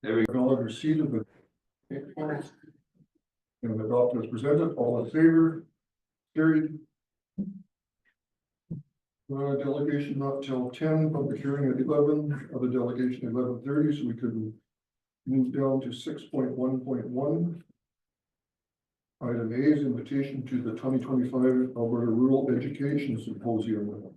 There we go. Acknowledge receipt of the and adopt as presented. All in favor? Carried. Delegation not till 10, public hearing at 11, other delegation 11:30, so we could move down to 6.1.1. Item A is invitation to the 2025 Alberta Rural Education Symposium.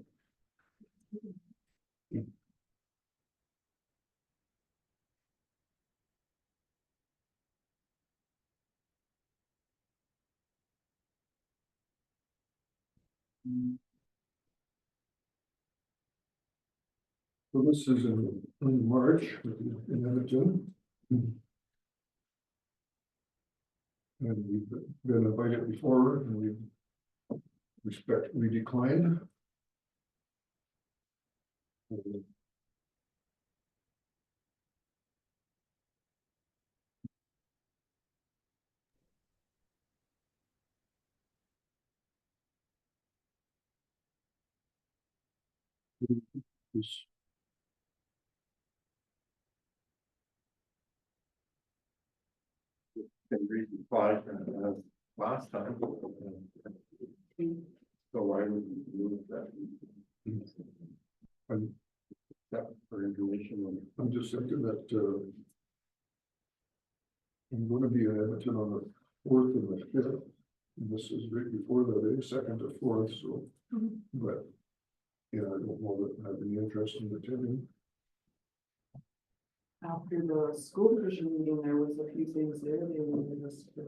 So this is in March in Edmonton. And we've been invited before and we respectfully declined. This Been reading five last time. So why would we move that? That for information. I'm just thinking that I'm going to be in Edmonton on the 4th and the 5th. And this is right before the day, 2nd to 4th, so, but yeah, I don't know that I have any interest in attending. After the school division meeting, there was a few things there they wanted us to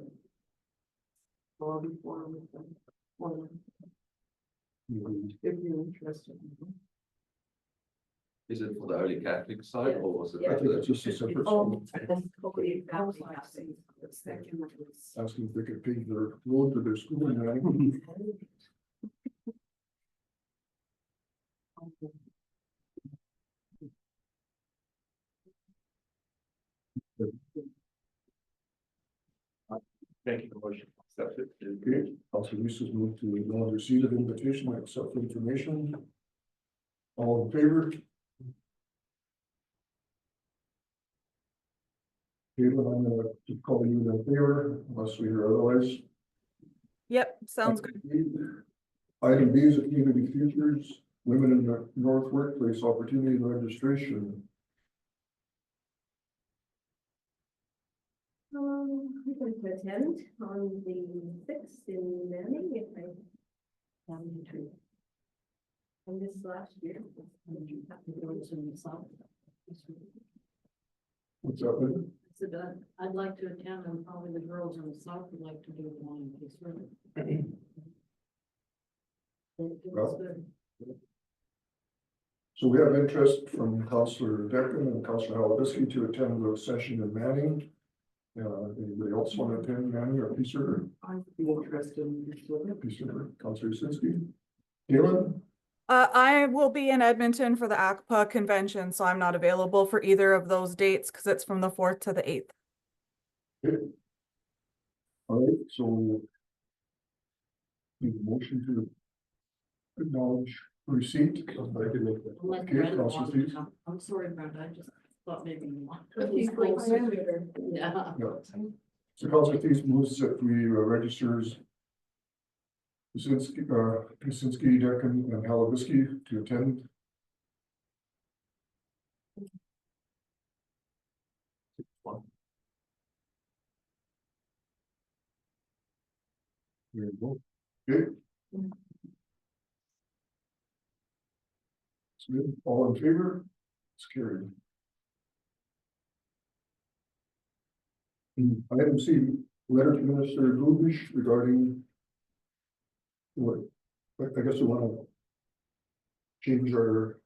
go before with them, or if you're interested. Is it for the Holy Catholic side or was it? I think it's just a separate. Oh, Asking if they could pay their road to their school and Thank you for motion. Accept it. okay, Councillor Reese's moved to acknowledge receipt of invitation, I accept the information. All in favor? Caitlin, I'm gonna keep calling you in favor unless we hear otherwise. Yep, sounds good. Item B is the community futures, women in the North Workplace Opportunity and Registration. I'm going to attend on the 6th in Manning if I have the truth. And this last year. What's up with it? So I'd like to attend, and probably the girls in the south would like to do one in case. Well, so we have interest from Councillor Decken and Councillor Halibisky to attend the session in Manning. Anybody else want to attend Manning or Peacer? I'd be interested in this. Peacer, Councillor Yasinski. Galen? I will be in Edmonton for the ACPA convention, so I'm not available for either of those dates because it's from the 4th to the 8th. Okay. All right, so need a motion to acknowledge receipt. Okay, Councillor Thies. I'm sorry, Brenda, I just thought maybe you want. Yeah. Yeah. So Councillor Thies moves that we registers Kusinski, Decken, and Halibisky to attend. There you go. Okay. It's good. All in favor? It's carried. Item C, letter to Minister Lubish regarding what, I guess we want to change our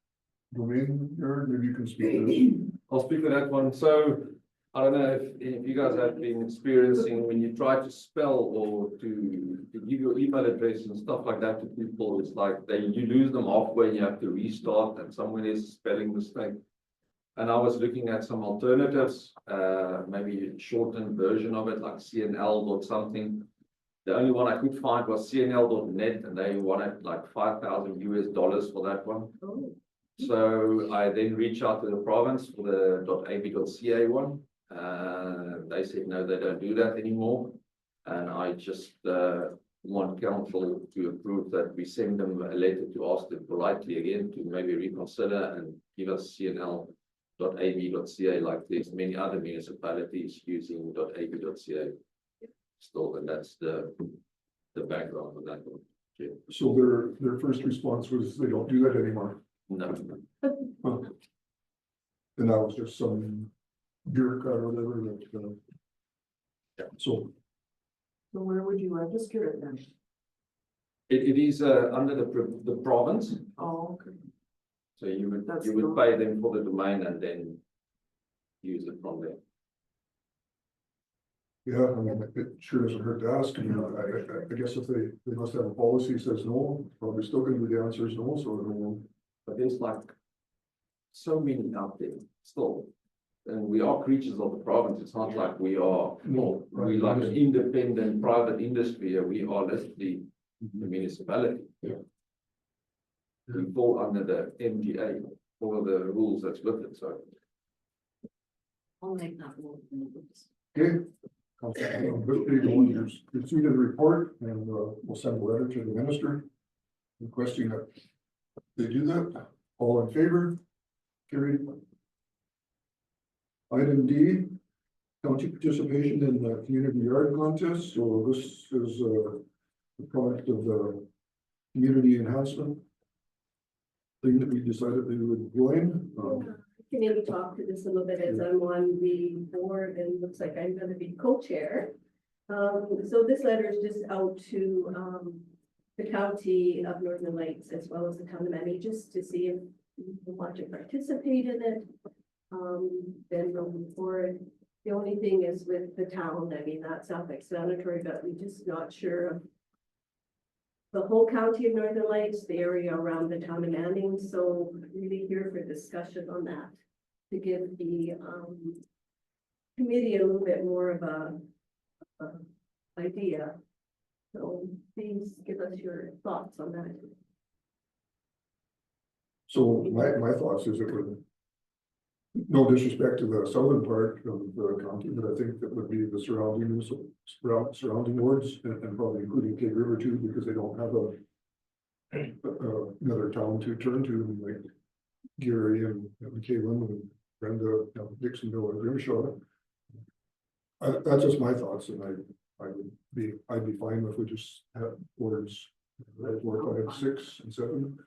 domain here, maybe you can speak to this. I'll speak to that one. So I don't know if you guys have been experiencing when you try to spell or to give your email address and stuff like that to people, it's like you lose them halfway and you have to restart and somewhere there's a spelling mistake. And I was looking at some alternatives, maybe a shortened version of it like CNL or something. The only one I could find was CNL.net and they wanted like $5,000 for that one. Oh. So I then reached out to the province for the .ab.ca one. They said, no, they don't do that anymore. And I just, want council to approve that we send them a letter to ask them politely again to maybe reconsider and give us cnl.ab.ca, like there's many other municipalities using .ab.ca still, and that's the background of that one. Yeah. So their first response was they don't do that anymore. No, Huh. And that was just some bureaucrat or whatever that, so, So where would you register it then? it is under the province, Oh, okay. so you That's would not- pay them for the domain and then use it from there. yeah, I mean, it sure doesn't hurt to ask, you know, I guess if they must have a policy that says no, probably still gonna be the answer is no, so I don't know. But there's like so many out there still. And we are creatures of the province. It's not like we are, No, we like an independent private industry. We are literally the municipality. Yeah. We fall under the MGA, all of the rules that's with it, so. I'll make that one. Okay. You've received the report and we'll send a letter to the minister requesting that they do that. All in favor? Carried. Item D, county participation in the community yard contest. So this is the product of the community enhancement thing that we decided we would join. Can maybe talk to this a little bit as I'm on the board and looks like I'm gonna be co-chair. So this letter is just out to, the county of Northern Lakes as well as the town of Manny, just to see if you want to participate in it. Then moving forward, the only thing is with the town, I mean, that's self-explanatory, but we're just not sure of the whole county of Northern Lakes, the area around the town of Manning, so really here for discussion on that. To give the committee a little bit more of a idea. So please give us your thoughts on that. So my thoughts is it would, no disrespect to the southern part of the county, but I think that would be the surrounding wards and probably including Cave River too, because they don't have another town to turn to like Gary and McCallum and Brenda, Dixonville and Grimshaw. That's just my thoughts, and I'd be fine if we just have wards 4, 5, 6, and 7.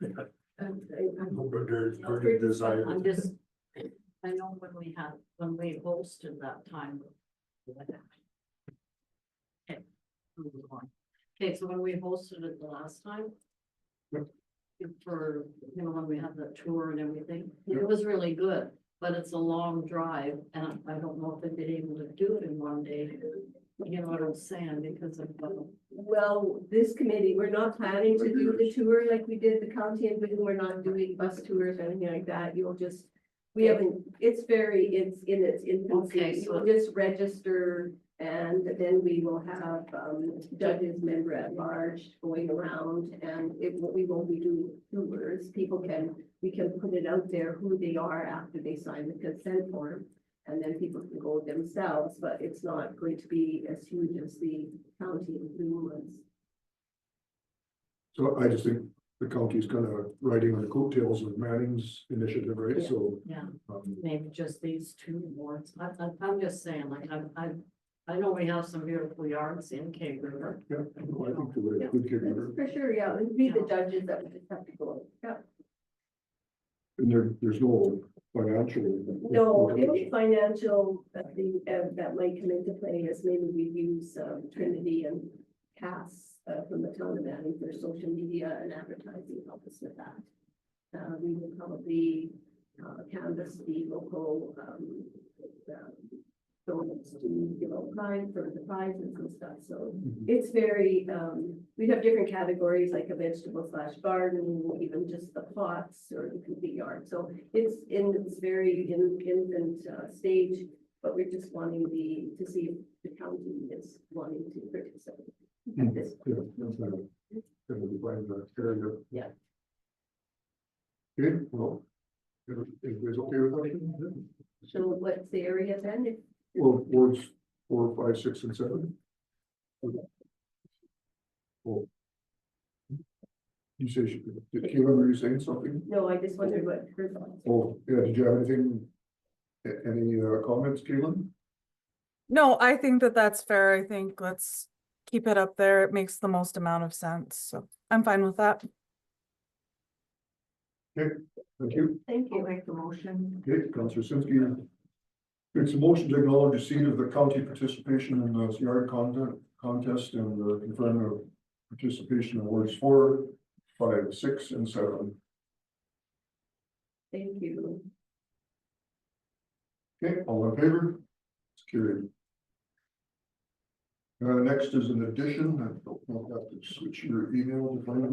I'm just, I know when we hosted that time. Okay, moving on. Okay, so when we hosted it the last time. Yep. For, when we had the tour and everything, Yep. it was really good, but it's a long drive and I don't know if they'd be able to do it in one day. You know what I'm saying, because of, Well, this committee, we're not planning to do the tour like we did the county, and we're not doing bus tours or anything like that. You'll just, we haven't, it's in its infancy. Okay, so- You'll just register and then we will have, judges, member at large going around, and we won't be doing tours. We can put it out there who they are after they sign the consent form. And then people can go themselves, but it's not going to be as huge as the county of Bloom was. So I just think the county's kind of riding on the coattails of Manning's initiative, right? Yeah. So. yeah, maybe just these two wards. I'm just saying, like, I know we have some beautiful yards in Cave River. Yeah, no, I think the good Cave River. For sure, yeah, it'd be the judges that would just have to go, yeah. And there's no financial. No, the only financial that might come into play is maybe we use Trinity and Cass from the town of Manning for social media and advertising, help us with that. We will probably canvass the local donors to give out for the prizes and stuff, so it's very, we have different categories like a vegetable/garden, even just the plots or the complete yard. So it's in its very infant stage, but we're just wanting to see if the county is wanting to participate at this point. Yeah, that's gonna be fine, the area. Yeah. Okay, well, everybody's okay with that? So what's the area then? Wards 4, 5, 6, and 7. Oh. You say, did Caitlin, were you saying something? No, I just wondered what her thoughts. Oh, yeah, did you have anything, any comments, Caitlin? No, I think that that's fair. I think let's keep it up there. It makes the most amount of sense. So I'm fine with that. Okay, thank you. Thank I'll you. make the motion. Okay, Councillor Sinski makes a motion to acknowledge receipt of the county participation in the yard contest and confirm the participation in wards 4, 5, 6, and 7. Thank you. Okay, all in favor? It's carried. Next is an addition. I don't know if I have to switch your email to find it.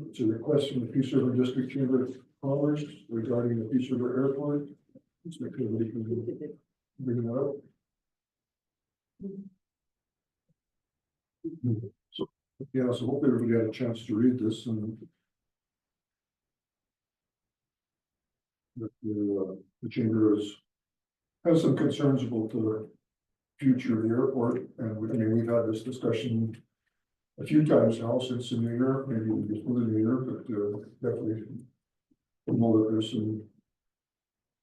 It's a request from the Peace River District Chamber of Commerce regarding the Peace River Airport. So everybody can bring that up. So, yeah, so hopefully everybody had a chance to read this and the chamber has some concerns about the future of the airport, and we've had this discussion a few times now since the new year, maybe before the new year, but definitely we know that there's some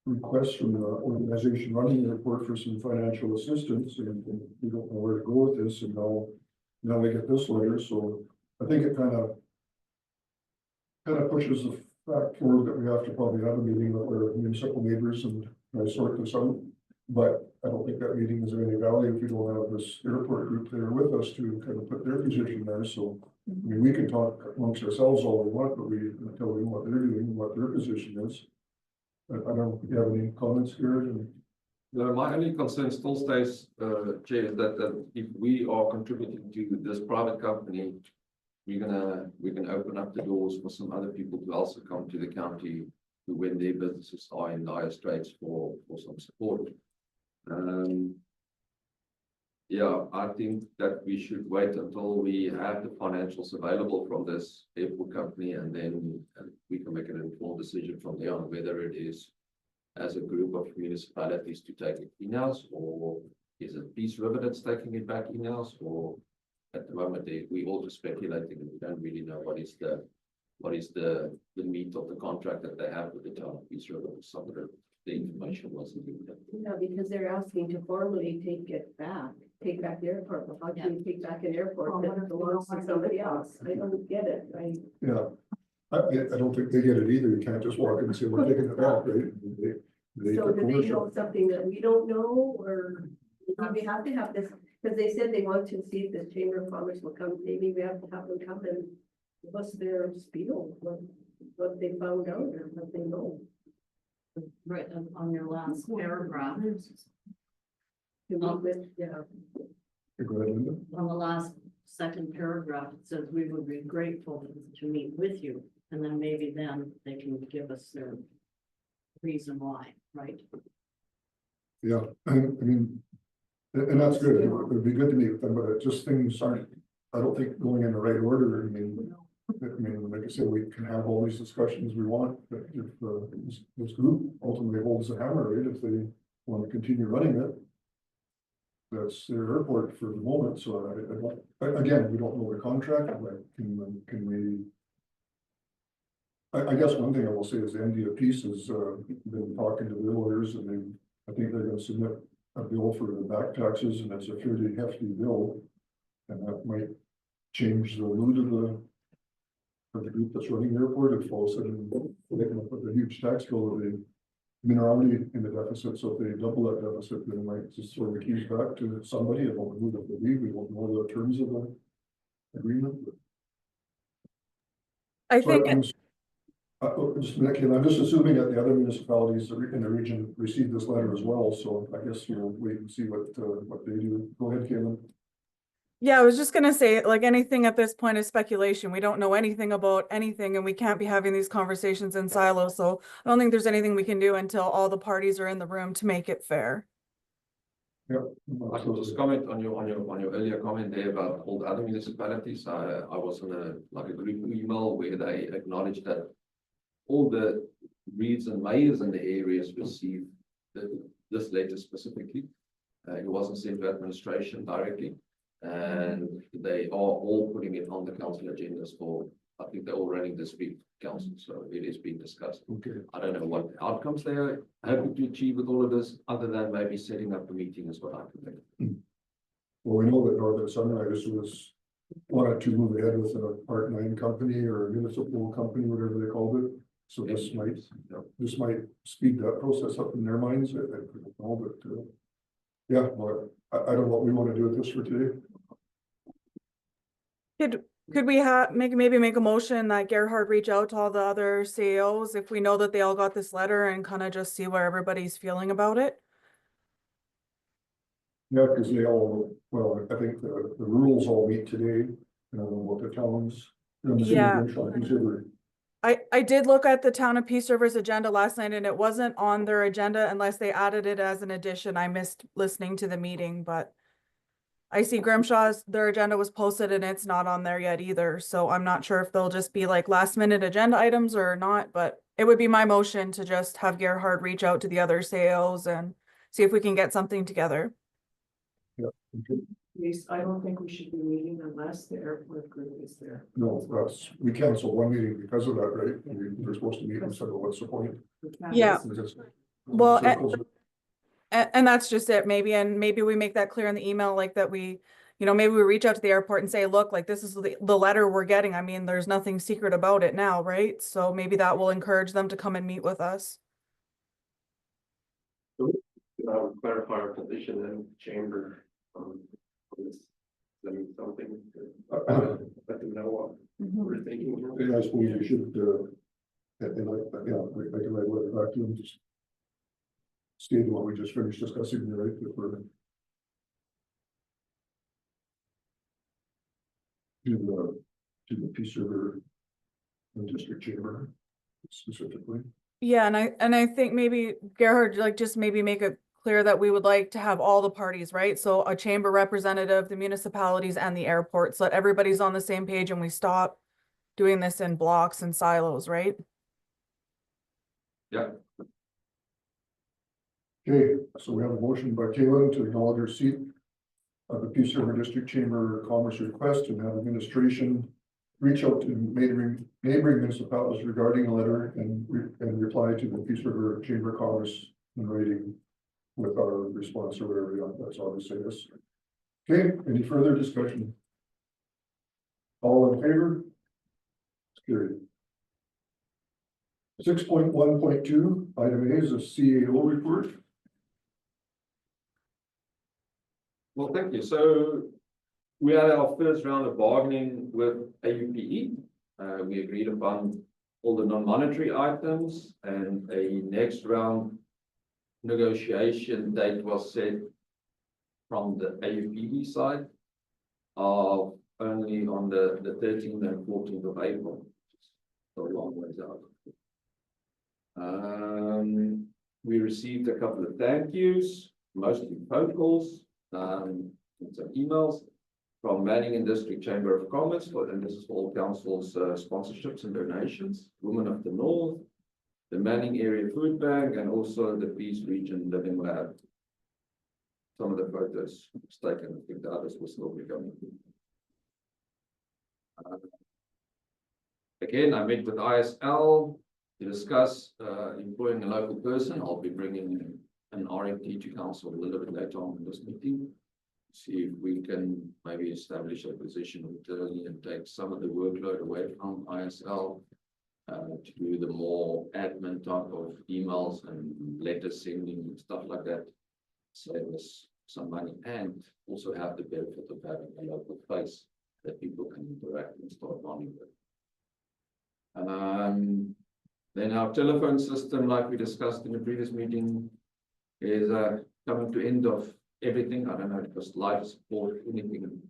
requests from the organization running the airport for some financial assistance, and we don't know where to go with this, and now we get this letter, so I think it kind of pushes the fact forward that we have to probably have a meeting with our municipal neighbors and try to sort this out. But I don't think that meeting is of any value if we don't have this airport group there with us to kind of put their position there. So, I mean, we can talk amongst ourselves all we want, but until we know what they're doing, what their position is. But I don't, you have any comments here? No, my only concern still stays, Chair, is that if we are contributing to this private company, we can open up the doors for some other people to also come to the county who, when their businesses are in dire straits, for some support. Yeah, I think that we should wait until we have the financials available from this airport company, and then we can make an informed decision from there on whether it is as a group of municipalities to take it in-house, or is it Peace River that's taking it back in-house, or at the moment we all just speculating and we don't really know what is the meat of the contract that they have with the town of Peace River. Some of the information wasn't given. Yeah, because they're asking to formally take back the airport. But how can you take back an airport that belongs to somebody else? I don't get it. Yeah, I don't think they get it either. You can't just walk in and say, we're taking it back, right? So do they know something that we don't know, or we have to have this? Because they said they want to see if the Chamber of Commerce will come. Maybe we have to have them come and give us their spiel, what they found out or what they know. Right, on your last paragraph, Yeah. Go ahead, Linda. on the last second paragraph, it says we would be grateful to meet with you, and then maybe then they can give us their reason why, right? Yeah, I mean, and that's good. It would be good to meet with them, but it just things aren't, I don't think going in the right order. I mean, like I said, we can have all these discussions we want, but if this group ultimately holds the hammer, right, if they want to continue running it, that's their airport for the moment. So again, we don't know the contract, but can we? I guess one thing I will say is the MD of Peace has been talking to their lawyers, and I think they're going to submit a bill for the back taxes, and it's a fairly hefty bill, and that might change the mood of the group that's running the airport. If all of a sudden they come up with a huge tax bill, they're already in the deficit, so if they double that deficit, then it might just throw the keys back to somebody about who that will be. We won't know the terms of the agreement. I So think just a minute, Kayla, I'm just assuming that the other municipalities in the region received this letter as well, so I guess we'll wait and see what they do. Go ahead, Kayla. Yeah, I was just gonna say, like, anything at this point is speculation. We don't know anything about anything, and we can't be having these conversations in silos. So I don't think there's anything we can do until all the parties are in the room to make it fair. Yep. I can just comment on your earlier comment there about all the other municipalities. I was in a group email where they acknowledged that all the Reeves and mayors in the areas receive this letter specifically. It wasn't sent to administration directly. And they are all putting it on the council agendas for, I think they're all running this week, council, so it is being discussed. Okay. I don't know what outcomes they are hoping to achieve with all of this, other than maybe setting up a meeting is what I can think. Well, we know that Northern Sunrise was wanted to move ahead with a Part 9 company or a municipal company, whatever they called it. So this might speed that process up in their minds. I don't know, but yeah, well, I don't know what we want to do with this for today. Could we maybe make a motion that Gerhard reach out to all the other CEOs if we know that they all got this letter and kind of just see where everybody's feeling about it? Yeah, because they all, well, I think the rules all meet today, you know, what the towns. Yeah. Consider. I did look at the Town of Peace River's agenda last night and it wasn't on their agenda unless they added it as an addition. I missed listening to the meeting, but I see Grimshaw's, their agenda was posted and it's not on there yet either. So I'm not sure if they'll just be like last minute agenda items or not, but it would be my motion to just have Gerhard reach out to the other CEOs and see if we can get something together. I don't think we should be meeting unless the airport group is there. No, we canceled one meeting because of that, right? We're supposed to meet and say, well, what's the point? We can't- Yeah. Just- Well, circles. And that's just it, and maybe we make that clear in the email, like that we, maybe we reach out to the airport and say, look, like this is the letter we're getting. I mean, there's nothing secret about it now, right? So maybe that will encourage them to come and meet with us. Clarify our position in chamber, on this, something, let them know what we're thinking. And I suppose you should, and like, yeah, I can write a letter back to them, just state what we just finished discussing, right? If we're to the Peace River and District Chamber specifically. Yeah, and I think maybe Gerhard, like just maybe make it clear that we would like to have all the parties, right? So a chamber representative, the municipalities and the airport, so that everybody's on the same page and we stop doing this in blocks and silos, right? Yeah. Okay, so we have a motion by Kaylin to acknowledge receipt of the Peace River District Chamber Commerce request and have administration reach out to neighboring municipalities regarding a letter and reply to the Peace River Chamber of Commerce in writing with our response or whatever. That's all we say this. Okay, any further discussion? All in favor? It's carried. 6.1.2, item A is a CAO report. Well, thank you. So we had our first round of bargaining with AUPE. We agreed upon all the non-monetary items, and a next round negotiation date was set from the AUPE side of only on the 13th and 14th of April. So a long ways out. We received a couple of thank yous, mostly phone calls, and some emails from Manning and District Chamber of Commerce, and this is for all council's sponsorships and donations, Women of the North, the Manning Area Food Bank, and also the Peace Region Living Lab. Some of the photos was taken, I think the others will still be coming. Again, I met with ISL to discuss employing a local person. I'll be bringing an RFT to council a little bit later on in this meeting. See if we can maybe establish a position internally and take some of the workload away from ISL to do the more admin type of emails and letter sending and stuff like that. Save us some money and also have the benefit of having a local face that people can interact and start running with. Then our telephone system, like we discussed in the previous meeting, is coming to end of everything. I don't know if it was life support, anything.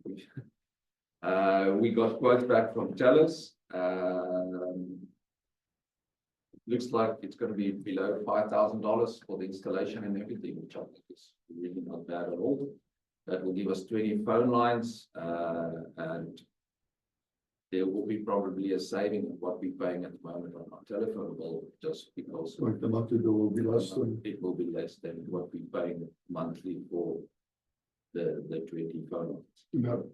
We got quotes back from TELUS. Looks like it's going to be below $5,000 for the installation and everything, which I think is really not bad at all. That will give us 20 phone lines and there will be probably a saving of what we're paying at the moment on our telephone bill, just because. Like the monthly bill will be less than, It will be less than what we're paying monthly for the 20 phone. that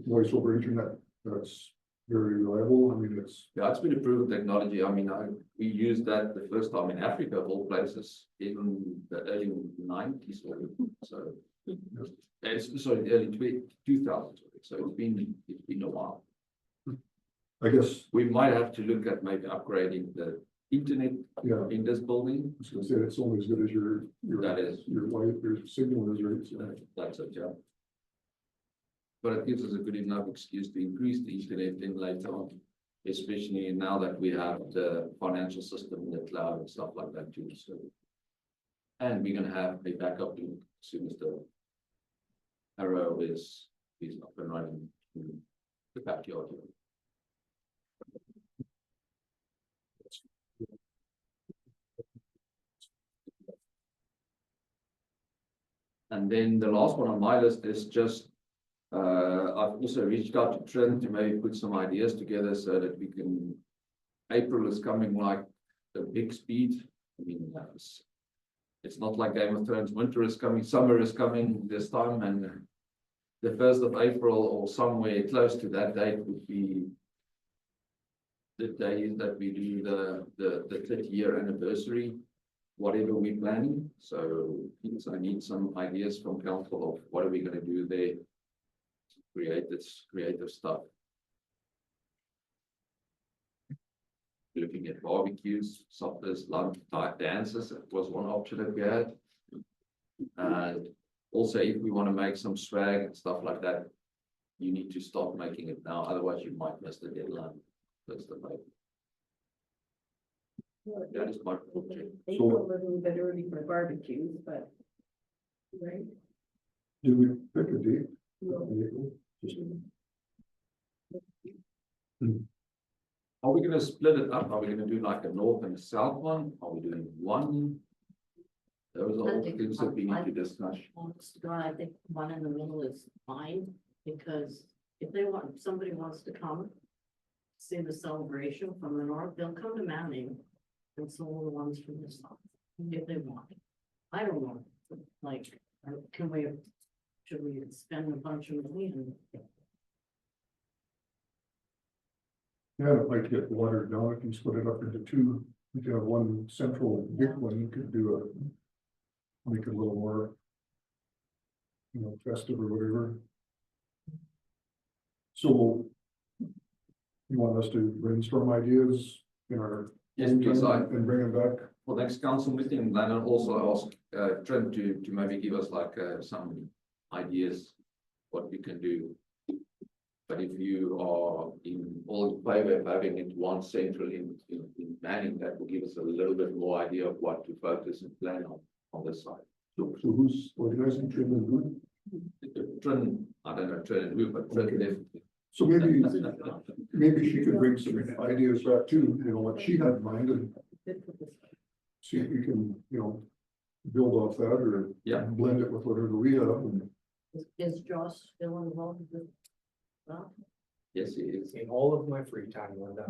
voice over internet, that's very reliable. I mean, it's, Yeah, it's been a proven technology. I mean, we used that the first time in Africa, of all places, in the early 90s. So, it's sorry, the early 2000s. So it's been a while. I guess, We might have to look at maybe upgrading the internet yeah, in this building. I was gonna say, it's only as good as That is, your light, your signal is, right? So, that's it, yeah. But it gives us a good enough excuse to increase the internet in later on, especially now that we have the financial system in the cloud and stuff like that too, so. And we're gonna have a backup link as soon as the arrow is up and running in the backyard. And then the last one on my list is just, I've also reached out to Trent to maybe put some ideas together so that we can, April is coming like a big speed. I mean, it's not like Game of Thrones, winter is coming, summer is coming this time, and the 1st of April or somewhere close to that date would be the day that we do the 30-year anniversary, whatever we're planning. So I need some ideas from council of what are we going to do there, create this creative stuff. Looking at barbecues, suppers, lunch, dances, it was one option that we had. And also, if we want to make some swag and stuff like that, you need to start making it now, otherwise you might miss the deadline. That's the way. That is my project. April, a little bit early for barbecues, but. Right? do we pick a date? No. Just- Are we gonna split it up? Are we gonna do like a north and a south one? Are we doing one? Those are all things that we need to discuss. Honest to God, I think one in the middle is fine, because if somebody wants to come. See the celebration from the north, they'll come to Manning, and so will the ones from the south, if they want. I don't know, like, should we spend a bunch of money and? Yeah, it might get watered down, if you split it up into two, you could have one central big one, you could do make it a little more, you know, festive or whatever. So you want us to brainstorm ideas in our Yes, own please, time and bring them back? for next council meeting, then I'll also ask Trent to maybe give us like some ideas what we can do. But if you are in all favor of having it one central in planning, that will give us a little bit more idea of what to focus and plan on this side. So who's organizing Trim and who? Trent, I don't know Trent and who, but Trent Okay. definitely. So maybe she could bring some ideas back too, you know, what she had in mind and see if we can, you know, build off that or Yeah. blend it with whatever we have. And Is Josh still involved with that? Yes, he is. In all of my free time, Linda.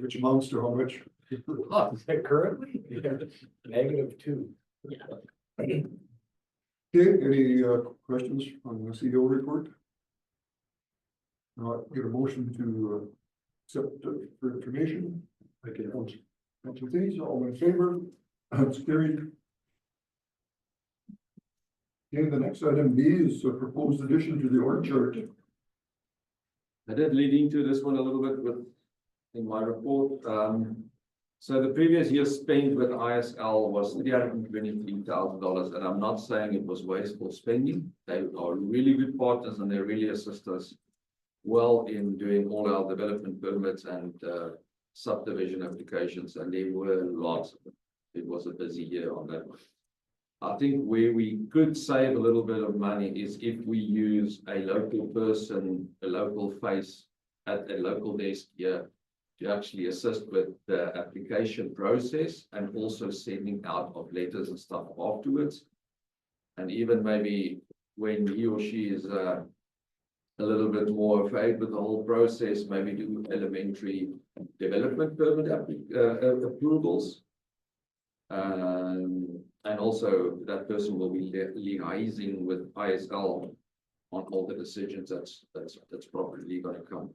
which amounts to how much? Currently, -2. Okay, any questions on the CEO report? Get a motion to accept for information. Okay, Councillor Thies, all in favor? It's carried. Okay, the next item B is a proposed addition to the org chart. I did lead into this one a little bit in my report. So the previous year's spend with ISL was $323,000, and I'm not saying it was wasteful spending. They are really good partners and they really assist us well in doing all our development permits and subdivision applications, and there were lots of them. It was a busy year on that one. I think where we could save a little bit of money is if we use a local person, a local face at a local desk here to actually assist with the application process and also sending out of letters and stuff afterwards. And even maybe when he or she is a little bit more of aid with the whole process, maybe do elementary development permit approvals. And also that person will be liaising with ISL on all the decisions that's probably gonna come.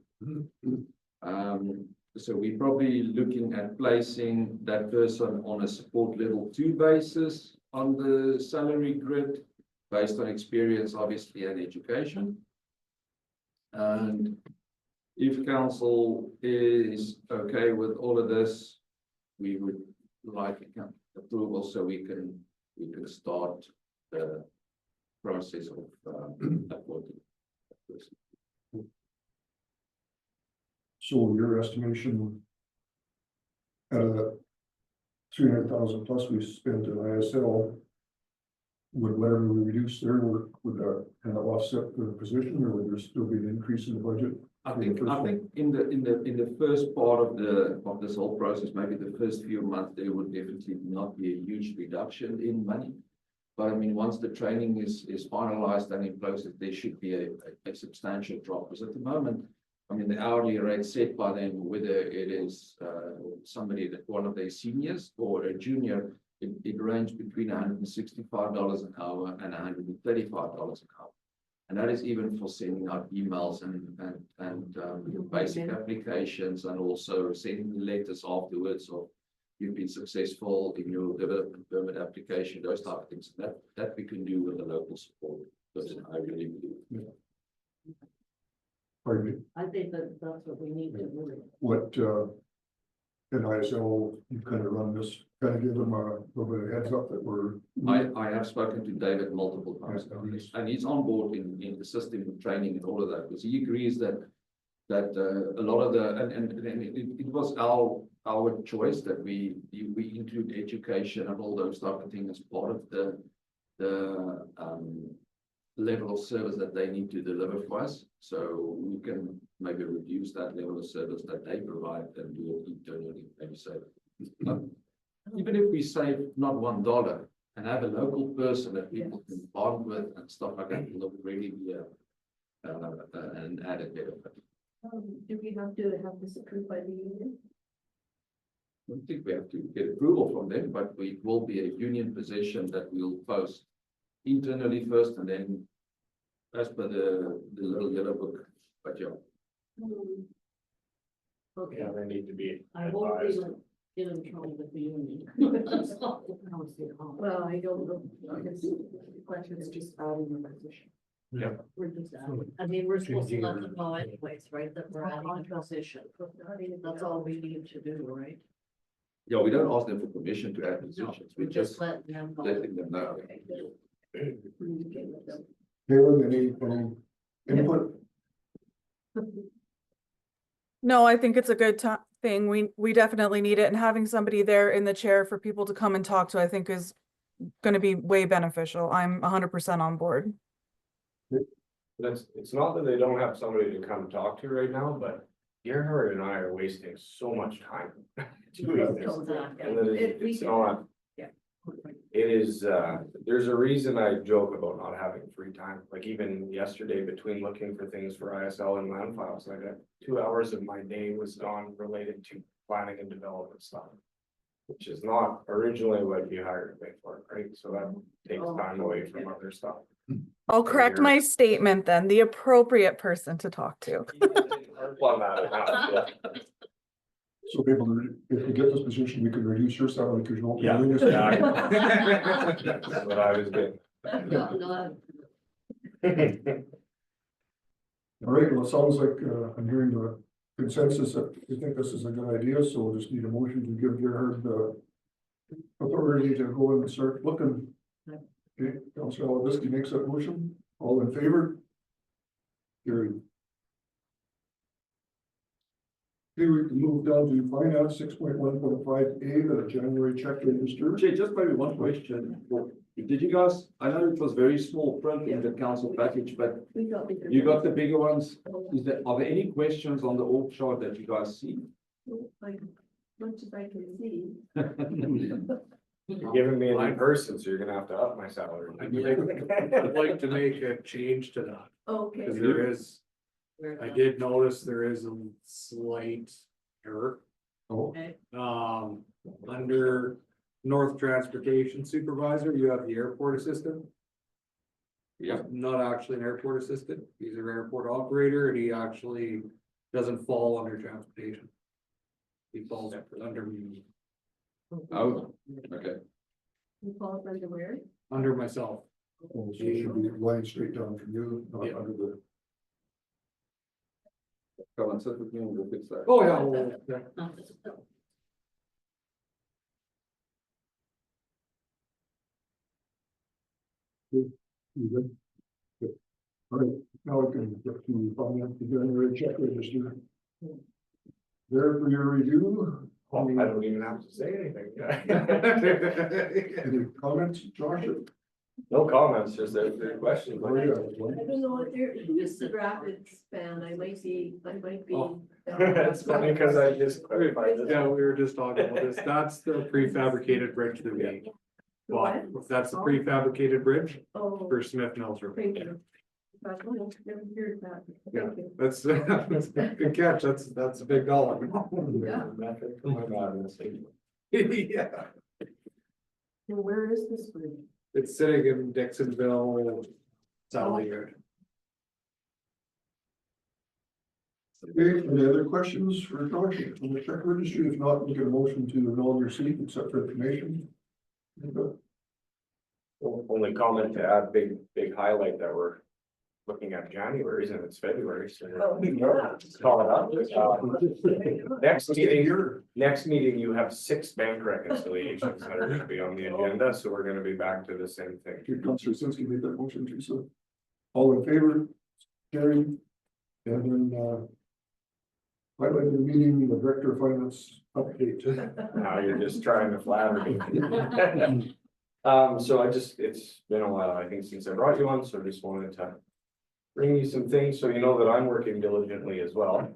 So we're probably looking at placing that person on a support level 2 basis on the salary grid, based on experience, obviously, and education. And if council is okay with all of this, we would like approval so we can start the process of appointing that person. So your estimation, out of the 300,000 plus we spent in ISL, would whatever we reduce there, would that kind of offset the position, or would there still be an increase in the budget? I think in the first part of this whole process, maybe the first few months, there would definitely not be a huge reduction in money. But I mean, once the training is finalized and in process, there should be a substantial drop. Because at the moment, I mean, the hourly rate set by them, whether it is somebody that one of their seniors or a junior, it ranges between $165 an hour and $135 an hour. And that is even for sending out emails and basic applications, and also sending letters afterwards, or you've been successful in your development permit application, those type of things. That we can do with the local support person, I really believe. Pardon me, I think that that's what we need to do. what, in ISL, you kind of run this, kind of give them a little bit of heads up that we're. I have spoken to David multiple times, and he's on board in the system of training and all of that, because he agrees that a lot of the, and it was our choice that we include education and all those type of things as part of the level of service that they need to deliver for us. So we can maybe reduce that level of service that they provide and do it internally, maybe save. Even if we save not $1 and have a local person that people can bond with and stuff like that, will really be an added benefit. Do we have to have this approved by the union? I don't think we have to get approval from them, but we will be a union position that we'll post internally first, and then as per the little yellow book, but yeah. Okay, Yeah, they need to be I hope we advised. don't get in trouble with the union. That's all. Well, I don't know. Because the question is just adding a position. We're just adding. I mean, we're supposed to let them know anyways, right, that we're adding a position. That's all we need to do, right? Yeah, we don't ask them for permission to add positions, we We're just just letting them know. letting them know. Galen, any input? No, I think it's a good thing. We definitely need it, and having somebody there in the chair for people to come and talk to, I think is going to be way beneficial. I'm 100% on board. It's not that they don't have somebody to come talk to right now, but Gerhard and I are wasting so much time doing this. And then it's not. It is, there's a reason I joke about not having free time, like even yesterday between looking for things for ISL and land files, I got 2 hours of my day was gone related to planning and development stuff. Which is not originally what you hired me for, right? So that takes time away from other stuff. I'll correct my statement then, the appropriate person to talk to. Plumb out of that, yeah. So people, if we get this position, we can reduce your salary because you won't. be Yeah, doing this. That's what I was getting. All right, well, it sounds like I'm hearing the consensus that we think this is a good idea, so we'll just need a motion to give Gerhard the authority to go and start looking. Okay, Councillor Alabisky makes that motion. All in favor? Carried. Okay, we can move down to finance 6.1.5A, the January check register. Jay, just maybe one question. Did you guys, I know it was very small print in the council package, but We got bigger. you got the bigger ones. Are there any questions on the org chart that you guys see? Like, much as I can see. You're giving me a new person, so you're gonna have to up my salary. I'd like to make a change to that, Okay. because there is Where I the- did notice there is a slight error. Oh, Okay, Under North Transportation Supervisor, you have the airport assistant. Yeah. Not actually an airport assistant, he's an airport operator, and he actually doesn't fall under transportation. He falls under me, Oh, okay. You fall under where? under myself. oh, so it should be line straight down from you, not Yeah. under the. Come and sit with me and we'll fix that. Oh, yeah, well, yeah. not this bill. You good? Good. All right, now we can get to finance the January check register. There for your review. I don't even have to say anything. Any comments, Josh? No comments, just a question. Oh, yeah. I don't know what they're, who's the graphics fan, I might be. Oh. It's funny because I just clarified this. Yeah, we were just talking about this, that's the prefabricated bridge that we. Well, that's the prefabricated bridge Oh, for Smith Mills Road. thank you. But I never heard that. Yeah. Thank you. That's, that's a good catch, that's a big dollar. Yeah. Yeah, And where is this bridge? it's sitting in Dixonville, Sallyard. Okay, any other questions for Josh on the check registry? If not, we get a motion to annul your seat, except for information. Only comment to add, big highlight that we're looking at January, and it's February, so. Call it up. Next meeting, you have 6 bank reconciliations that are gonna be on the agenda, so we're gonna be back to the same thing. Did Councillor Sinski make that motion, Teresa? All in favor? Carried. And then, highlight the meeting, the Director of Finance update. Now you're just trying to flatter me. So it's been a while, I think, since I brought you on, so I just wanted to bring you some things, so you know that I'm working diligently as well.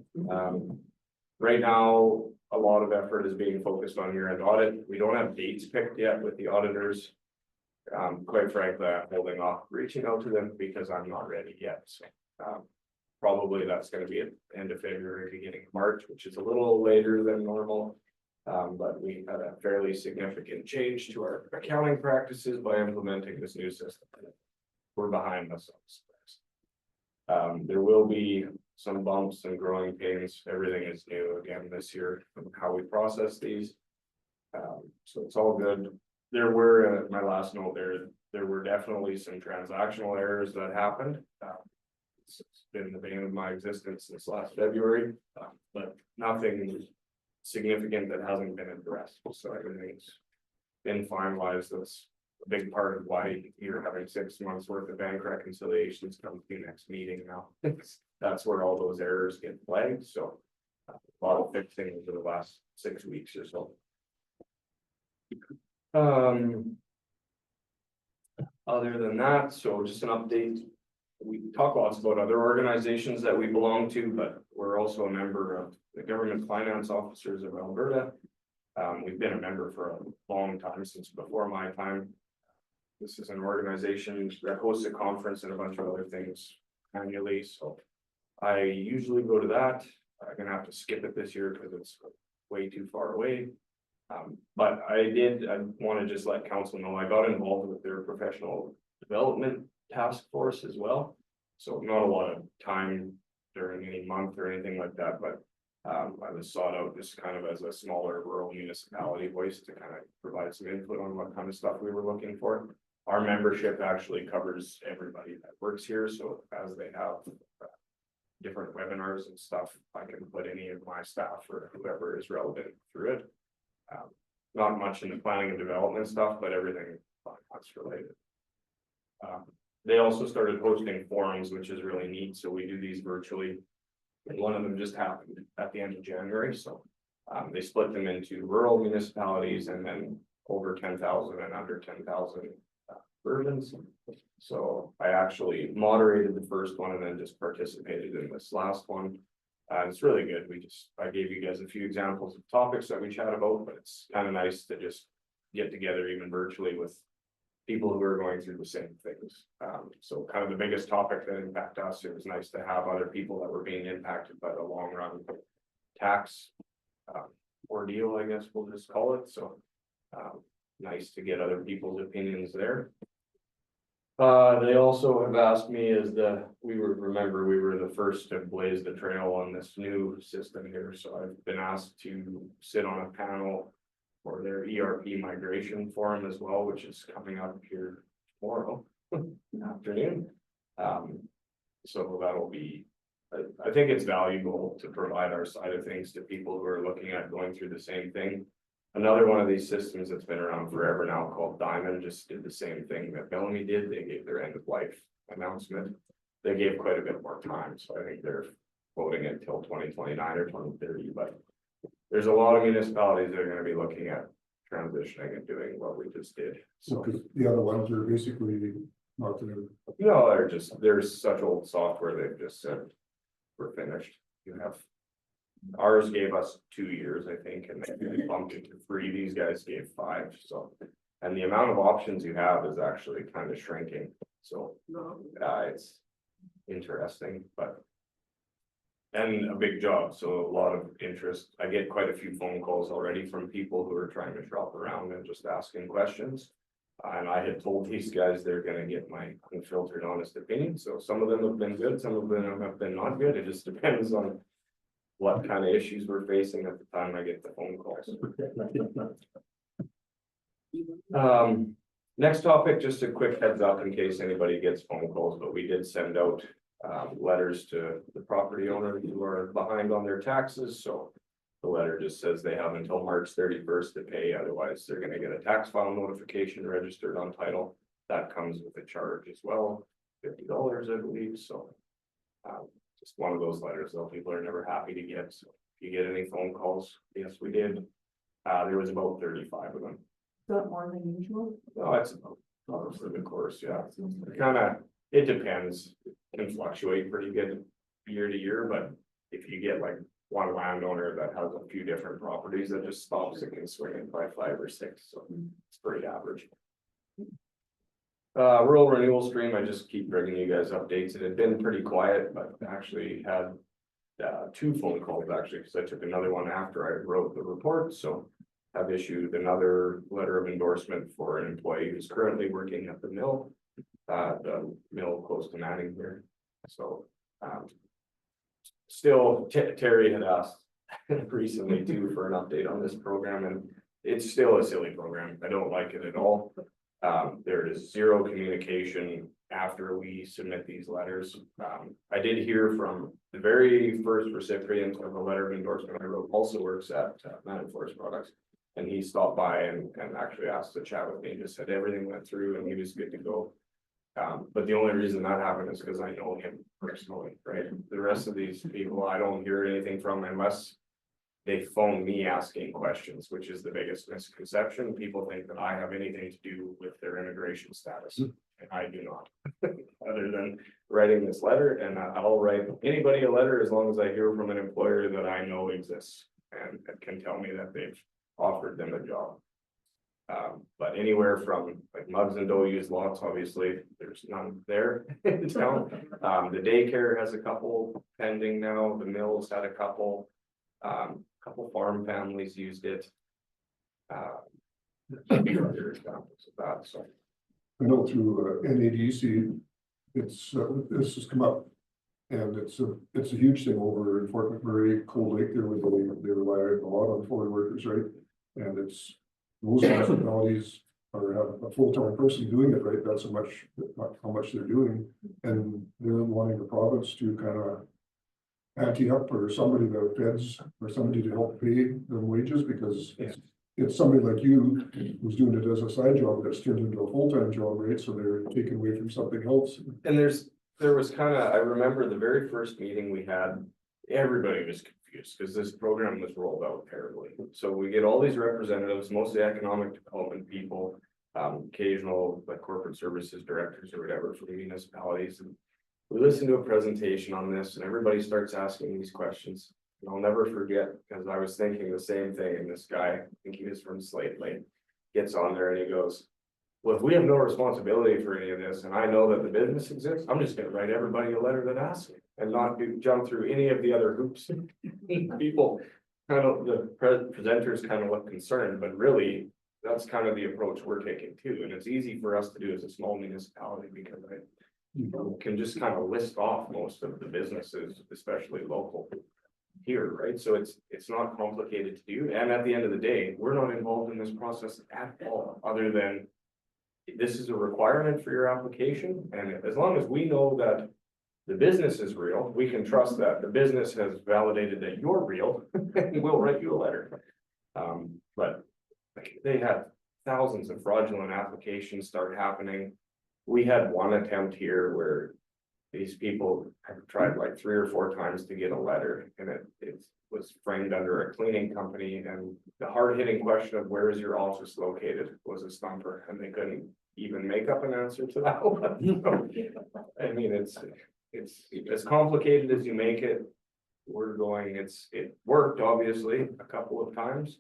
Right now, a lot of effort is being focused on year-end audit. We don't have dates picked yet with the auditors. Quite frankly, I'm holding off reaching out to them because I'm not ready yet, so. Probably that's gonna be at the end of February, beginning of March, which is a little later than normal. But we had a fairly significant change to our accounting practices by implementing this new system. We're behind ourselves. There will be some bumps and growing pains. Everything is new again this year, from how we process these. So it's all good. There were, my last note there were definitely some transactional errors that happened. It's been the bane of my existence since last February, but nothing significant that hasn't been addressed, so everything's been finalized. That's a big part of why you're having 6 months worth of bank reconciliations come to your next meeting now. That's where all those errors get flagged, so a lot of fixing over the last 6 weeks or so. Other than that, so just an update. We talk lots about other organizations that we belong to, but we're also a member of the Government Finance Officers of Alberta. We've been a member for a long time, since before my time. This is an organization that hosts a conference and a bunch of other things annually, so I usually go to that. I'm gonna have to skip it this year because it's way too far away. But I want to just let council know, I got involved with their professional development task force as well. So not a lot of time during any month or anything like that, but I was sought out just kind of as a smaller rural municipality voice to kind of provide some input on what kind of stuff we were looking for. Our membership actually covers everybody that works here, so as they have different webinars and stuff, I can put any of my staff or whoever is relevant through it. Not much in the planning and development stuff, but everything that's related. They also started hosting forums, which is really neat, so we do these virtually. And one of them just happened at the end of January, so they split them into rural municipalities and then over 10,000 and under 10,000 versions. So I actually moderated the first one and then just participated in this last one. It's really good. I gave you guys a few examples of topics that we chat about, but it's kind of nice to just get together even virtually with people who are going through the same things. So kind of the biggest topic that impact us, it was nice to have other people that were being impacted by the long run tax ordeal, I guess we'll just call it. So nice to get other people's opinions there. They also have asked me we were the first to blaze the trail on this new system here, so I've been asked to sit on a panel for their ERP migration forum as well, which is coming up here tomorrow afternoon. So that'll be, I think it's valuable to provide our side of things to people who are looking at going through the same thing. Another one of these systems that's been around forever now called Diamond just did the same thing that Bellamy did. They gave their end of life announcement. They gave quite a bit more time, so I think they're voting until 2029 or 2030, but there's a lot of municipalities that are gonna be looking at transitioning and doing what we just did. So, So, because the other ones are basically not gonna, no, there's such old software, they've just said, we're finished. You have, ours gave us 2 years, I think, and they bumped it to 3. These guys gave 5, so. And the amount of options you have is actually kind of shrinking, so, it's interesting, but. And a big job, so a lot of interest. I get quite a few phone calls already from people who are trying to shop around and just asking questions. And I had told these guys they're gonna get my unfiltered, honest opinion, so some of them have been good, some of them have been not good, it just depends on. What kind of issues we're facing at the time I get the phone calls. Next topic, just a quick heads up in case anybody gets phone calls, but we did send out. Letters to the property owners who are behind on their taxes, so. The letter just says they have until March 31st to pay, otherwise they're gonna get a tax file notification registered on title. That comes with a charge as well, $50 I believe, so. Just one of those letters though, people are never happy to get, so if you get any phone calls, yes, we did. There was about 35 of them. Is that more than usual? No, it's about for the course, yeah. It depends, it can fluctuate pretty good year to year, but if you get like one landowner that has a few different properties that just stops, it can swing it by 5 or 6, so it's pretty average. Rural renewal stream, I just keep bringing you guys updates. It had been pretty quiet, but actually had 2 phone calls actually, because I took another one after I wrote the report, so. I've issued another letter of endorsement for an employee who's currently working at the mill close to Manning here, so. Still, Terry had asked recently too for an update on this program, and it's still a silly program. I don't like it at all. There is 0 communication after we submit these letters. I did hear from the very first recipient of the letter of endorsement I wrote, also works at Manning Forest Products. And he stopped by and actually asked to chat with me, just said everything went through and he was good to go. But the only reason that happened is because I know him personally, right? The rest of these people, I don't hear anything from unless they phone me asking questions, which is the biggest misconception. People think that I have anything to do with their immigration status, and I do not. Other than writing this letter, and I'll write anybody a letter as long as I hear from an employer that I know exists and can tell me that they've offered them a job. But anywhere from like mugs and use lots, obviously, there's none there in town. The daycare has a couple pending now, the mills had a couple farm families used it. Other examples of that, so. I know through NADC, it's, this has come up. And it's a huge thing over in Fort McMurray, Cold Lake, there where they rely a lot on foreign workers, right? And it's, most municipalities have a full-time person doing it, right? That's how much they're doing. And they're wanting the province to kind of ante up or somebody, the feds, or somebody to help pay them wages, because it's somebody like you who's doing it as a side job that's turned into a full-time job, right? So they're taken away from something else. And there was kind of, I remember the very first meeting we had, everybody was confused because this program was rolled out terribly. So we get all these representatives, mostly economic development people, occasional like corporate services directors or whatever from municipalities. And we listened to a presentation on this and everybody starts asking these questions. And I'll never forget, because I was thinking the same thing, and this guy, I think he was from Slate Lake, gets on there and he goes, well, if we have no responsibility for any of this, and I know that the business exists, I'm just gonna write everybody a letter that asks me. And not jump through any of the other hoops. People, kind of, the presenters kind of look concerned, but really, that's kind of the approach we're taking too. And it's easy for us to do as a small municipality, because I can just kind of list off most of the businesses, especially local here, right? So it's not complicated to do. And at the end of the day, we're not involved in this process at all, other than this is a requirement for your application. And as long as we know that the business is real, we can trust that the business has validated that you're real, and we'll write you a letter. But like, they had thousands of fraudulent applications start happening. We had one attempt here where these people have tried like 3 or 4 times to get a letter, and it was framed under a cleaning company, and the hard-hitting question of where is your office located was a stumper, and they couldn't even make up an answer to that one. So, I mean, it's as complicated as you make it. We're going, it worked obviously a couple of times.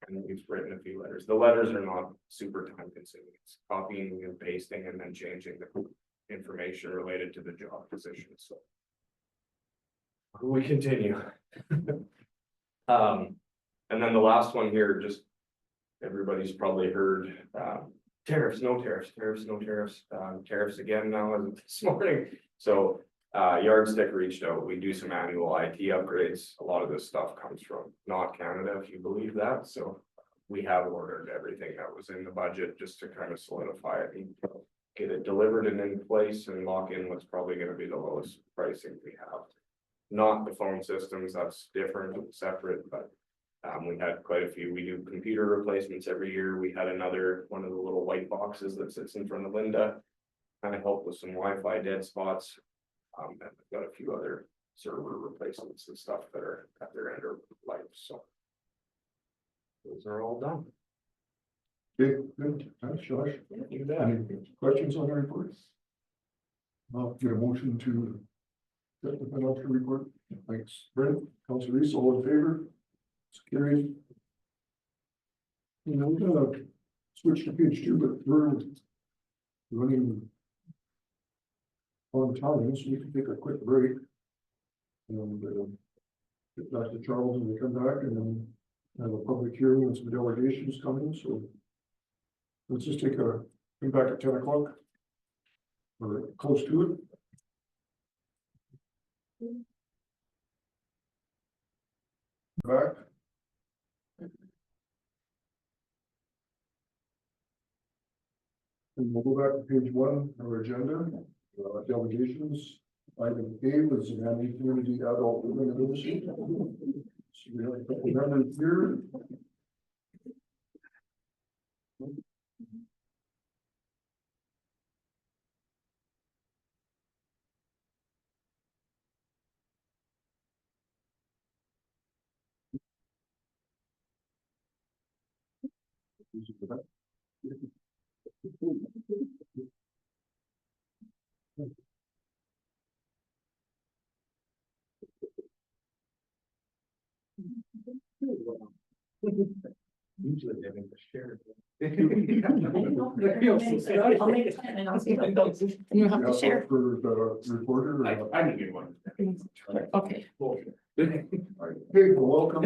And we've written a few letters. The letters are not super time consuming. It's copying and pasting and then changing the information related to the job position. So we continue. And then the last one here, just everybody's probably heard, tariffs, no tariffs, tariffs, no tariffs, tariffs again now as of this morning. So Yardstick reached out. We do some annual IT upgrades. A lot of this stuff comes from not Canada, if you believe that. So we have ordered everything that was in the budget just to kind of solidify it and get it delivered and in place and lock in what's probably going to be the lowest pricing we have. Not the phone systems, that's different, separate, but we had quite a few. We do computer replacements every year. We had another one of the little white boxes that sits in front of Linda, kind of help with some Wi-Fi dead spots. And we've got a few other server replacements and stuff that are at their end of life, so. Those are all done. Okay, good, thanks, Josh. You bet. Any questions on the report? I'll get a motion to get the financial report. Thanks, Brent. Councillor Reese, all in favor? It's carried. You know, we're gonna switch to page 2, but we're running on time, so we can take a quick break. And get back to Charles when we come back, and then have a public hearing and some delegations coming, so. Let's just take a, come back at 10 o'clock. Or close to it. Back. And we'll go back to page 1 of our agenda, delegations. Item A was an Annie Community Adult Living Initiative. So we have a couple members here. Usually they make a share. I'll make it 10 and I'll see if it goes. You have to share. For the reporter. I can get one. Okay. Hey, well, welcome.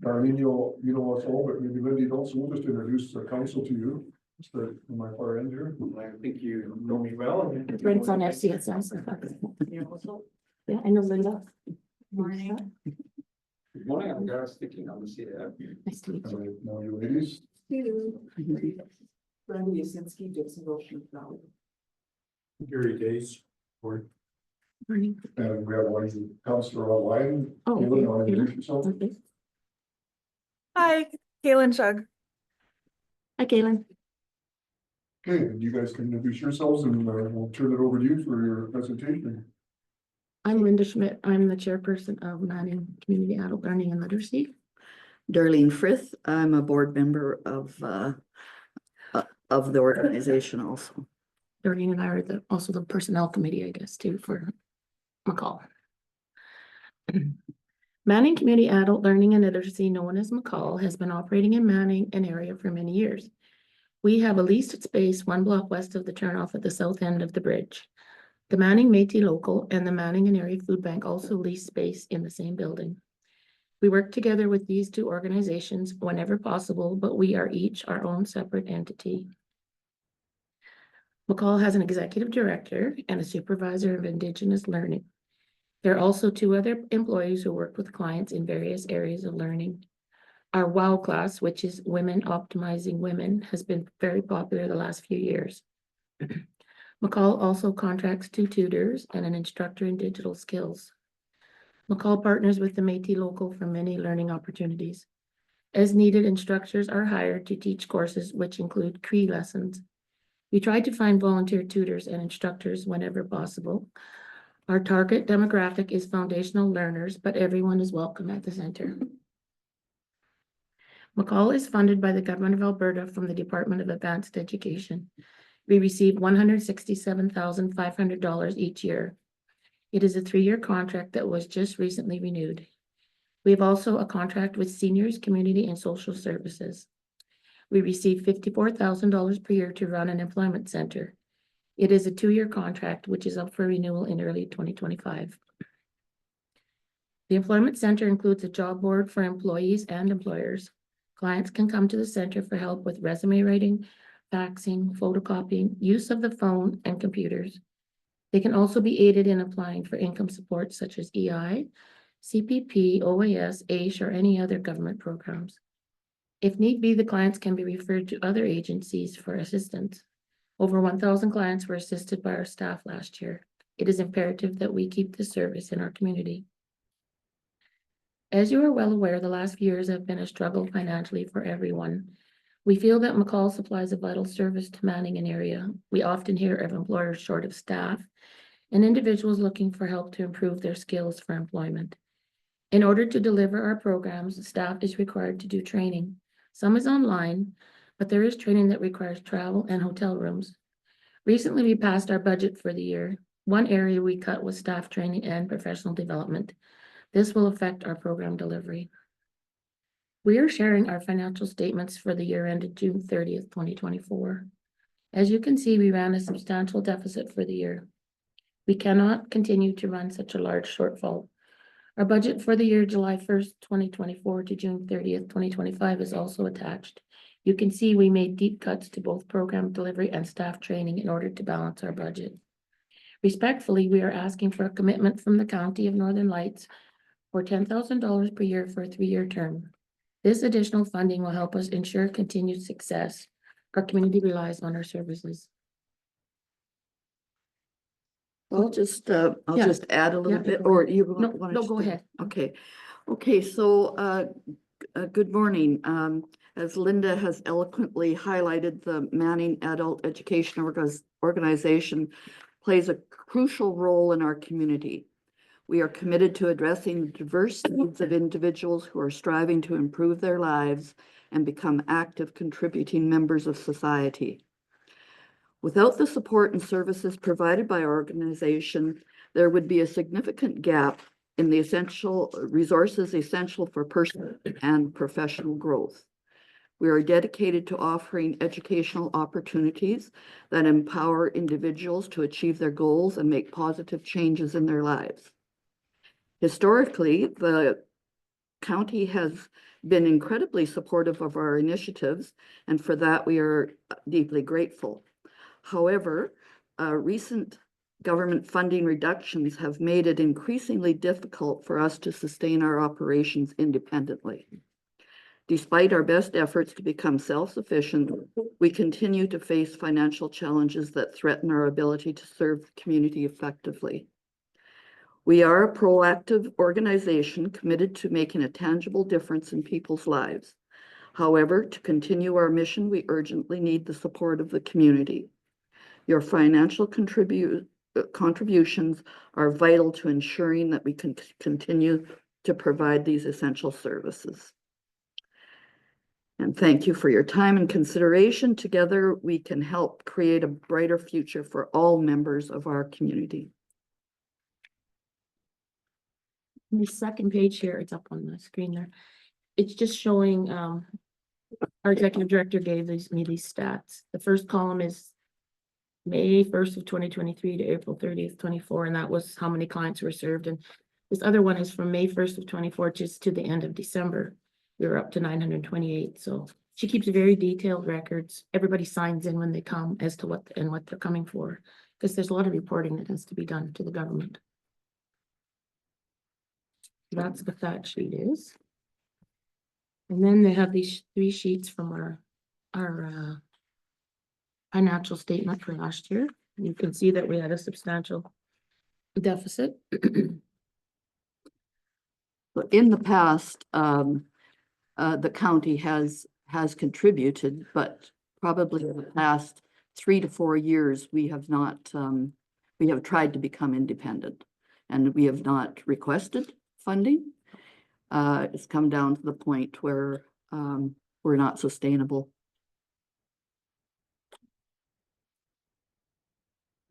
Darlene, you know us all, but maybe Lindy don't, so we'll just introduce the council to you. Start on my far end here. I think you know me well. Brent's on FCSS. Yeah, I know Linda. Morning. Good morning, I'm Gareth speaking, I'm the CAF. Nice to meet you. Now you ladies. Brenda Yasinski, Dixonville Sheep Valley. Gary Days. Or Morning. And we have one councillor online. Oh, Caitlin, you wanna okay. introduce yourself? Okay. Hi, Kaylin Shug. Hi, Galen. Okay, and you guys can introduce yourselves and we'll turn it over to you for your presentation. I'm Linda Schmidt. I'm the chairperson of Manning Community Adult Learning and Literacy. Darlene Frith, I'm a board member of the organization also. Doreen and I are also the personnel committee, I guess, too, for McCall. Manning Community Adult Learning and Literacy, known as McCall, has been operating in Manning, an area for many years. We have a leased space 1 block west of the turnoff at the south end of the bridge. The Manning Métis Local and the Manning and Erie Food Bank also lease space in the same building. We work together with these two organizations whenever possible, but we are each our own separate entity. McCall has an executive director and a supervisor of Indigenous learning. There are also 2 other employees who work with clients in various areas of learning. Our WOW class, which is Women Optimizing Women, has been very popular the last few years. McCall also contracts 2 tutors and an instructor in digital skills. McCall partners with the Métis Local for many learning opportunities. As needed, instructors are hired to teach courses which include Cree lessons. We try to find volunteer tutors and instructors whenever possible. Our target demographic is foundational learners, but everyone is welcome at the center. McCall is funded by the Government of Alberta from the Department of Advanced Education. We receive $167,500 each year. It is a 3-year contract that was just recently renewed. We have also a contract with Seniors, Community and Social Services. We receive $54,000 per year to run an employment center. It is a 2-year contract, which is up for renewal in early 2025. The employment center includes a job board for employees and employers. Clients can come to the center for help with resume writing, faxing, photocopying, use of the phone and computers. They can also be aided in applying for income support such as EI, CPP, OAS, AISH, or any other government programs. If need be, the clients can be referred to other agencies for assistance. Over 1,000 clients were assisted by our staff last year. It is imperative that we keep this service in our community. As you are well aware, the last few years have been a struggle financially for everyone. We feel that McCall supplies a vital service to Manning and area. We often hear of employers short of staff and individuals looking for help to improve their skills for employment. In order to deliver our programs, staff is required to do training. Some is online, but there is training that requires travel and hotel rooms. Recently, we passed our budget for the year. One area we cut was staff training and professional development. This will affect our program delivery. We are sharing our financial statements for the year ended June 30th, 2024. As you can see, we ran a substantial deficit for the year. We cannot continue to run such a large shortfall. Our budget for the year July 1st, 2024 to June 30th, 2025 is also attached. You can see we made deep cuts to both program delivery and staff training in order to balance our budget. Respectfully, we are asking for a commitment from the County of Northern Lights for $10,000 per year for a 3-year term. This additional funding will help us ensure continued success. Our community relies on our services. I'll just add a little bit, or you want to? No, go ahead. Okay, so good morning. As Linda has eloquently highlighted, the Manning Adult Education Organization plays a crucial role in our community. We are committed to addressing the diverse needs of individuals who are striving to improve their lives and become active, contributing members of society. Without the support and services provided by our organization, there would be a significant gap in the essential resources essential for personal and professional growth. We are dedicated to offering educational opportunities that empower individuals to achieve their goals and make positive changes in their lives. Historically, the county has been incredibly supportive of our initiatives, and for that we are deeply grateful. However, recent government funding reductions have made it increasingly difficult for us to sustain our operations independently. Despite our best efforts to become self-sufficient, we continue to face financial challenges that threaten our ability to serve the community effectively. We are a proactive organization committed to making a tangible difference in people's lives. However, to continue our mission, we urgently need the support of the community. Your financial contributions are vital to ensuring that we can continue to provide these essential services. And thank you for your time and consideration. Together, we can help create a brighter future for all members of our community. The second page here, it's up on the screen there. It's just showing Our executive director gave me these stats. The first column is May 1st of 2023 to April 30th, 24, and that was how many clients were served. And this other one is from May 1st of 24 just to the end of December. We were up to 928. So she keeps very detailed records. Everybody signs in when they come as to what they're coming for, because there's a lot of reporting that has to be done to the government. That's what that sheet is. And then they have these 3 sheets from our financial statement for last year. You can see that we had a substantial deficit. But in the past, the county has contributed, but probably in the past 3 to 4 years, we have not, we have tried to become independent, and we have not requested funding. It's come down to the point where we're not sustainable.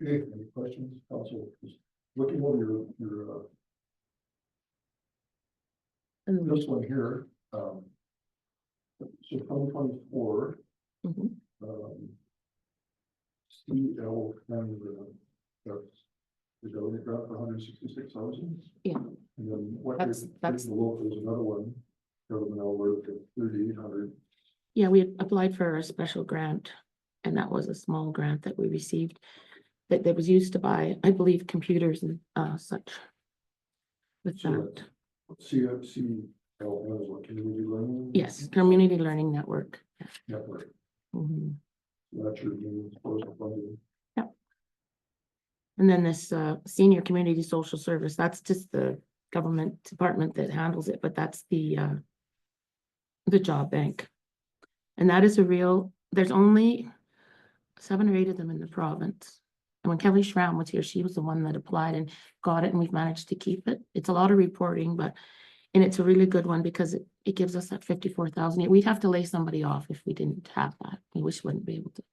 Okay, any questions, Council? Just looking over your this one here, so 2024. Mhm. CL and that's the government grant for 166,000. Yeah. And then what That's- that's the local is another one, government award for 3,800. Yeah, we had applied for a special grant, and that was a small grant that we received that was used to buy, I believe, computers and such. With So that, CL is what, community learning? yes, Community Learning Network. Network. Mhm. That's your new source of funding. And then this Senior Community Social Service, that's just the government department that handles it, but that's the job bank. And that is there's only 7 or 8 of them in the province. And when Kelly Schramm was here, she was the one that applied and got it, and we've managed to keep it. It's a lot of reporting, and it's a really good one because it gives us that 54,000. We'd have to lay somebody off if we didn't have that. We wish we wouldn't be able to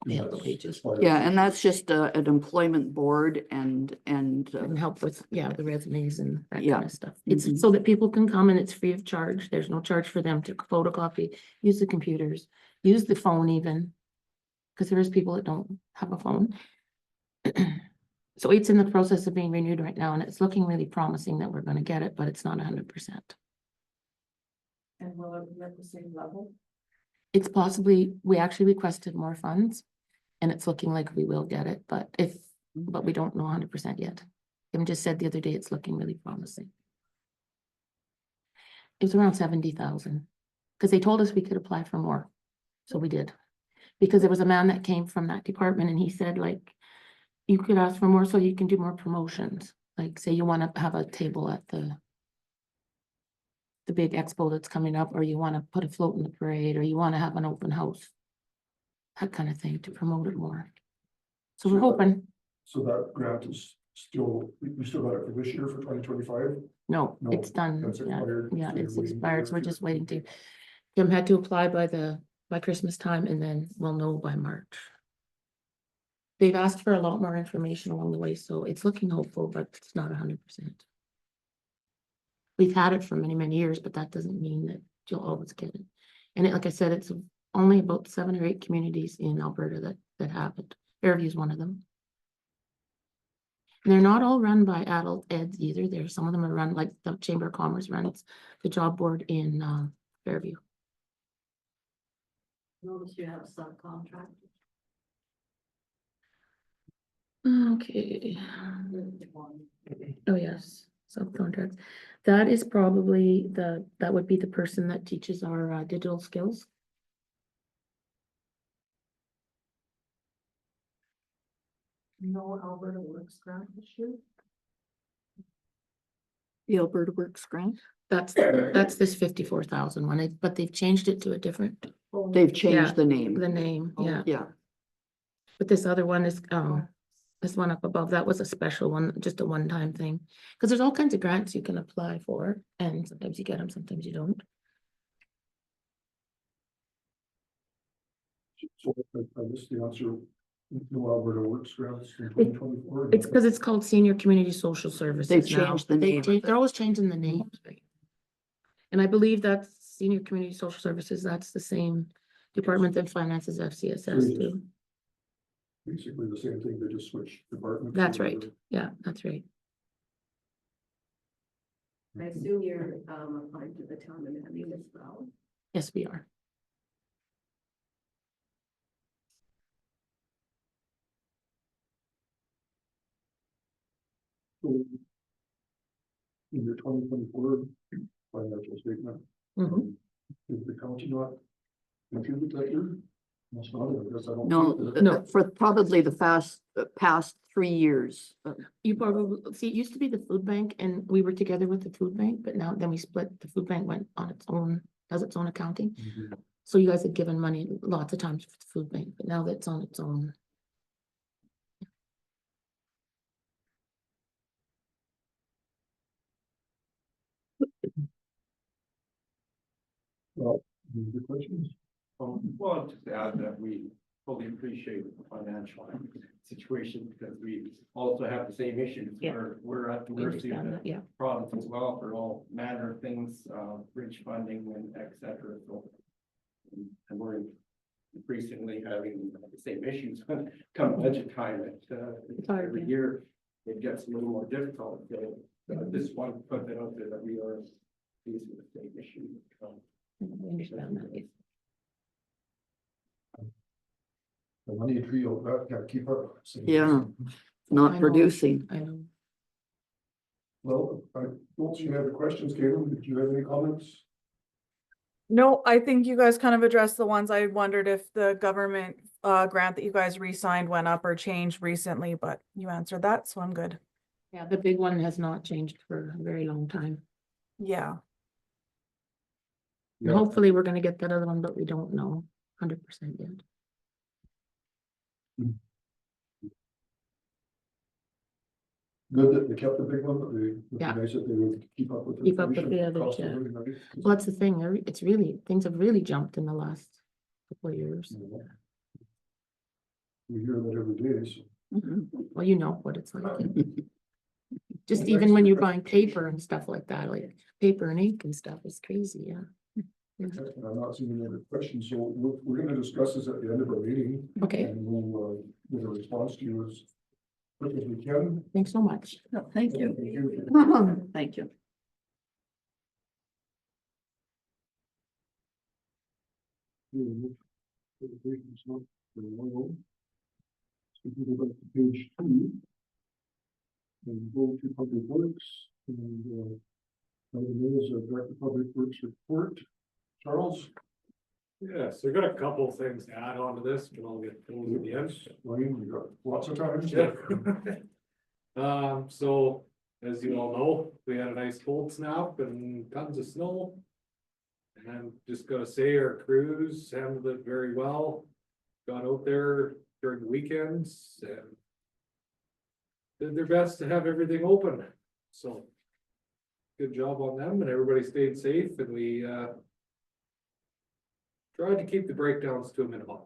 pay out the wages. Yeah, and that's just an employment board and And help with, the resumes and that Yeah. kind of stuff. It's Mhm. so that people can come and it's free of charge. There's no charge for them to photocopy, use the computers, use the phone even. Because there is people that don't have a phone. So it's in the process of being renewed right now, and it's looking really promising that we're gonna get it, but it's not 100%. And will it be at the same level? It's possibly, we actually requested more funds, and it's looking like we will get it, but we don't know 100% yet. Kim just said the other day, it's looking really promising. It was around 70,000, because they told us we could apply for more, so we did. Because there was a man that came from that department, and he said, like, you could ask for more so you can do more promotions. Like, say you want to have a table at the big expo that's coming up, or you want to put a float in the parade, or you want to have an open house. That kind of thing to promote it more. So we're hoping. So that grant is still, we still got it for this year for 2025? No, No, it's done. that's Yeah, expired. yeah, So you're it's waiting expired. So we're for- just waiting to. Kim had to apply by Christmas time, and then we'll know by March. They've asked for a lot more information along the way, so it's looking hopeful, but it's not 100%. We've had it for many, many years, but that doesn't mean that you'll always get it. And like I said, it's only about 7 or 8 communities in Alberta that have it. Fairview is one of them. And they're not all run by adult eds either. Some of them are run like the Chamber of Commerce runs the job board in Fairview. Notice you have subcontractors. Okay. Oh, yes, subcontracts. That is probably that would be the person that teaches our digital skills. No Alberta Works grant this year? the Alberta Works grant. That's this 54,000 one, but they've changed it to a different, They've Yeah, changed the name. the name, yeah. Yeah, But this other one is, this one up above, that was a special one, just a one-time thing. Because there's all kinds of grants you can apply for, and sometimes you get them, sometimes you don't. So I missed the answer. No Alberta Works grants in 2024. It's because it's called Senior Community Social Services They've now. changed the name. They're always changing the names. Right? And I believe that's Senior Community Social Services, that's the same department that finances FCSS too. Basically the same thing, they just switched departments. That's right. Yeah, that's right. I assume you're, applying to the town of Manning as well. Yes, we are. So, in your 2024 financial statement, Mhm. did the county not contribute that year? Must not have, because I don't. No, think that- No. for probably the past 3 years. You probably, see, it used to be the food bank and we were together with the food bank, but now then we split, the food bank went on its own, does its own accounting. Mhm. So you guys had given money lots of times for the food bank, but now that's on its own. Well, any other questions? Well, just to add that we fully appreciate the financial situation because we also have the same issues. Yeah. We're at the We mercy of understand the that, yeah. province as well for all manner of things, bridge funding and et cetera, so. And we're increasingly having the same issues when come budget time, hard, every yeah. year it gets a little more difficult, so this one put it out there that we are facing the same issue. We understand that, yeah. The money trio, that can't keep up. So- Yeah. I Not know. producing. I know. Well, I don't see any other questions, Caitlin, did you have any comments? No, I think you guys kind of addressed the ones I wondered if the government grant that you guys re-signed went up or changed recently, but you answered that, so I'm good. Yeah, the big one has not changed for a very long time. Yeah. And hopefully we're gonna get that other one, but we don't know 100% yet. Good that they kept the big one, but they, it'd be Yeah. nice if they would keep up with. Keep up with inflation, the others, cost of yeah. living, right? Well, that's the thing, it's really, things have really jumped in the last couple of years. We hear that every day, so. Mhm. Well, you know what it's like. Just even when you're buying paper and stuff like that, like paper and ink and stuff is crazy, yeah. And I'm not seeing any other questions, so we're gonna discuss this at the end of our meeting. Okay, And we'll, get a response to you as quick as we can. thanks so much. Thank you. Thank you. Thank you. So if you go back to page 2. And go to Public Works and, item is a Director of Public Works report. Charles? Yeah, so we got a couple of things to add on to this, but I'll get those at the end. Wayne, we got lots of time. Yeah. So as you all know, we had a nice cold snap and tons of snow. And just gotta say, our crews handled it very well. Got out there during the weekends and did their best to have everything open, so. Good job on them and everybody stayed safe and we, tried to keep the breakdowns to a minimum.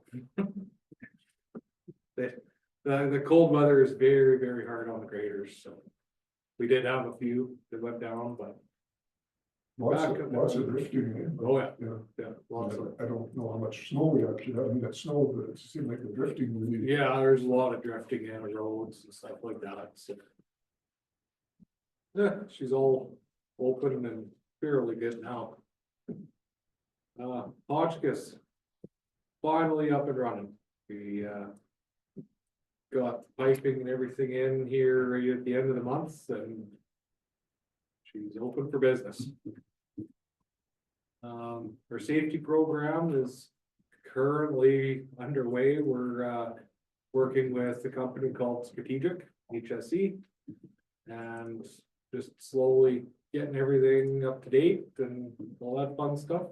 The cold weather is very, very hard on the graders, so. We did have a few that went down, but, Lots of drifting. oh yeah, Yeah. yeah, lots of. I don't know how much snow we actually have, I mean, that snow, but it seemed like the drifting really. Yeah, there's a lot of drifting in the roads and stuff like that, so. Yeah, she's all open and fairly good now. Hotchkiss. Finally up and running. We, got piping and everything in here right at the end of the month and. She's open for business. Our safety program is currently underway. We're, working with a company called Strategic, HSE. And just slowly getting everything up to date and all that fun stuff.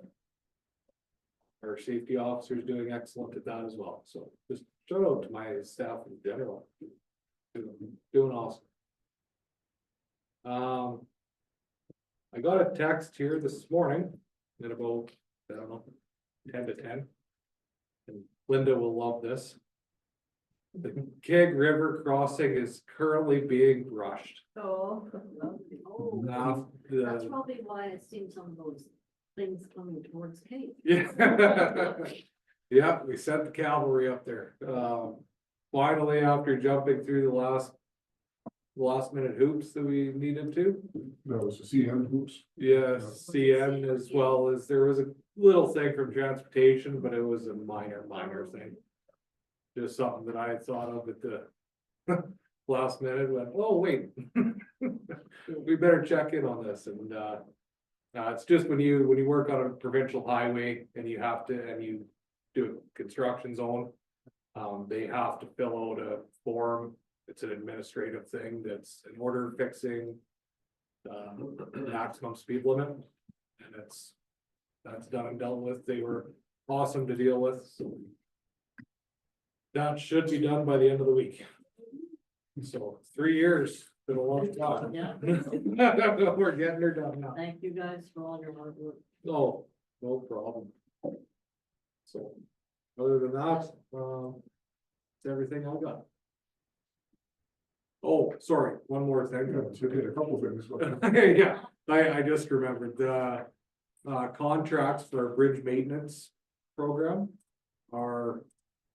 Our safety officer is doing excellent at that as well, so just shout out to my staff in general. Doing awesome. I got a text here this morning at about, I don't know, 10 to 10. And Linda will love this. The Keg River crossing is currently being brushed. Oh. Oh, Now, that's the, probably why I've seen some of those things coming towards Kate. Yeah. Yeah, we sent the cavalry up there. Finally, after jumping through the last minute hoops that we needed to. That was the CN hoops. Yes, CN as well as there was a little thing from transportation, but it was a minor thing. Just something that I had thought of at the last minute, went, oh, wait. We better check in on this and, it's just when you work on a provincial highway and you have to, and you do a construction zone. They have to fill out a form. It's an administrative thing that's an order fixing. Maximum speed limit. And that's done and dealt with. They were awesome to deal with, so. That should be done by the end of the week. So 3 years, been a long time. Yeah, We're getting her done now. thank you guys for all your hard work. No, no problem. So, other than that, it's everything I got. Oh, sorry, one more thing. Yeah, so we did a couple things. Yeah, I just remembered the contracts for our bridge maintenance program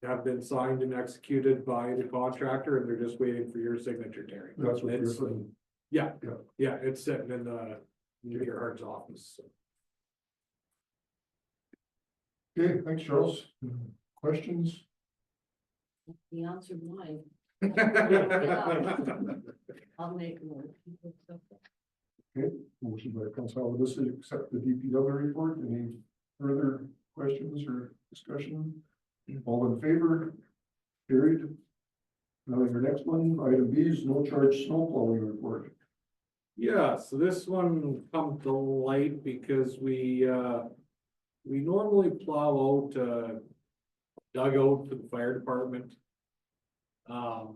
have been signed and executed by the contractor, and they're just waiting for your signature, Terry. That's what you're It's- saying. Yeah, Yeah. yeah, it's sitting in the Gerhard's office. So. Okay, thanks, Charles. Questions? He answered mine. I'll make more. Motion by Councillor Alyssa to accept the DPW report. Any further questions or discussion? All in favor? Carried. Now your next one, item B is no charge snow plowing report. Yeah, so this one come to light because we normally plow out dugout for the fire department. But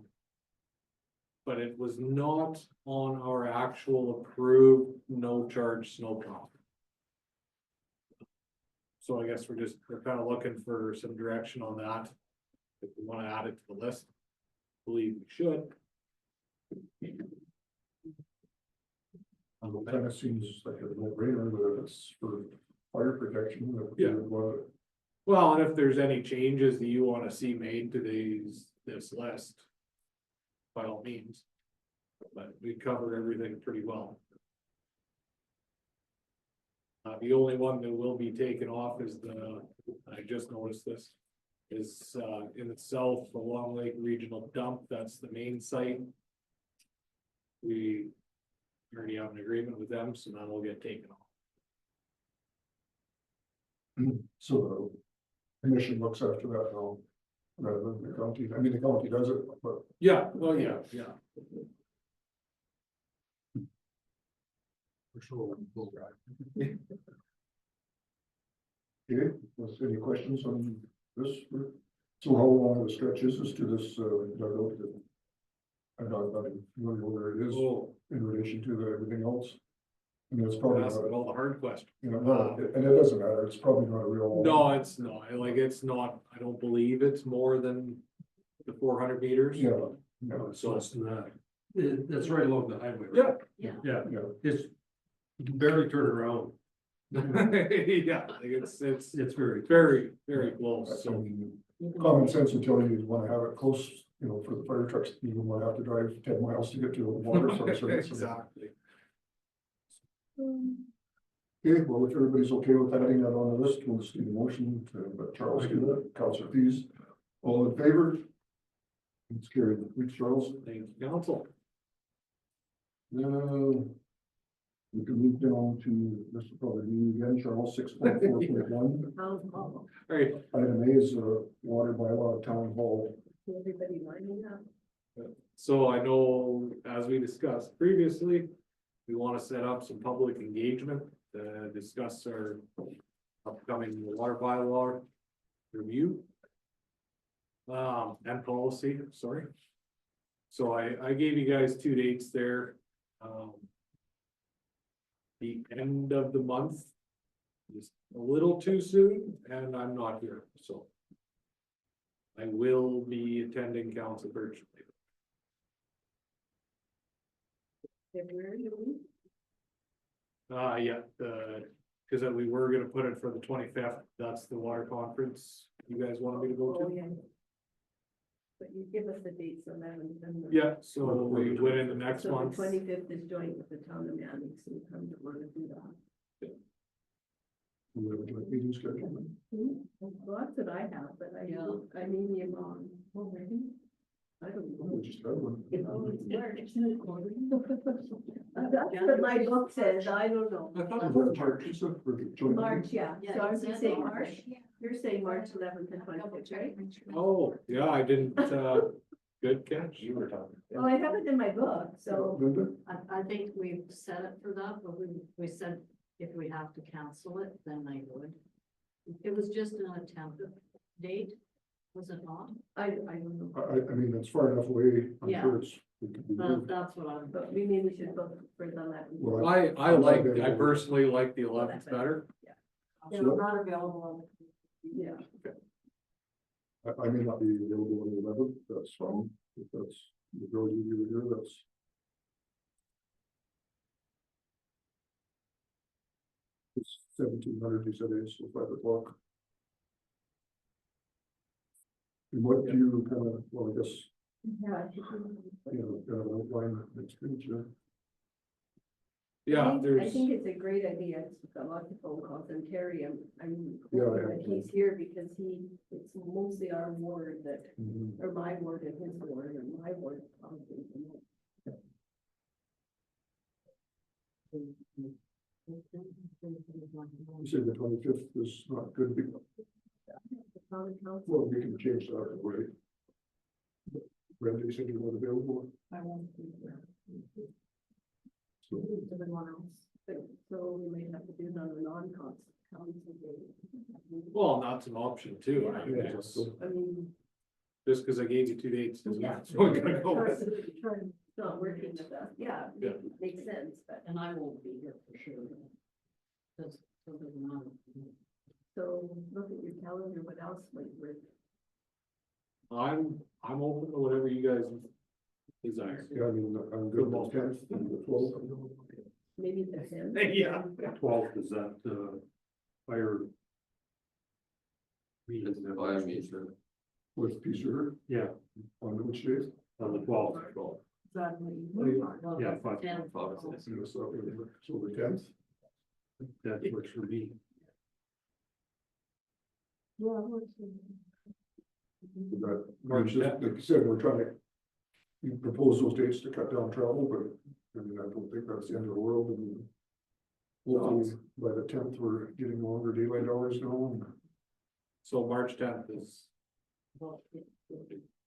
it was not on our actual approved no charge snowplow. So I guess we're kind of looking for some direction on that. If we want to add it to the list, believe we should. It kind of seems like a no-brainer, but if it's for fire protection. Yeah. Well, and if there's any changes that you want to see made to this list, by all means. But we cover everything pretty well. The only one that will be taken off is I just noticed this, is in itself, the Long Lake Regional Dump, that's the main site. We already have an agreement with them, so that will get taken off. So the commission looks after that now, rather than the county. I mean, the county does it, but Yeah, well, yeah. for sure. Okay, was any questions on this? So how long of a stretch is this to this dugout? I'm not familiar where it is Oh, in relation to everything else. I mean, it's probably asking not, all the hard questions. you know, and it doesn't matter, it's probably not a real. No, it's not, it's not, I don't believe it's more than the 400 meters. Yeah, yeah, So, Less than that. That's right along the highway. yeah, Yeah, yeah. it's, you can barely turn around. yeah, it's It's very. very close, I so. mean, common sense would tell you you'd want to have it close, you know, for the fire trucks, you don't want to have to drive 10 miles to get to a water source. Exactly. Okay, well, if everybody's okay with adding that on the list, we'll just need a motion to let Charles do that. Councillor Fees, all in favor? It's carried. Thanks, Charles. Thank you, council. We can move down to, this will probably be again, Charles, 6.4.1. All right, Item A is water bylaw town hall. Everybody lining up. so I know, as we discussed previously, we want to set up some public engagement to discuss our upcoming water bylaw review. And policy, sorry. So I gave you guys 2 dates there. The end of the month is a little too soon, and I'm not here, so. I will be attending council virtually. February, Yeah, the Cause then we were gonna put it for the 25th, that's the water conference you guys wanted me to go Oh, to. yeah. But you give us the dates on that and. Yeah, so we went into next So the month. 25th is joint with the town of Manning, so we kind of want to do that. We have a joint meeting scheduled. Well, that's what I have, but I may be wrong. I don't know. We just had one. Oh, it's March. That's what my book says, I don't know. I thought it was March, you said for the joint March, meeting. yeah, Yeah, so I it was says saying March. March, you're saying March 11th and 25th, right? Oh, yeah, I didn't, good catch. You were talking. Well, I have it in my book, so. Linda? I think we've set it for that, but we said if we have to cancel it, then I would. It was just an attempted date, was it not? I don't know, I mean, that's far enough away, I'm Yeah. sure it's. It could be moved. That's what I'm. but we maybe should book for the 11th. Well, I personally like the 11th better. Yeah, So- not available on. Yeah, I may not be available on the 11th, that's fine, if that's the majority of you are here, that's. It's 1700, you said it's 5 o'clock. And what do you kind of, well, I guess, yeah. kind of outline next page, yeah. Yeah, I there's, think it's a great idea. It's got lots of phone calls and Terry, I'm Yeah, hoping I that have he's here because it's mostly our ward that, Mhm. or my ward and his ward and my ward probably. You say the 25th is not good, because, The common council, well, we can change that, right? Randy said you weren't available, I won't be there. so. Everyone else, so we may have to do it on a non-council day. well, that's an option too. I Yeah. just, I mean. just cause I gave you 2 dates doesn't mean Yeah. it's only gonna go. It's not working with us, yeah, Yeah. makes sense, but. And I won't be here for sure. That's, so it doesn't matter. So look at your calendar, what else might work? I'm open to whatever you guys desire. Yeah, I mean, I'm good with 10th and the 12th. Maybe the 10th? Yeah. 12th, is that, fire? It's the fire meter. With Peace River, Yeah, on which days? on the 12th. Yeah, 5. Ten. So the 10th, That works for me. that March, like you said, we're trying to. You propose those dates to cut down travel, but I mean, I don't think that's the end of the world, and. Hopefully, by the 10th, we're getting longer daylight hours now, and So March 10th is,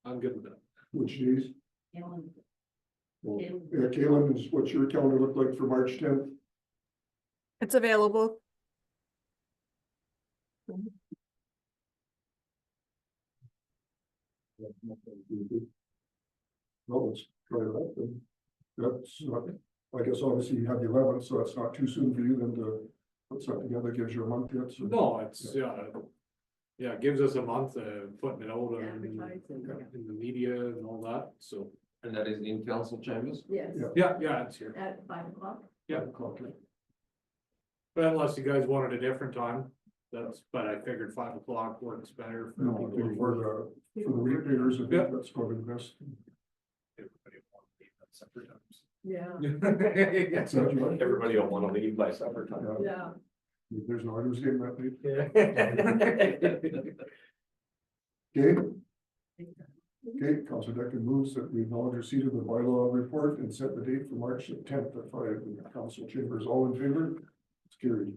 I'm good with that. which days? Ellen, Well, Caleb. yeah, Kaylin, is what's your calendar look like for March 10th? It's available. Well, let's try it out then. That's not, I guess obviously you have the 11th, so it's not too soon for you then to put something together, gives you a month yet, so. No, it's, yeah, it gives us a month of putting it out Advertising, in the media and all that, so. And that is in council chambers? Yes, Yeah. Yeah, it's here. at 5 o'clock. Yeah. Okay. But unless you guys wanted a different time, but I figured 5 o'clock works better. For No, I people think who for work. the ratepayers, I Yeah. think that's probably the best. Everybody wants to leave at separate times. Yeah, Yeah, so Everybody don't wanna leave by supper time. yeah. There's no Oilers game that night. Yeah. Okay. Okay, Councilor Decker moves that we acknowledge receipt of the bylaw report and set the date for March 10th at 5 in the council chambers. All in favor? It's carried.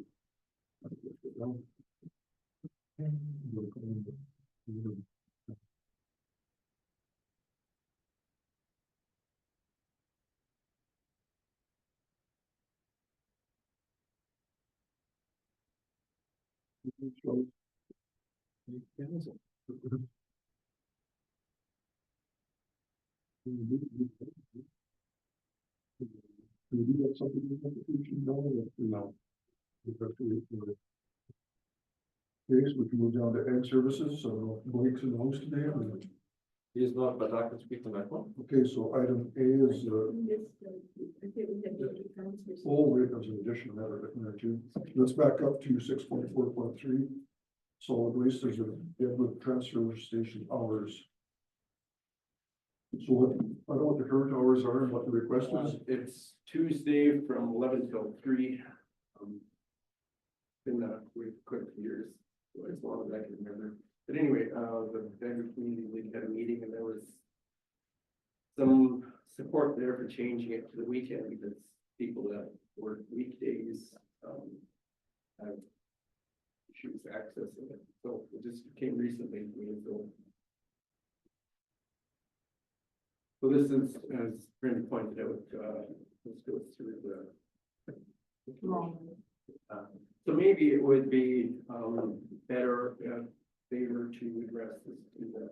Do we have something in the application? No. Okay, so we can move down to ag services, so Blake's in the host today. He is not, but I can speak on that one. Okay, so item A is, I think we have to transfer. oh, wait, there's an additional matter written there too. Let's back up to 6.4.3. Solid waste, there's a Deadwood transfer station hours. So what, I don't know what the current hours are and what the request is. It's Tuesday from 11 till 3. Been with quick years, as long as I can remember. But anyway, the Denver Community League had a meeting and there was some support there for changing it to the weekend because people that work weekdays have issues accessing it. So it just came recently to me, so this is, as Brenda pointed out, this goes through the. So maybe it would be better if they were to address this to the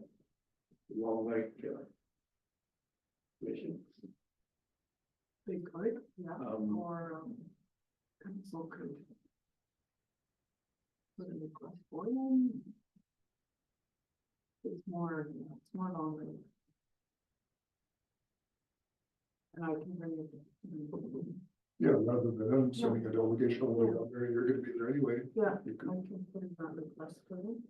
Long Lake Commission. They could, yeah, Um, or, council could. Put a request for them. It's more longer. And I can bring it. Yeah, rather than them sending a delegation all the way out there, you're gonna be there anyway. Yeah, You I could- can put in that request for them.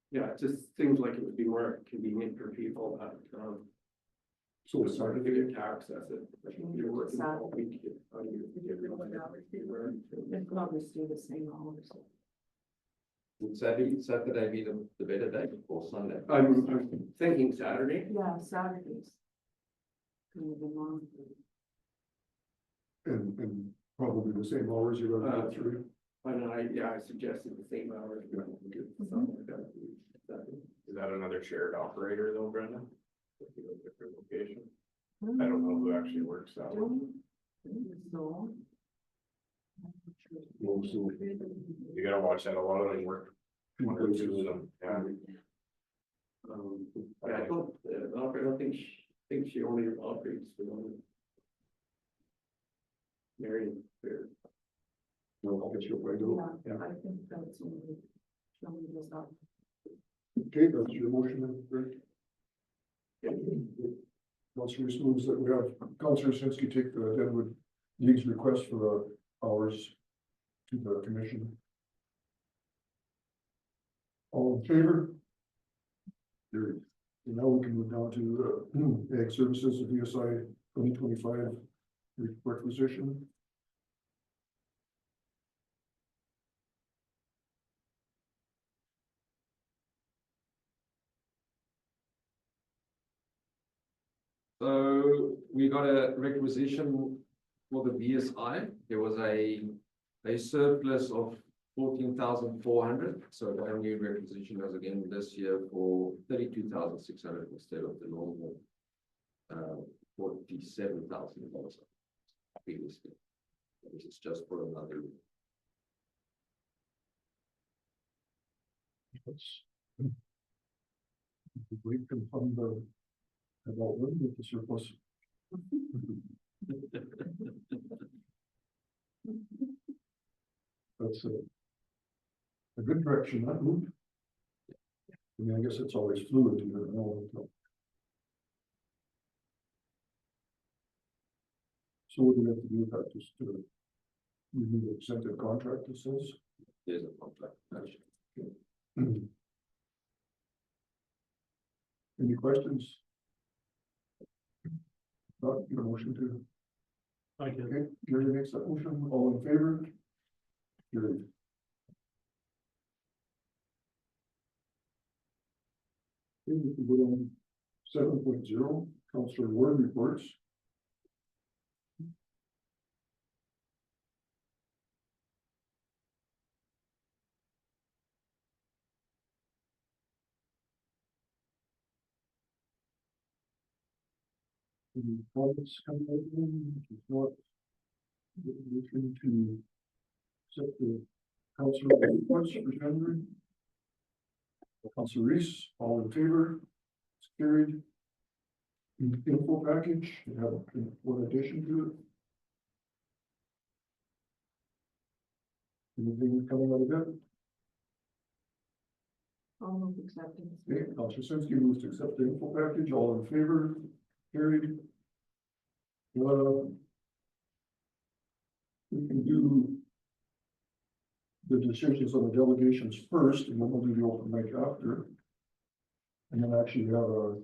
Yeah, it just seems like it would be more convenient for people that So it's hard to Saturday, get to access it. Like, if you're working all week, They could always do the same hours. Would Saturday be the better day or Sunday? I'm thinking Saturday. Yeah, Saturdays. Kind of a long. and probably the same hours you're gonna go through. And I suggested the same hours. but we could do something like that. Is that another shared operator though, Brenda? If you go to a different location? I don't know who actually works that one. So. You gotta watch that, a lot of them work, one or two of them, yeah. Yeah, I don't think she only operates the one. Marion Fair. No, I'll get you right over. Yeah, I think that's only. Showing this up. Okay, that's your motion, then, Greg. Councillor Reese moves that we have Councillor Sinski take the Deadwood League's request for the hours to the commission. All in favor? Carried. And now we can move down to Ag Services, the VSI 2025 requisition. So we got a requisition for the BSI. There was a surplus of 14,400. So the only requisition was again this year for 32,600 instead of the normal 47,000 previously. This is just for another. We can fund the development with the surplus. That's a good direction, that move. I mean, I guess it's always fluid, you never know. So what do we have to do with that, just to review the extended contract, it says? There's a contract. Actually. Any questions? Not your motion to. Okay, Gary makes that motion, all in favor? Gary. Okay, we can go on 7.0, Councillor Ward reports. Any comments coming out of them? If not, motion to set the council reports for January. Councillor Reese, all in favor? It's carried. Info package, you have one addition to it. Anything coming out of it? I'll move acceptance. Okay, Councillor Krasinski moves to accept the info package, all in favor, carried. We can do the decisions on the delegations first, and then we'll do the open mic after. And then actually we have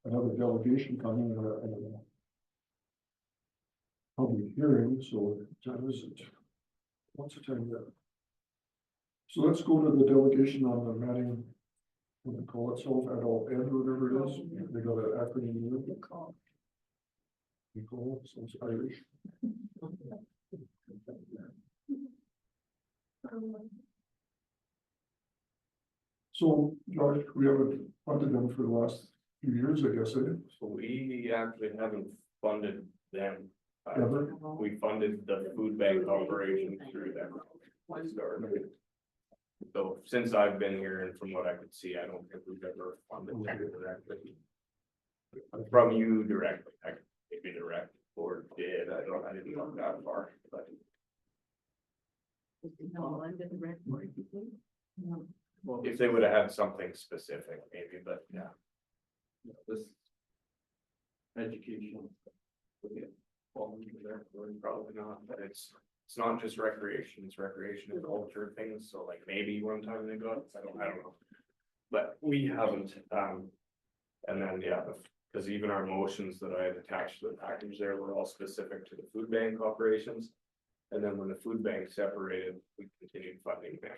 another delegation coming, and a public hearing, so what time is it? What's the time there? So let's go to the delegation on the Manning, what they call it, adult ed, whatever it is, they got an acronym in it. Nicole, sounds Irish. So, George, we haven't funded them for the last few years, I guess, eh? So we actually haven't funded them. Ever? We funded the food bank operation through them. I started. So since I've been here and from what I could see, I don't think we've ever funded them directly. From you directly, I could maybe direct or did, I didn't look that far, but. No, I'm gonna rec board, you think? No. Well, if they would have had something specific, maybe, but yeah. This education. Probably not, but it's not just recreation, it's recreation and culture things, so like maybe one time they got, I don't know. But we haven't, and then, yeah, because even our motions that I had attached to the package there were all specific to the food bank operations. And then when the food bank separated, we continued funding that.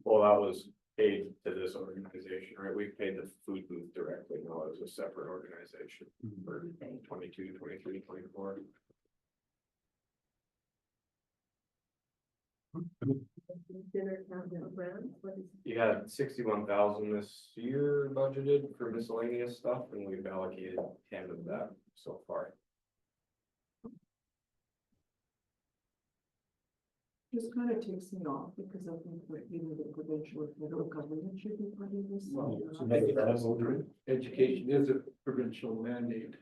Well, that was paid to this organization, right? We paid the food booth directly, no, it was a separate organization for 22, 23, 24. Dinner cabinet grants, what is? You had 61,000 this year budgeted for miscellaneous stuff, and we've allocated 10 of that so far. This kind of takes me off because I think that either the provincial or federal government should be funding this. Education is a provincial mandate.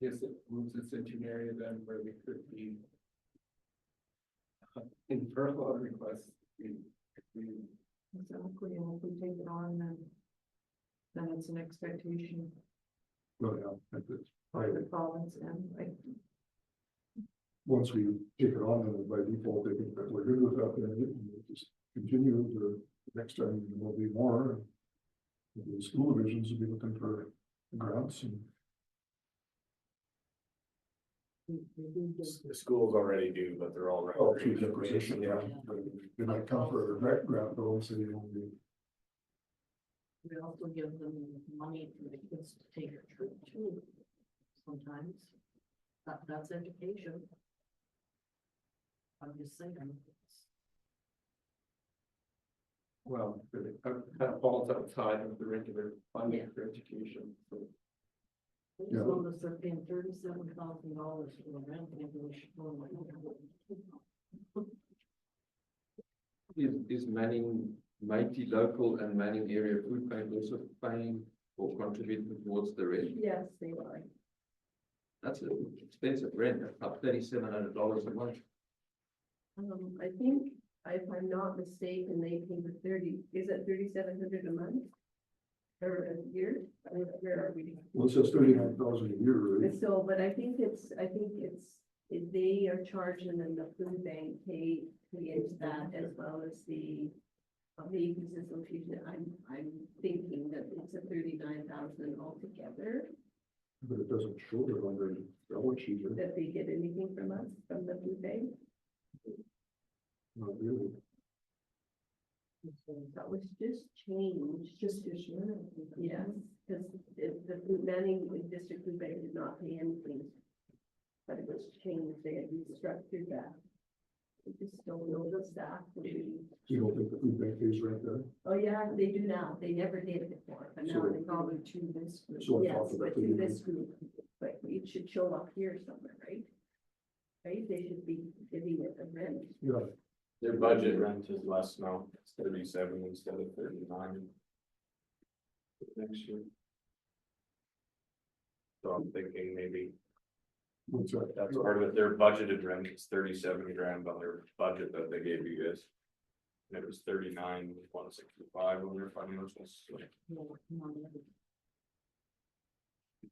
Yes, it moves us into an area then where we could be in furlough requests. Exactly, and if we take it on, then it's an expectation Well, yeah, that's it. by the province and like. Once we take it on, then by default, they think that we're good with that, then we'll just continue the next time there'll be more. The school divisions will be looking for grants and. The schools already do, but they're all. Oh, through the acquisition, yeah. They might come for a direct grant, but also they won't be. We also give them money for the kids to take a trip too. Sometimes, that's education. I'm just saying. Well, it kind of falls outside of the regular funding for education, so. As long as they're paying $37,000 for the rent, maybe we should go like. Is Manning Mighty local and Manning area food bank also paying or contributing towards the rent? Yes, they are. That's an expensive rent, about $3,700 a month. I think, if I'm not mistaken, they pay the 30, is it 3,700 a month? Or a year? Where are we? Well, it says 39,000 a year, right? So, but I think it's, they are charging and the food bank pay into that as well as the Babies Association. I'm thinking that it's a 39,000 altogether, But it doesn't show it on the balance sheet, right? that they get anything from us, from the food bank. Not really. That was just changed, just this year. Yes, because the Manning District Food Bank did not pay anything. But it was changed, they had restructured that. We just don't know the staff. You don't think the food bank pays rent there? Oh, yeah, they do now, they never did before, but now So they call it to this group. So on Yes, top of but that, to this group, but it should show up here somewhere, right? Right, they should be giving it a rent. Yeah, Their budget rent is less now, it's 37 instead of 39. Next year. So I'm thinking maybe What's that? that's part of it, their budgeted rent is 37 grand on their budget that they gave you guys. And it was 39,165 on their financials, so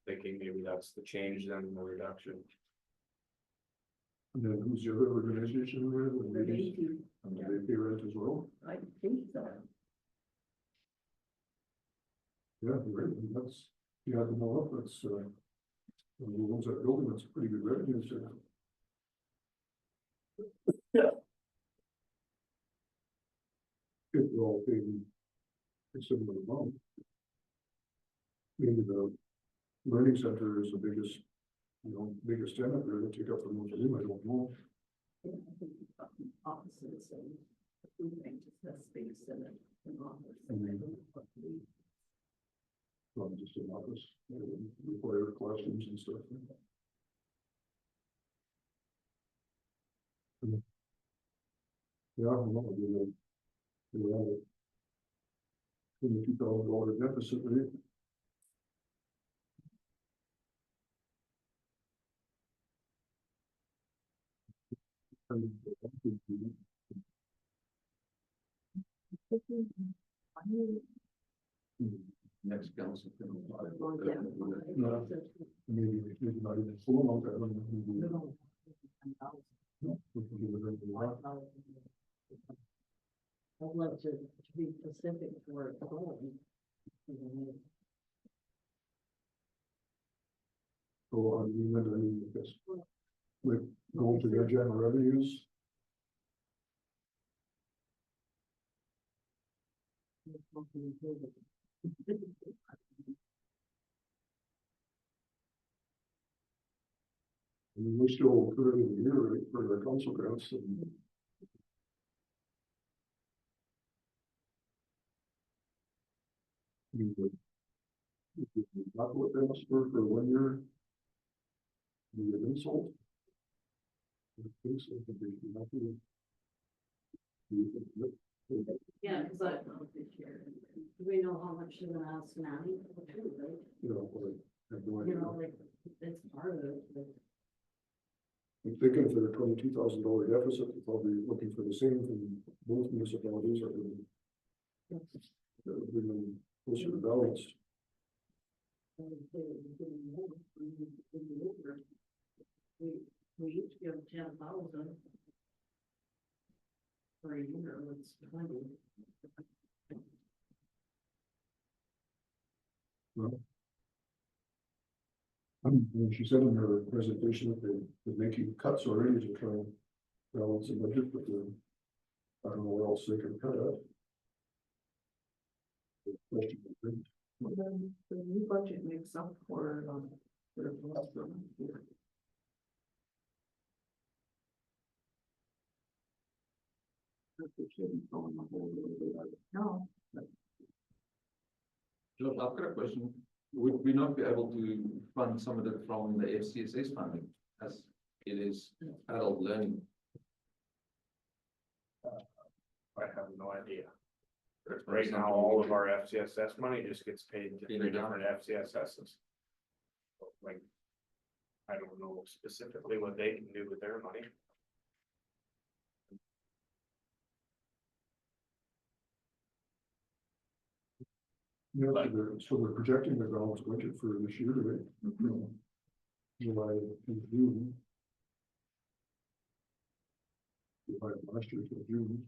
thinking maybe that's the change then, the reduction. And then who's the other organization there? The lady, And they pay rent as well? I think so. Yeah, great, and that's, you have to know, that's, when you owns that building, that's a pretty good revenue, so. Yeah. If we're all paying a similar amount. Maybe the learning center is the biggest, biggest tenant there, they take up the most room, I don't know. Offices and food bank just has space in it, an office. From just an office, require classrooms and stuff. Yeah, I don't know, we have a $22,000 deficit, right? Next council. No, maybe not even full amount, I don't know, maybe. No, we can do whatever we want. I'd love to be specific for it. So on the amendment, I mean, I guess, like, go to their general revenues. I mean, we're still currently in the year, right, for the council grants and. We would. Not what they must for 1 year. Be an insult. I think so, but they should not be. Yeah, cause do we know how much they're gonna ask now, too, right? You know, like, I have no You idea. know, like, it's part of it, but I'm thinking for the $22,000 deficit, they're probably looking for the same from both municipalities are going to bring them closer to balance. we each give 10,000. For a year, it's 20. Well, and she said in her presentation that they're making cuts already to try and balance the budget, but I don't know where else they can cut it. The question is, Then the new budget makes up for the loss from here. It shouldn't go in the whole way right now. Look, I've got a question. Would we not be able to fund some of it from the FCSS funding as it is adult learning? I have no idea. Right now, all of our FCSS money just gets paid to 3 different FCSSs. Like, I don't know specifically what they can do with their money. yeah, so they're projecting the balance budget for this year, right? From July to June. July of last year to June.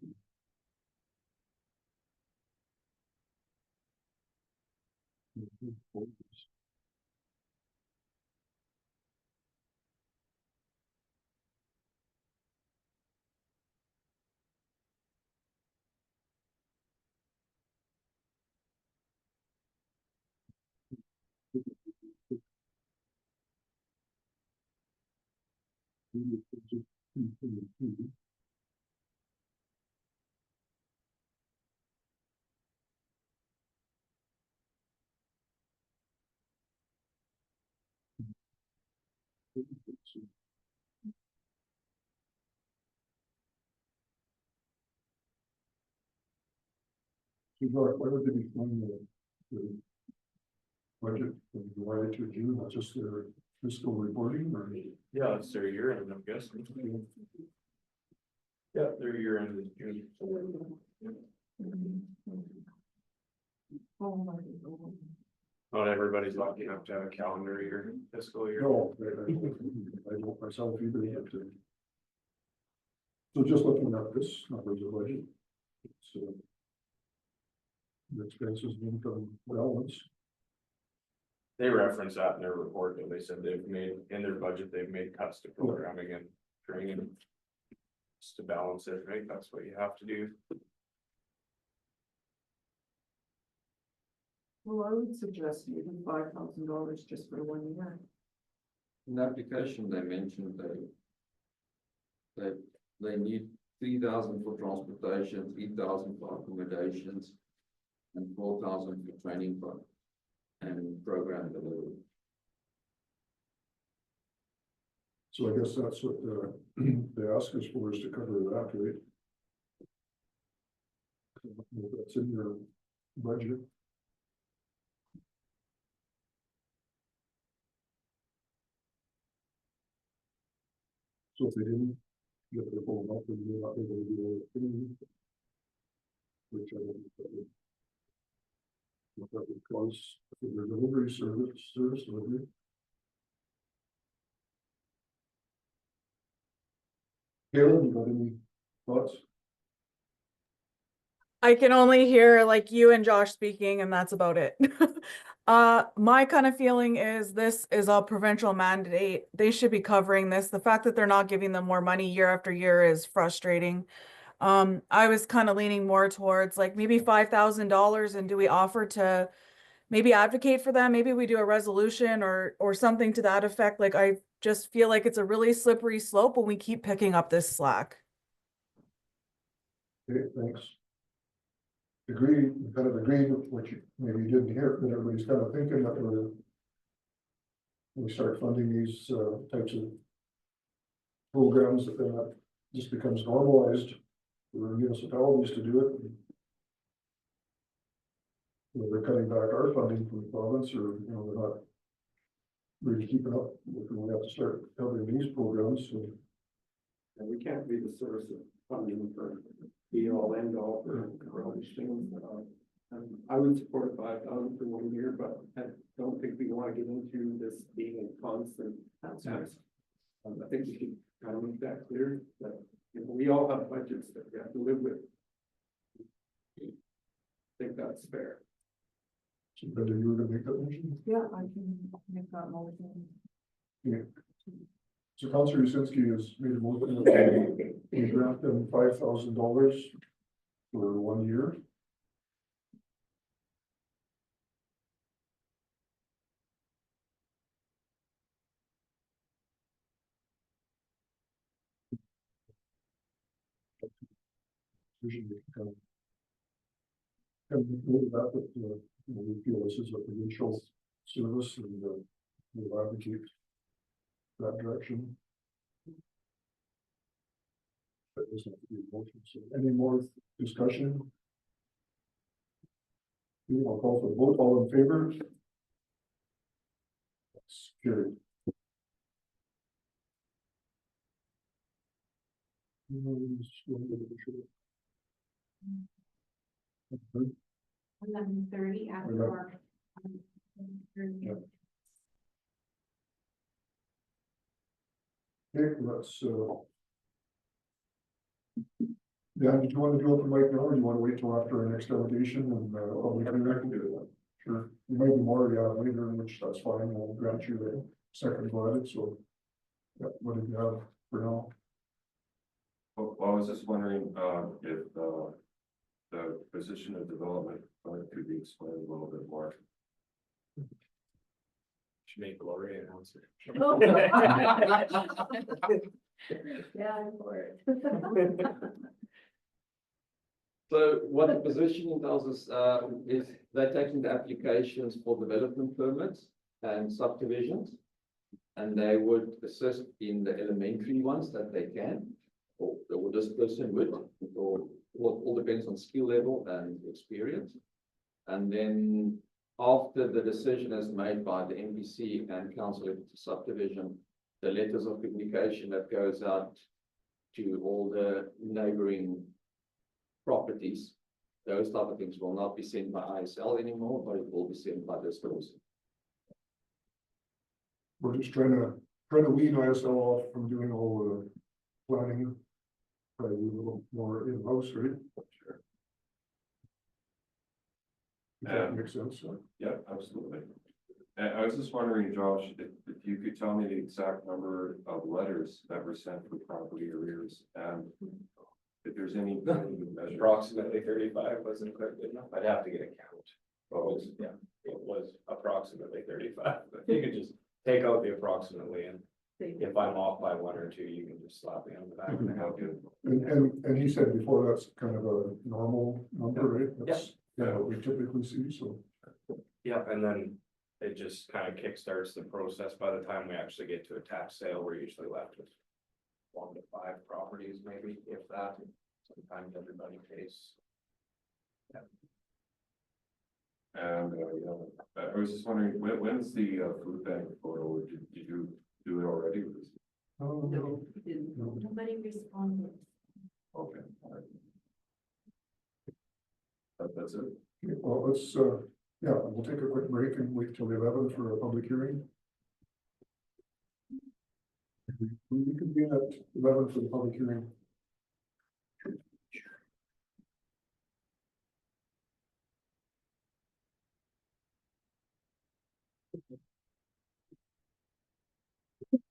Why would they be funding the budget from July to June, that's just their fiscal reporting or? Yeah, it's their year end, I'm guessing. Yeah, their year end is June. Not everybody's lucky enough to have a calendar year, fiscal year. No, I don't myself either, but, so just looking at this numbers of budget. So. The expenses and income balance. They reference that in their report, that they said they've made, in their budget, they've made cuts to programming and training. Just to balance it, right? That's what you have to do. Well, I would suggest even $5,000 just for 1 year. In the application, they mentioned they need 3,000 for transportation, 3,000 for accommodations, and 4,000 for training and program delivery. So I guess that's what they ask us for, is to cover that, right? That's in your budget. So if they didn't get their full amount, then they're not able to do anything. Which I don't think that would. What that would cause for their delivery service delivery. Caleb, you got any thoughts? I can only hear like you and Josh speaking, and that's about it. My kind of feeling is this is a provincial mandate. They should be covering this. The fact that they're not giving them more money year after year is frustrating. I was kind of leaning more towards like maybe $5,000, and do we offer to maybe advocate for them? Maybe we do a resolution or something to that effect. Like I just feel like it's a really slippery slope when we keep picking up this slack. Okay, thanks. Kind of agreed with what you, maybe you didn't hear, but everybody's kind of thinking that we start funding these types of programs, that then that just becomes normalized for municipalities to do it. They're cutting back our funding from the province, or, they're not really keeping up. We have to start covering these programs, so. And we can't be the source of funding for be all end all for all these things. I would support 5,000 for 1 year, but I don't think we want to get into this being a constant tax. I think we should kind of make that clear that we all have budgets that we have to live with. I think that's fair. So Brenda, you were gonna make that motion? Yeah, I can make that motion. Yeah. So Councillor Yusinski has made a motion that we grant them $5,000 for 1 year. Kind of move that, but we feel this is a provincial service, and we'll advocate that direction. That doesn't have to be a motion, so any more discussion? I'll call for the vote, all in favor? That's carried. Okay. 11:30 after our. Okay, let's, Dan, did you want to do open mic now, or do you want to wait till after our next delegation and, we can do that? Sure, you might be more, later, which that's fine, we'll grant you the second go at it, so. Yeah, what did you have for now? Well, I was just wondering, if, the position of development, could be explained a little bit more. Should make Gloria announce it. Yeah, I'm for it. So what the position tells us is they're taking the applications for development permits and subdivisions. And they would assist in the elementary ones that they can, or this person would, or all depends on skill level and experience. And then after the decision is made by the NBC and council of subdivision, the letters of communication that goes out to all the neighboring properties, those type of things will not be sent by ISL anymore, but it will be sent by this person. We're just trying to wean ISL off from doing all the planning. Probably a little more in-house, right? Sure. If that makes sense, so. Yeah, absolutely. And I was just wondering, Josh, if you could tell me the exact number of letters that were sent for property arrears and if there's any measure. Approximately 35 wasn't quite good enough. I'd have to get a count. But it was approximately 35. But you could just take out the approximately, and if I'm off by 1 or 2, you can just slap me on the back of the head. And he said before, that's kind of a normal number, right? That's what we typically see, so. Yeah, and then it just kind of kickstarts the process. By the time we actually get to a tax sale, we're usually left with 1 to 5 properties, maybe, if that. Sometimes everybody pays. And, I was just wondering, when's the, food bank photo? Did you do it already? No, we didn't. Nobody responded. Okay. All right. That's it. Okay, well, let's, yeah, we'll take a quick break and wait till the 11th for a public hearing. We could be at 11 for the public hearing.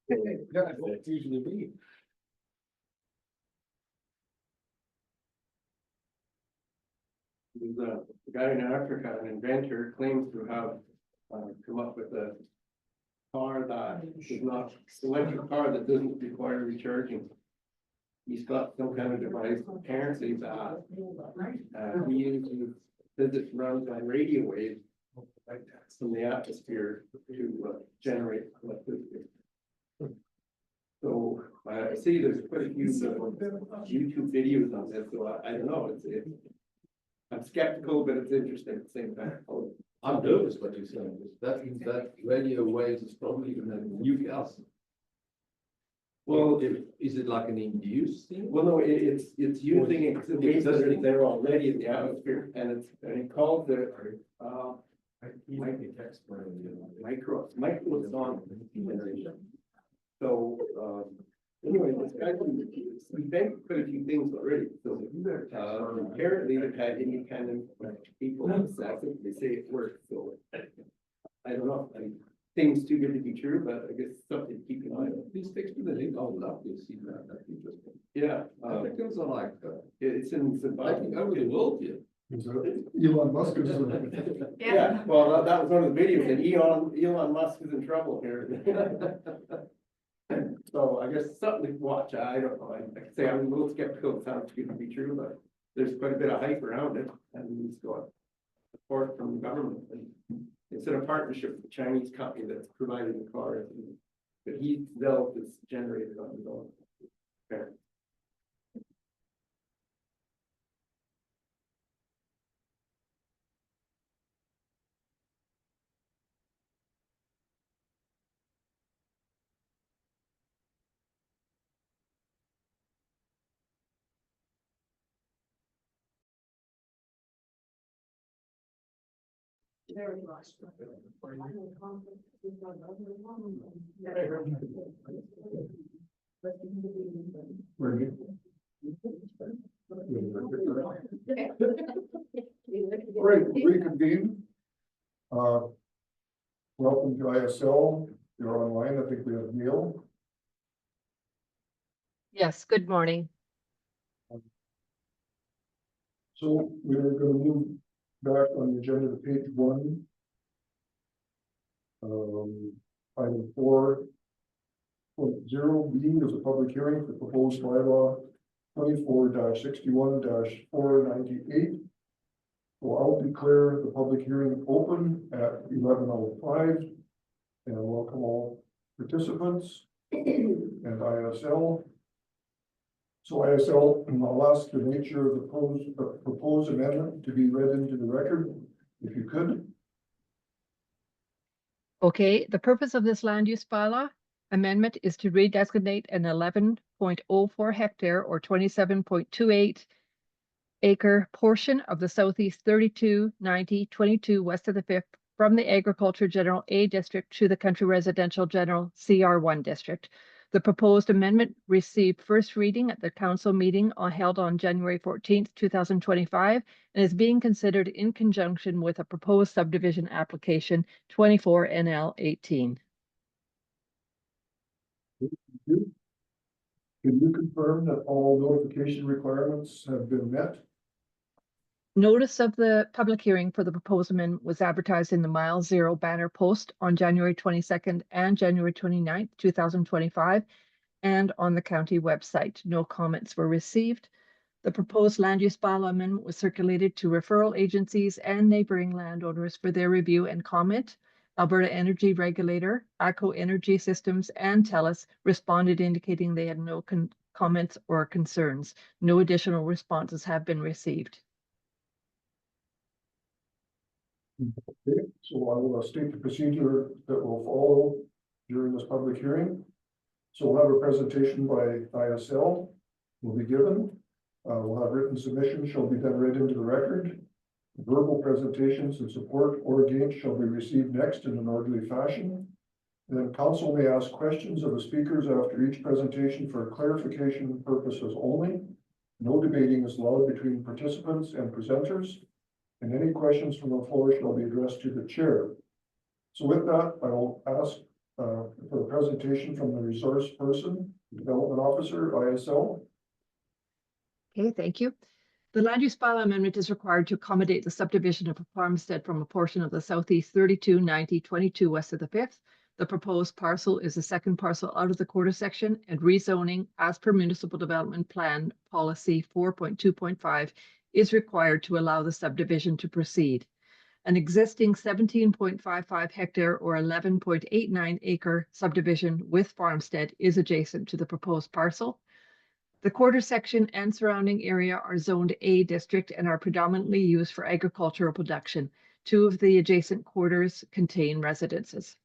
Yeah, that's usually me. There's a guy in Africa, an inventor, claims to have come up with a car that is not, electric car that doesn't require recharging. He's got some kind of device, apparently that he uses, says it runs on radio waves from the atmosphere to generate electricity. So I see there's quite a few YouTube videos on this, so I don't know, it's I'm skeptical, but it's interesting at the same time. I'm nervous what you're saying. That radio waves is probably gonna nuke us. Well, Is it like an induced thing? well, no, it's using it waves that are there already in the atmosphere, and it calls it, microsonic generation. So, anyway, this guy, we banked quite a few things already, so, apparently they've had any kind of people assess it, they say it works, so. I don't know, things too good to be true, but I guess something to keep an eye on. Please text me the link, I would love to see that, that's interesting. Yeah, Africans are like, it's in Zimbabwe. taking over the world here. Is that Elon Musk is, Yeah, well, that was one of the videos, and Elon Musk is in trouble here. So I guess something to watch, I don't know, I can say I'm a little skeptical, it sounds good to be true, but there's quite a bit of hype around it, and it's got support from the government, and it's in a partnership with the Chinese company that's providing the cars, but he developed this generator on his own. Okay. Very much. all right, reconvene. Welcome to ISL. You're online. I think we have Neil. Yes, good morning. So we're going to move back on the agenda to page 1. Item 4.0B is a public hearing for proposed bylaw 24-61-498. So I'll declare the public hearing open at 11:05 and welcome all participants and ISL. So ISL, I'll ask the nature of the proposed amendment to be read into the record, if you could. Okay, the purpose of this land use bylaw amendment is to redesignate an 11.04 hectare or 27.28 acre portion of the southeast 329022 west of the 5th from the Agriculture General A District to the Country Residential General CR1 District. The proposed amendment received first reading at the council meeting held on January 14th, 2025, and is being considered in conjunction with a proposed subdivision application 24 NL 18. Can you confirm that all notification requirements have been met? Notice of the public hearing for the proposed amendment was advertised in the Mile Zero banner post on January 22nd and January 29th, 2025, and on the county website. No comments were received. The proposed land use bylaw amendment was circulated to referral agencies and neighboring landowners for their review and comment. Alberta Energy Regulator, ACO Energy Systems, and TELUS responded indicating they had no comments or concerns. No additional responses have been received. Okay, so I will state the procedure that will follow during this public hearing. So we'll have a presentation by ISL will be given. We'll have written submissions shall be then read into the record. Verbal presentations in support or against shall be received next in an orderly fashion. Then council may ask questions of the speakers after each presentation for clarification purposes only. No debating is allowed between participants and presenters, and any questions from the floor shall be addressed to the chair. So with that, I will ask for a presentation from the resource person, development officer, ISL. Okay, thank you. The land use bylaw amendment is required to accommodate the subdivision of a farmstead from a portion of the southeast 329022 west of the 5th. The proposed parcel is the second parcel out of the quarter section, and rezoning as per municipal development plan policy 4.2.5 is required to allow the subdivision to proceed. An existing 17.55 hectare or 11.89 acre subdivision with farmstead is adjacent to the proposed parcel. The quarter section and surrounding area are zoned A district and are predominantly used for agricultural production. Two of the adjacent quarters contain residences.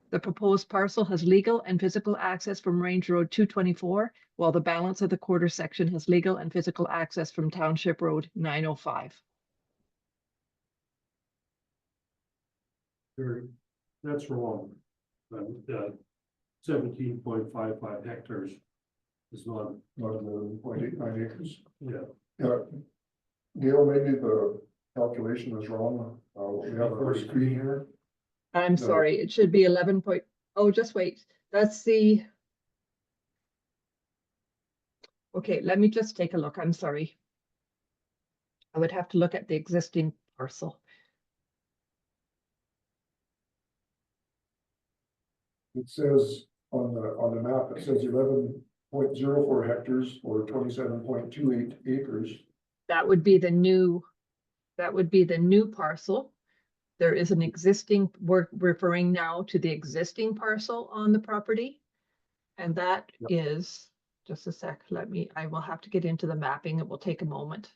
The proposed parcel has legal and physical access from Range Road 224, while the balance of the quarter section has legal and physical access from Township Road 905. That's wrong. 17.55 hectares is not 11.89 acres. Yeah. Yeah. Gail, maybe the calculation is wrong. We have a screen here. I'm sorry, it should be 11 point, oh, just wait, that's the. Okay, let me just take a look, I'm sorry. I would have to look at the existing parcel. It says on the map, it says 11.04 hectares or 27.28 acres. That would be the new parcel. There is an existing, we're referring now to the existing parcel on the property. And that is, just a sec, I will have to get into the mapping. It will take a moment.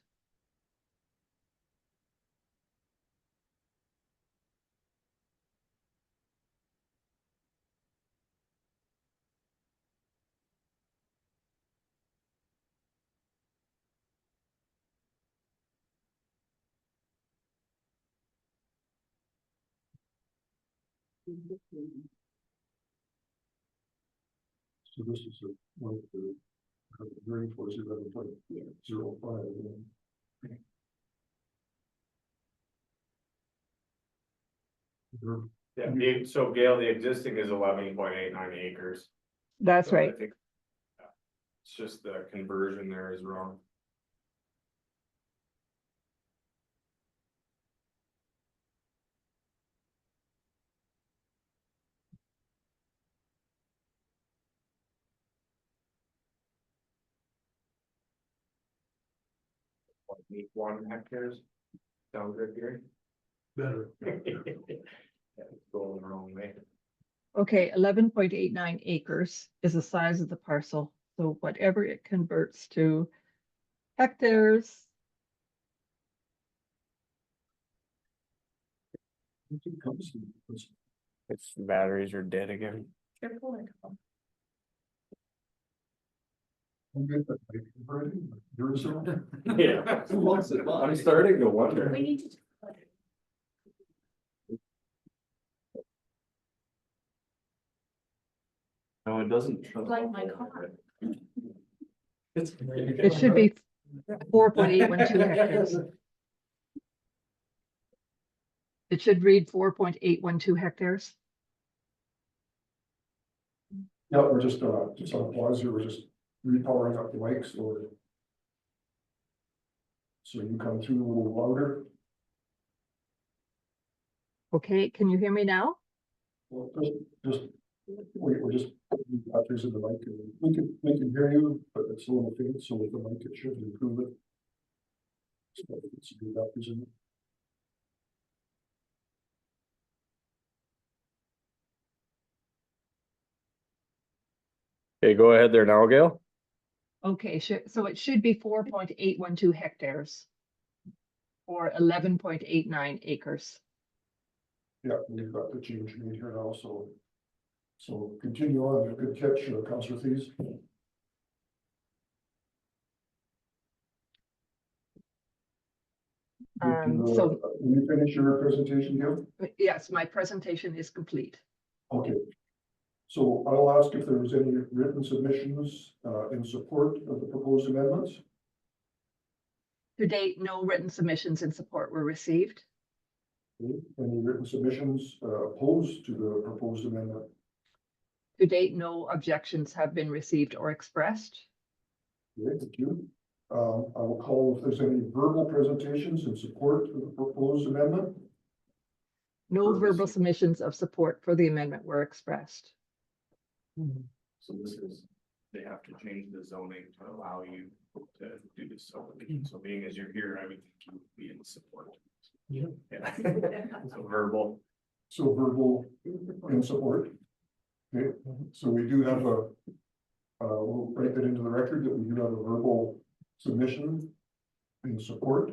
So this is one of the very close 11.05. Yeah, so Gail, the existing is 11.89 acres. That's So I right. think it's just the conversion there is wrong. Need 1 hectares. Sound good here? better. Yeah, it's going the wrong way. Okay, 11.89 acres is the size of the parcel. So whatever it converts to hectares. Its batteries are dead again. I'm good, but like, already, you're so. Yeah. What's it, Mark? I'm starting to wonder. We need to. No, it doesn't. Like my car. It should be 4.812 hectares. It should read 4.812 hectares. Yeah, we're just on pause here, we're just repowering up the mics, so you come through a little louder. Okay, can you hear me now? Well, we're just batteries in the mic, and we can hear you, but it's a little faint, so with the mic, it should improve it. So it's a good batteries in it. Okay, go ahead there now, Gail. Okay, so it should be 4.812 hectares. Or 11.89 acres. Yeah, we've got the change made here now, so continue on, good catch, Councillor Thies. So Will you finish your presentation, Gail? yes, my presentation is complete. Okay. So I'll ask if there was any written submissions in support of the proposed amendments. To date, no written submissions in support were received. Okay. Any written submissions opposed to the proposed amendment? To date, no objections have been received or expressed. Okay, thank you. I will call if there's any verbal presentations in support of the proposed amendment. No verbal submissions of support for the amendment were expressed. So this is, they have to change the zoning to allow you to do this. So being as you're here, I would think you would be in support. Yeah. So verbal. So verbal in support. Okay, so we do have we'll write that into the record that we do have a verbal submission in support.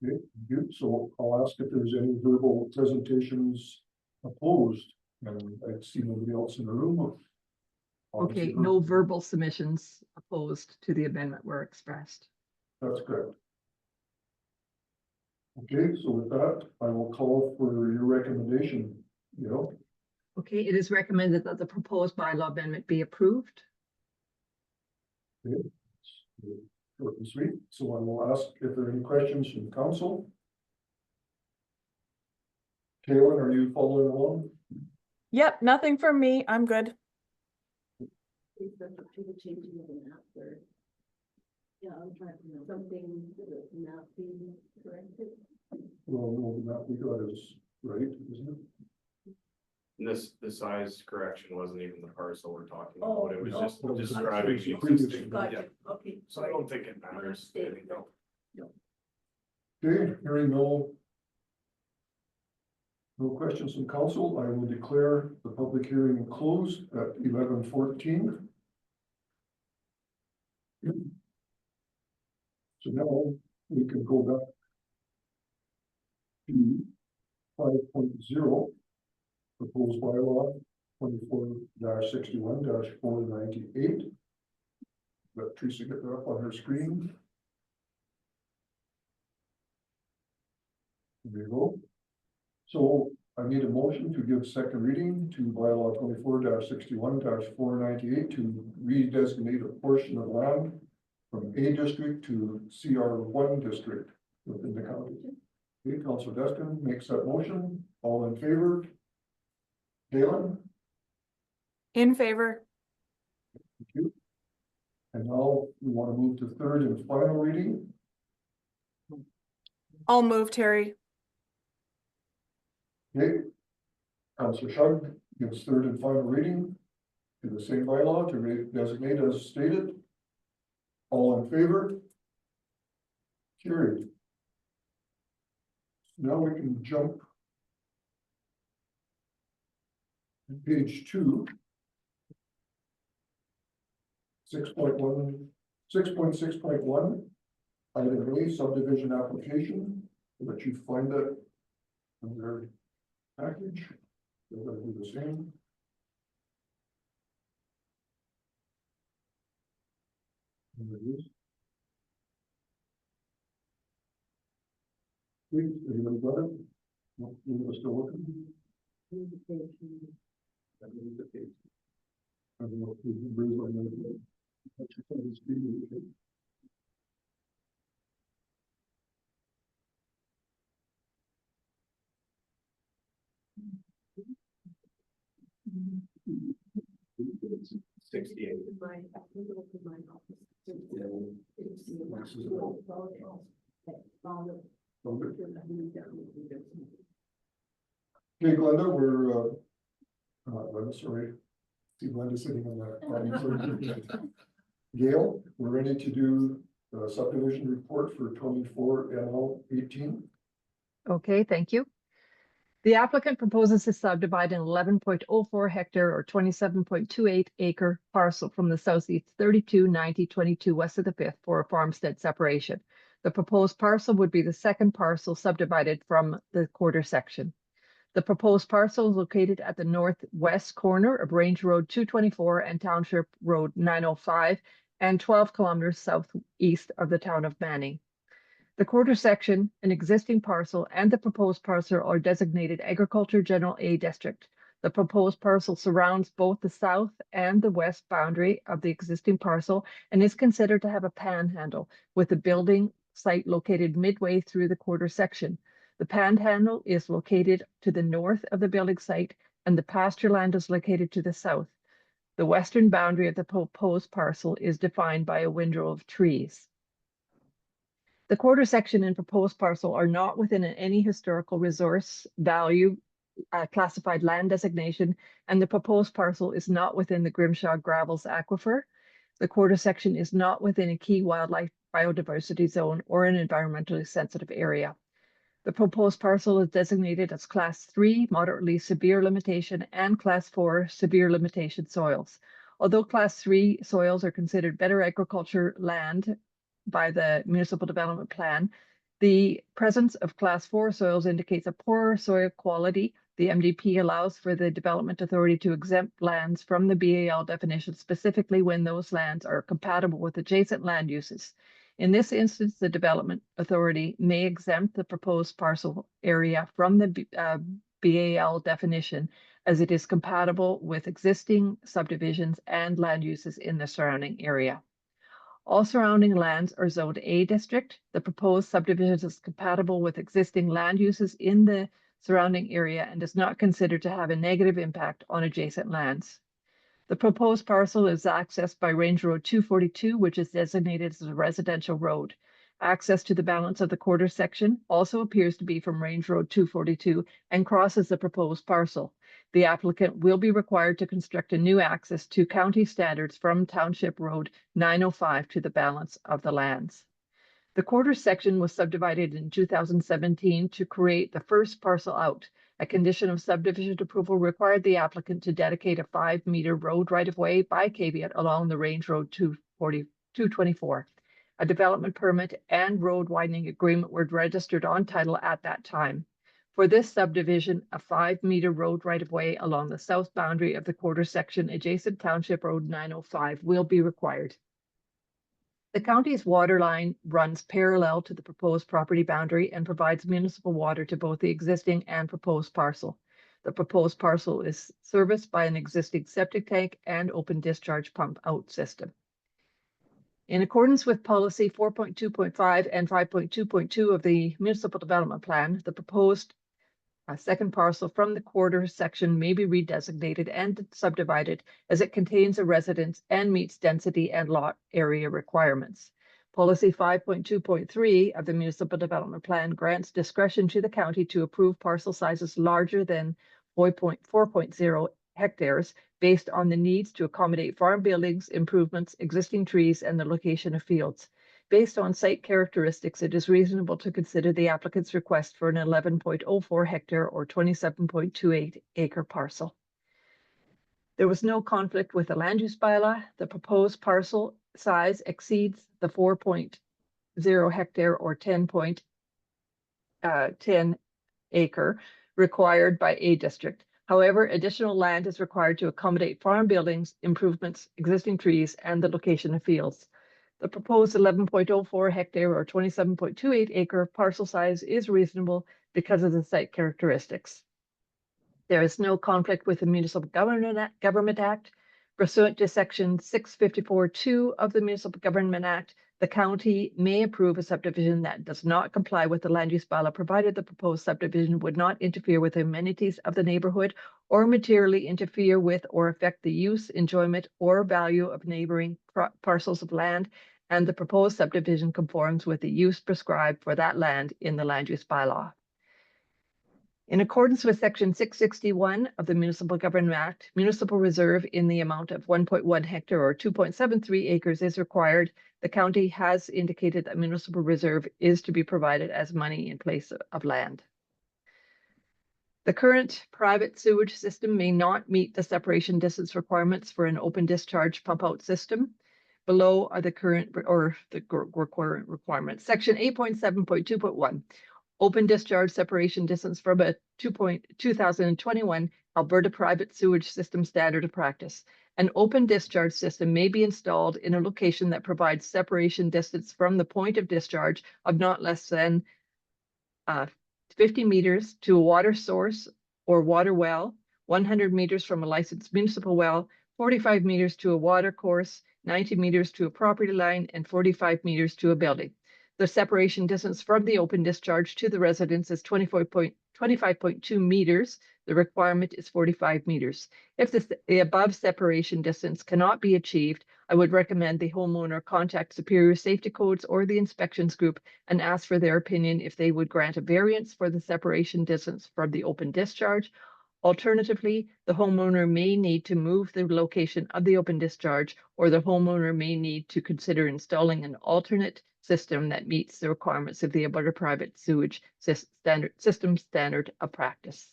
Okay, good. So I'll ask if there's any verbal presentations opposed, and I see nobody else in the room. Okay, no verbal submissions opposed to the amendment were expressed. That's correct. Okay, so with that, I will call for your recommendation, you know. Okay, it is recommended that the proposed bylaw amendment be approved. Okay. Short and sweet. So I will ask if there are any questions from council. Kaylin, are you following along? Yep, nothing from me. I'm good. Is that to the changing of the map or? Yeah, I'm trying to know something, the map being corrected. Well, no, the map we got is right, isn't it? The size correction wasn't even the parcel we're talking Oh, about. It was no. just describing the Previous. existing. Gotcha, Yeah. okay. So I don't think it matters. Mistake. I think they'll- Okay, hearing no questions from council, I will declare the public hearing closed at 11:14. So now we can go back to 5.0, proposed bylaw 24-61-498. Let Teresa get that up on her screen. There you go. So I need a motion to give second reading to bylaw 24-61-498 to redesignate a portion of land from A district to CR1 district within the county. Okay, Councillor Destin makes that motion. All in favor? Galen? In favor. Thank you. And now we want to move to third and final reading. I'll move, Terry. Okay. Councillor Shug gives third and final reading to the same bylaw to designate as stated. All in favor? Carried. Now we can jump to page 2. 6.1, 6.6.1. Item A, subdivision application, I'll let you find it in their package. They're gonna do the same. There it is. Please, everybody got it? No, you are still looking? I don't know if you can read what I'm doing. That's your phone, it's being okay. Sixty-eight. Okay, Glenda, we're, I'm sorry. See Glenda sitting on that. Gail, we're ready to do the subdivision report for 24 NL 18. Okay, thank you. The applicant proposes to subdivide an 11.04 hectare or 27.28 acre parcel from the southeast 329022 west of the 5th for a farmstead separation. The proposed parcel would be the second parcel subdivided from the quarter section. The proposed parcel is located at the northwest corner of Range Road 224 and Township Road 905 and 12 kilometers southeast of the town of Manning. The quarter section, an existing parcel, and the proposed parcel are designated Agriculture General A District. The proposed parcel surrounds both the south and the west boundary of the existing parcel and is considered to have a panhandle with the building site located midway through the quarter section. The panhandle is located to the north of the building site and the pasture land is located to the south. The western boundary of the proposed parcel is defined by a windrow of trees. The quarter section and proposed parcel are not within any historical resource value classified land designation, and the proposed parcel is not within the Grimshaw Gravels Aquifer. The quarter section is not within a key wildlife biodiversity zone or an environmentally sensitive area. The proposed parcel is designated as Class 3 moderately severe limitation and Class 4 severe limitation soils. Although Class 3 soils are considered better agriculture land by the Municipal Development Plan, the presence of Class 4 soils indicates a poorer soil quality. The MDP allows for the Development Authority to exempt lands from the BAL definition, specifically when those lands are compatible with adjacent land uses. In this instance, the Development Authority may exempt the proposed parcel area from the BAL definition as it is compatible with existing subdivisions and land uses in the surrounding area. All surrounding lands are zoned A district. The proposed subdivision is compatible with existing land uses in the surrounding area and is not considered to have a negative impact on adjacent lands. The proposed parcel is accessed by Range Road 242, which is designated as a residential road. Access to the balance of the quarter section also appears to be from Range Road 242 and crosses the proposed parcel. The applicant will be required to construct a new access to county standards from Township Road 905 to the balance of the lands. The quarter section was subdivided in 2017 to create the first parcel out. A condition of subdivision approval required the applicant to dedicate a 5-meter road right-of-way by caveat along the Range Road 224. A development permit and road widening agreement were registered on title at that time. For this subdivision, a 5-meter road right-of-way along the south boundary of the quarter section adjacent Township Road 905 will be required. The county's water line runs parallel to the proposed property boundary and provides municipal water to both the existing and proposed parcel. The proposed parcel is serviced by an existing septic tank and open discharge pump out system. In accordance with policy 4.2.5 and 5.2.2 of the Municipal Development Plan, the proposed second parcel from the quarter section may be redesignated and subdivided as it contains a residence and meets density and lot area requirements. Policy 5.2.3 of the Municipal Development Plan grants discretion to the county to approve parcel sizes larger than 4.0 hectares based on the needs to accommodate farm buildings, improvements, existing trees, and the location of fields. Based on site characteristics, it is reasonable to consider the applicant's request for an 11.04 hectare or 27.28 acre parcel. There was no conflict with the land use bylaw. The proposed parcel size exceeds the 4.0 hectare or 10 acre required by a district. However, additional land is required to accommodate farm buildings, improvements, existing trees, and the location of fields. The proposed 11.04 hectare or 27.28 acre parcel size is reasonable because of the site characteristics. There is no conflict with the Municipal Government Act. Pursuant to section 654(2) of the Municipal Government Act, the county may approve a subdivision that does not comply with the land use bylaw, provided the proposed subdivision would not interfere with the amenities of the neighborhood or materially interfere with or affect the use, enjoyment, or value of neighboring parcels of land, and the proposed subdivision conforms with the use prescribed for that land in the land use bylaw. In accordance with section 661 of the Municipal Government Act, municipal reserve in the amount of 1.1 hectare or 2.73 acres is required. The county has indicated that municipal reserve is to be provided as money in place of land. The current private sewage system may not meet the separation distance requirements for an open discharge pump out system. Below are the current or the requirements. Section 8.7.2.1. Open discharge separation distance from a 2021 Alberta private sewage system standard of practice. An open discharge system may be installed in a location that provides separation distance from the point of discharge of not less than 50 meters to a water source or water well, 100 meters from a licensed municipal well, 45 meters to a water course, 90 meters to a property line, and 45 meters to a building. The separation distance from the open discharge to the residence is 25.2 meters. The requirement is 45 meters. If the above separation distance cannot be achieved, I would recommend the homeowner contact Superior Safety Codes or the inspections group and ask for their opinion if they would grant a variance for the separation distance from the open discharge. Alternatively, the homeowner may need to move the location of the open discharge, or the homeowner may need to consider installing an alternate system that meets the requirements of the Alberta Private Sewage System Standard of Practice.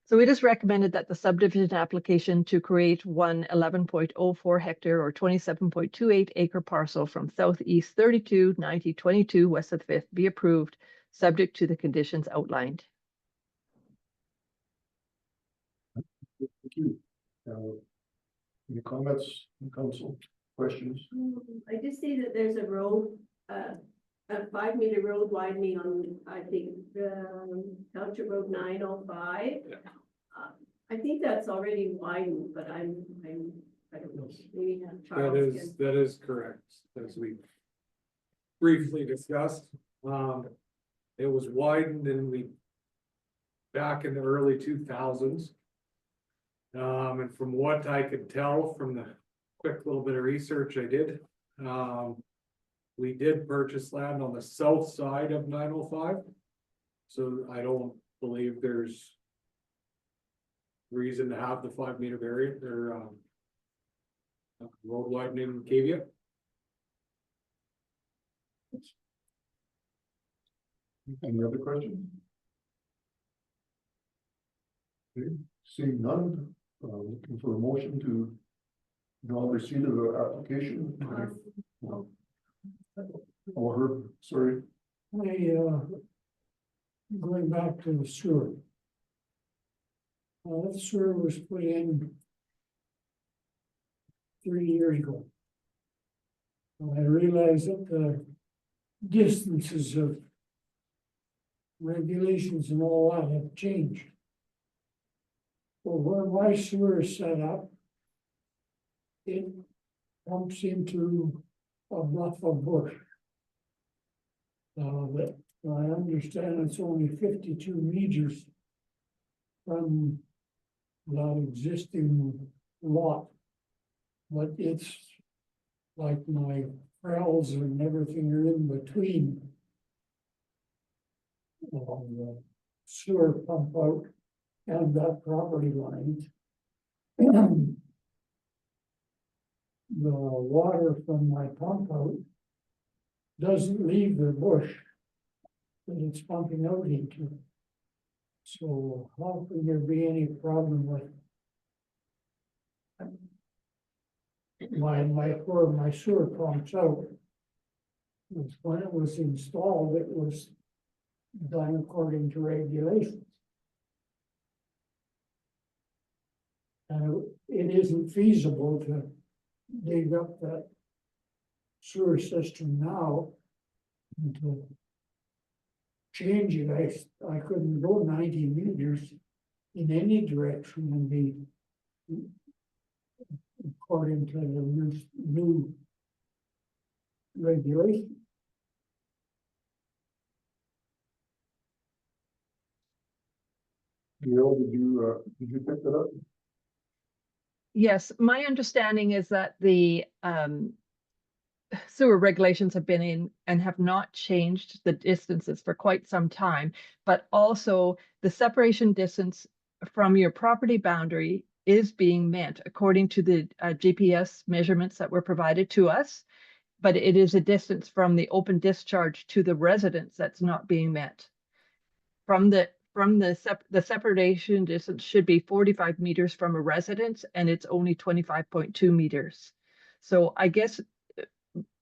So it is recommended that the subdivision application to create one 11.04 hectare or 27.28 acre parcel from Southeast 32/90/22 west of the 5th be approved, subject to the conditions outlined. Thank you. Any comments, council, questions? I just see that there's a road, a 5-meter road widening on, I think, Township Road 905. I think that's already widened, but I don't know, maybe Charles That is correct, as we briefly discussed. It was widened back in the early 2000s. And from what I could tell from the quick little bit of research I did, we did purchase land on the south side of 905. So I don't believe there's reason to have the 5-meter variant or road widening caveat. Any other questions? Okay, seeing none, looking for a motion to non-receipt of the application. Or her, sorry. Going back to the sewer. That sewer was put in 3 years ago. I realize that the distances of regulations and all that have changed. But where my sewer is set up, it pumps into a bluff of bush. But I understand it's only 52 meters from the existing lot. But it's like my wells and everything are in between. The sewer pump out and that property line. The water from my pump out doesn't leave the bush that it's pumping out into. So how can there be any problem with where my sewer pumps out? was when it was installed, it was done according to regulations. And it isn't feasible to dig up that sewer system now and to change it. I couldn't go 90 meters in any direction and be according to the new regulation. Gail, did you pick that up? Yes, my understanding is that the sewer regulations have been in and have not changed the distances for quite some time, but also the separation distance from your property boundary is being met according to the GPS measurements that were provided to us, but it is a distance from the open discharge to the residence that's not being met. From the separation distance should be 45 meters from a residence, and it's only 25.2 meters. So I guess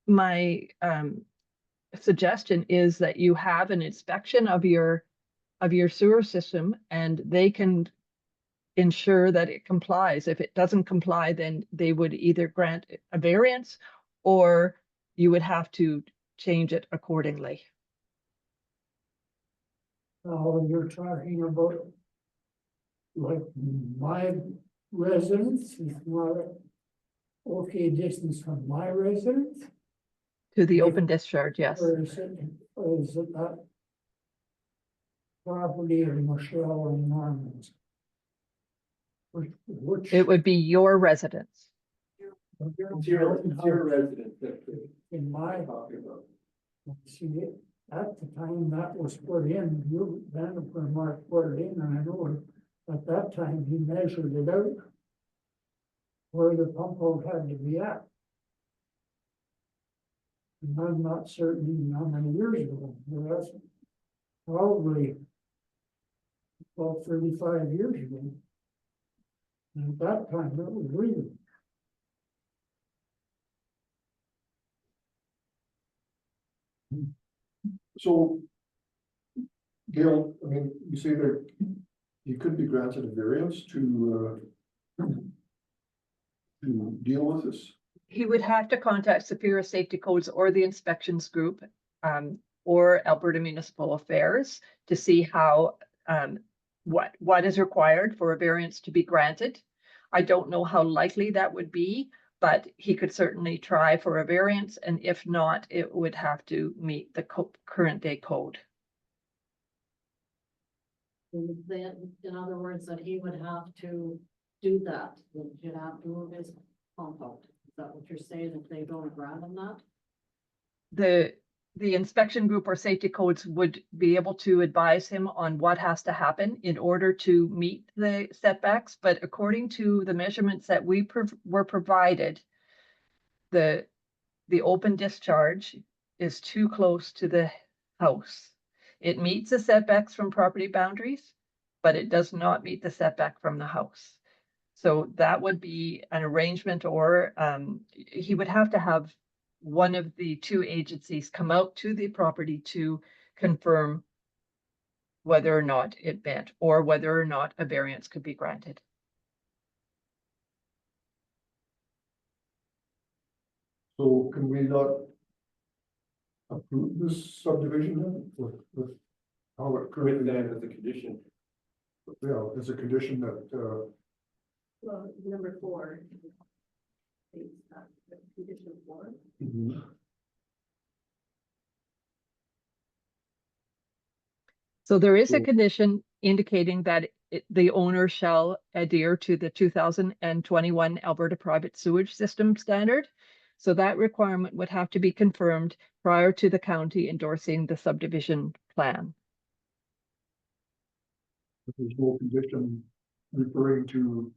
my suggestion is that you have an inspection of your sewer system, and they can ensure that it complies. If it doesn't comply, then they would either grant a variance or you would have to change it accordingly. Now, you're talking about like my residence is not okay distance from my residence? To the open discharge, yes. Or is it that property of Michelle and Norman's? Which It would be your residence. It's your residence that in my, we're talking about. see, at the time that was put in, you, Vanderpool Mark put it in, and I know at that time he measured it out where the pump out had to be at. And I'm not certain how many years ago, but that's probably about 35 years ago. And at that time, that was legal. So, Gail, I mean, you say that you could be granted a variance to deal with this? He would have to contact Superior Safety Codes or the inspections group, or Alberta Municipal Affairs to see how, what is required for a variance to be granted. I don't know how likely that would be, but he could certainly try for a variance, and if not, it would have to meet the current day code. Then, in other words, that he would have to do that, then he'd have to move his pump out. Is that what you're saying, if they don't grant him that? The inspection group or safety codes would be able to advise him on what has to happen in order to meet the setbacks, but according to the measurements that we were provided, the open discharge is too close to the house. It meets the setbacks from property boundaries, but it does not meet the setback from the house. So that would be an arrangement, or he would have to have one of the two agencies come out to the property to confirm whether or not it met, or whether or not a variance could be granted. So can we not approve this subdivision then with how it With currently? that as a condition. Yeah, as a condition that, Well, number 4. Condition 4. So there is a So- condition indicating that the owner shall adhere to the 2021 Alberta Private Sewage System Standard. So that requirement would have to be confirmed prior to the county endorsing the subdivision plan. there's no condition referring to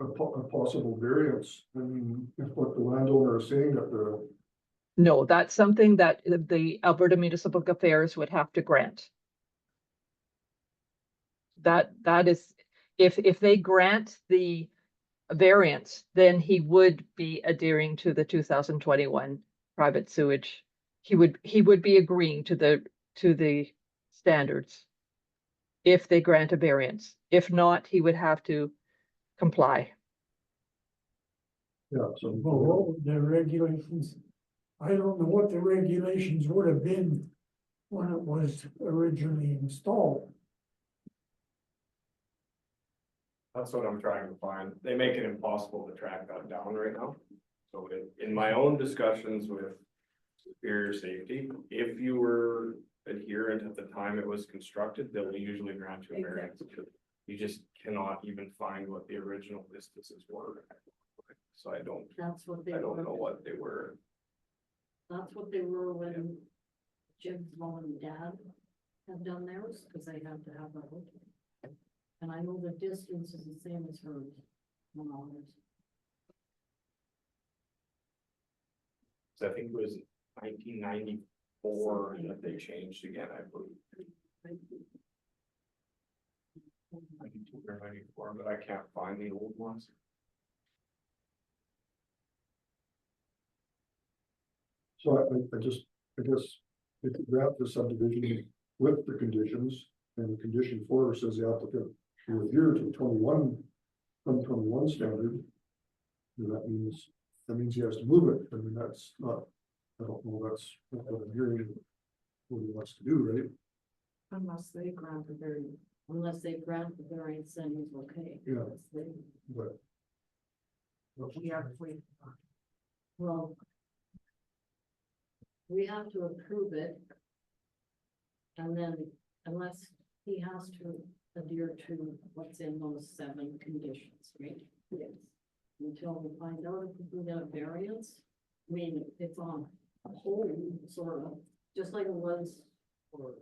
a possible variance. I mean, if what the landowner is saying that the, No, that's something that the Alberta Municipal Affairs would have to grant. That is, if they grant the variance, then he would be adhering to the 2021 private sewage he would be agreeing to the standards if they grant a variance. If not, he would have to comply. Yeah, so. Well, what would the regulations, I don't know what the regulations would have been when it was originally installed. That's what I'm trying to find. They make it impossible to track that down right now. So in my own discussions with Superior Safety, if you were adherent at the time it was constructed, they'll usually grant you a variance. You just cannot even find what the original distances were. So I don't know what they were. That's what they were when Jim's mom and dad have done theirs, because they have to have that look. And I know the distance is the same as hers. on ours. So I think it was 1994 that they changed again, I believe. 92 or 94, but I can't find the old ones. So I guess if you grant the subdivision with the conditions, and condition 4 says the applicant will adhere to 2021 standard. then that means he has to move it. I mean, that's not, I don't know, that's what I'm hearing what he wants to do, right? Unless they grant a variance. Unless they grant the variance, then it's okay. Yeah. Unless they- But. We have to wait. Well, we have to approve it. And then unless he has to adhere to what's in those 7 conditions, right? Yes. Until we find out if we get a variance, I mean, it's on hold, sort of, just like it was for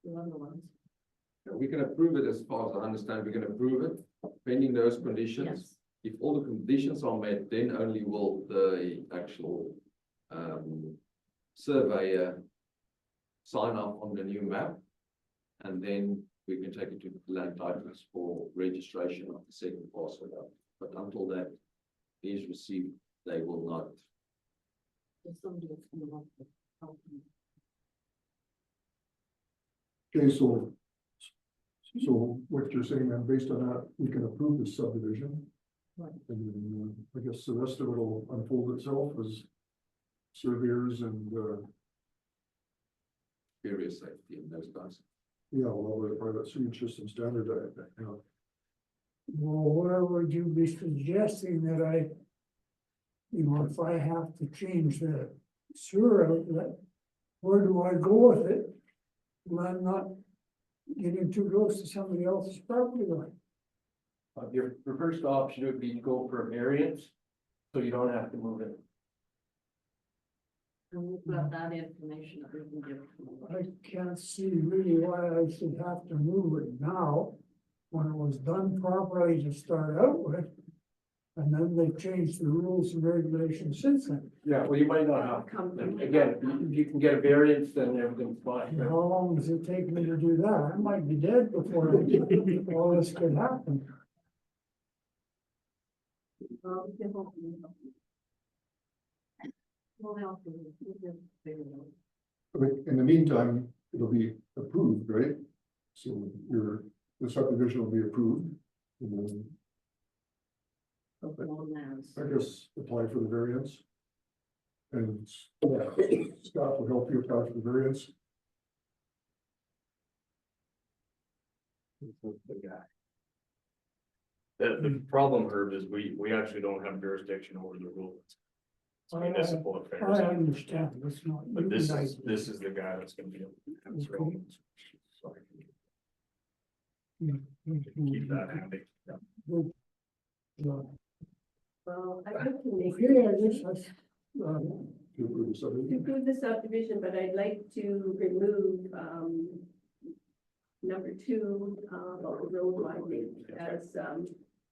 the other ones. We can approve it as far as I understand, we can approve it pending those conditions. Yes. If all the conditions are met, then only will the actual surveyor sign off on the new map. And then we can take it to land titles for registration of the second parcel. But until that is received, they will not. If somebody is coming up with something. Okay, so what you're saying then, based on that, we can approve the subdivision. Right. And then, I guess the rest of it will unfold itself as surveyors and, Area safety and those guys. yeah, well, the private sewage system standard, you know. Well, where would you be suggesting that if I have to change the sewer outlet, where do I go with it? When I'm not getting too close to somebody else's property line. Your first option would be to go for a variance, so you don't have to move it. And we've got that information that we can give. I can't see really why I should have to move it now, when it was done properly to start out with. And then they changed the rules and regulations since then. Yeah, well, you might not have, again, if you can get a variance, then everything's fine. And how long does it take me to do that? I might be dead before all this could happen. Well, we can help you. We'll help you. We can figure it out. But in the meantime, it'll be approved, right? So the subdivision will be approved. And then, Long as. I guess apply for the variance. And Scott will help you apply for the variance. The problem, Herb, is we actually don't have jurisdiction over the rules. It's municipal affairs. I understand, it's not. But this is the guy that's gonna be able to answer all those questions, so I can keep that handy. Well, I'd like to make. Okay, I guess that's, To approve the To subdivision. approve the subdivision, but I'd like to remove, number 2, about the road widening, as,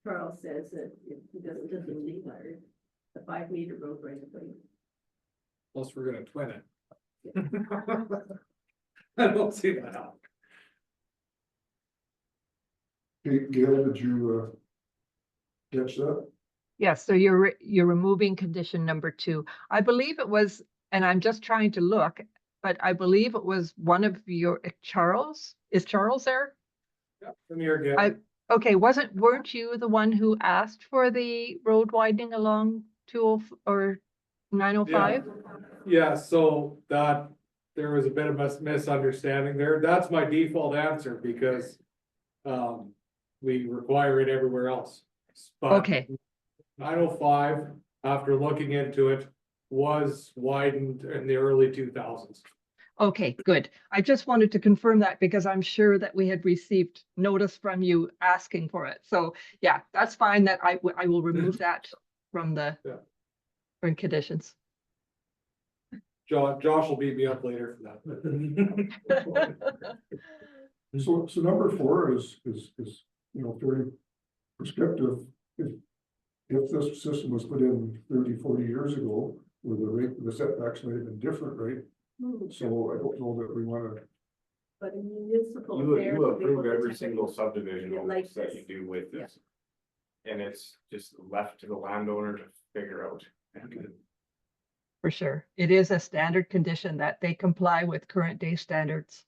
Charles says that he doesn't desire the 5-meter road right of way. Plus, we're gonna twin it. I don't see that happening. Okay, Gail, did you catch that? Yes, so you're removing condition number 2. I believe it was and I'm just trying to look, but I believe it was one of your, Charles, is Charles there? From here again. Okay, weren't you the one who asked for the road widening along 20 or 905? Yeah, so that, there was a bit of a misunderstanding there. That's my default answer because we require it everywhere else. But Okay, 905, after looking into it, was widened in the early 2000s. okay, good. I just wanted to confirm that because I'm sure that we had received notice from you asking for it. So yeah, that's fine that I will remove that from the Yeah. from conditions. Josh will beat me up later for that. So number 4 is, very prescriptive. If this system was put in 30, 40 years ago, where the setbacks might have been different, right? So I don't know that we wanna. But in municipal. You affairs, you they approve look every at single it subdivision like almost that this. you do with Yeah. this. And it's just left to the landowner to figure out. For sure. It is a standard condition that they comply with current day standards.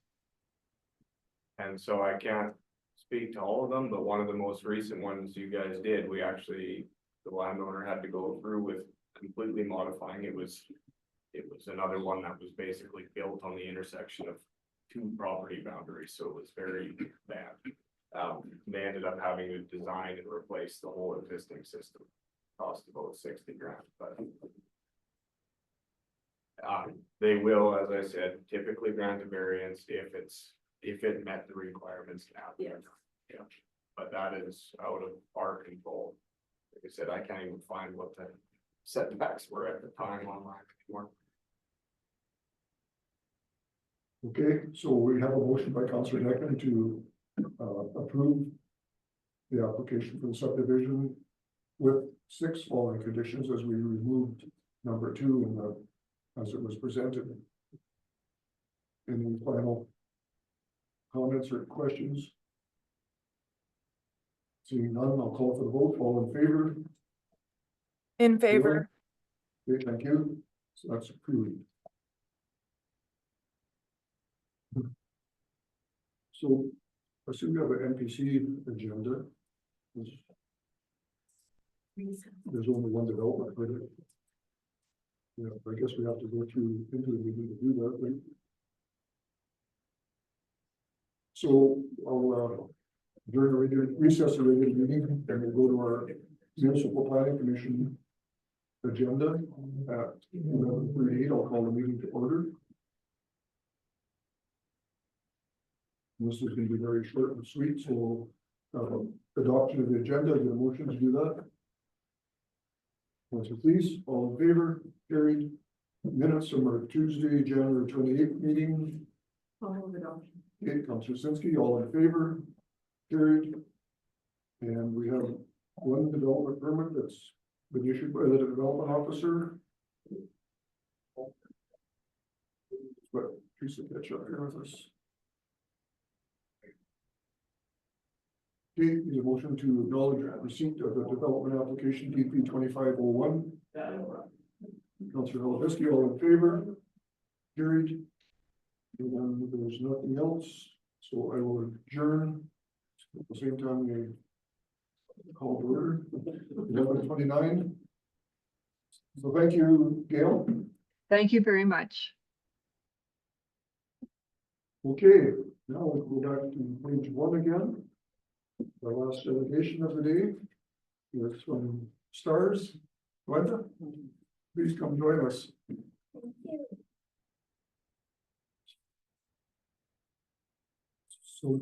And so I can't speak to all of them, but one of the most recent ones you guys did, we actually, the landowner had to go through with completely modifying. It was another one that was basically built on the intersection of 2 property boundaries, so it was very bad. They ended up having to design and replace the whole existing system. Cost about 60 grand, but they will, as I said, typically grant a variance if it met the requirements now. Yes. Yeah, but that is out of our control. Like I said, I can't even find what the setbacks were at the time online anymore. Okay, so we have a motion by Councillor Decken to approve the application for the subdivision with 6 following conditions as we removed number 2 in the, as it was presented. Any final comments or questions? Seeing none, I'll call for the vote. All in favor? In favor. Okay, thank you. So that's approved. So I assume we have an NPC agenda. There's only one development with it. Yeah, I guess we have to go through into the meeting to do that, right? So I'll during the regular recess, the regular meeting, and we'll go to our Municipal Planning Commission agenda at 11:38. I'll call the meeting to order. This is going to be very short and sweet, so adoption of the agenda, get a motion to do that. Councillor, please, all in favor, carried. Minutes from our Tuesday, January 28th meeting. Okay, Councillor Sinski, all in favor, carried. And we have one development permit that's been issued by the development officer. But Teresa, catch up here with us. Okay, need a motion to acknowledge receipt of the development application DP 2501. Councillor Holoviski, all in favor? Carried. And then there's nothing else, so I will adjourn. At the same time, we call to order 11:29. So thank you, Gail. Thank you very much. Okay, now we'll go back to page 1 again. The last delegation of the day is from Stars. Glenda, please come join us. So,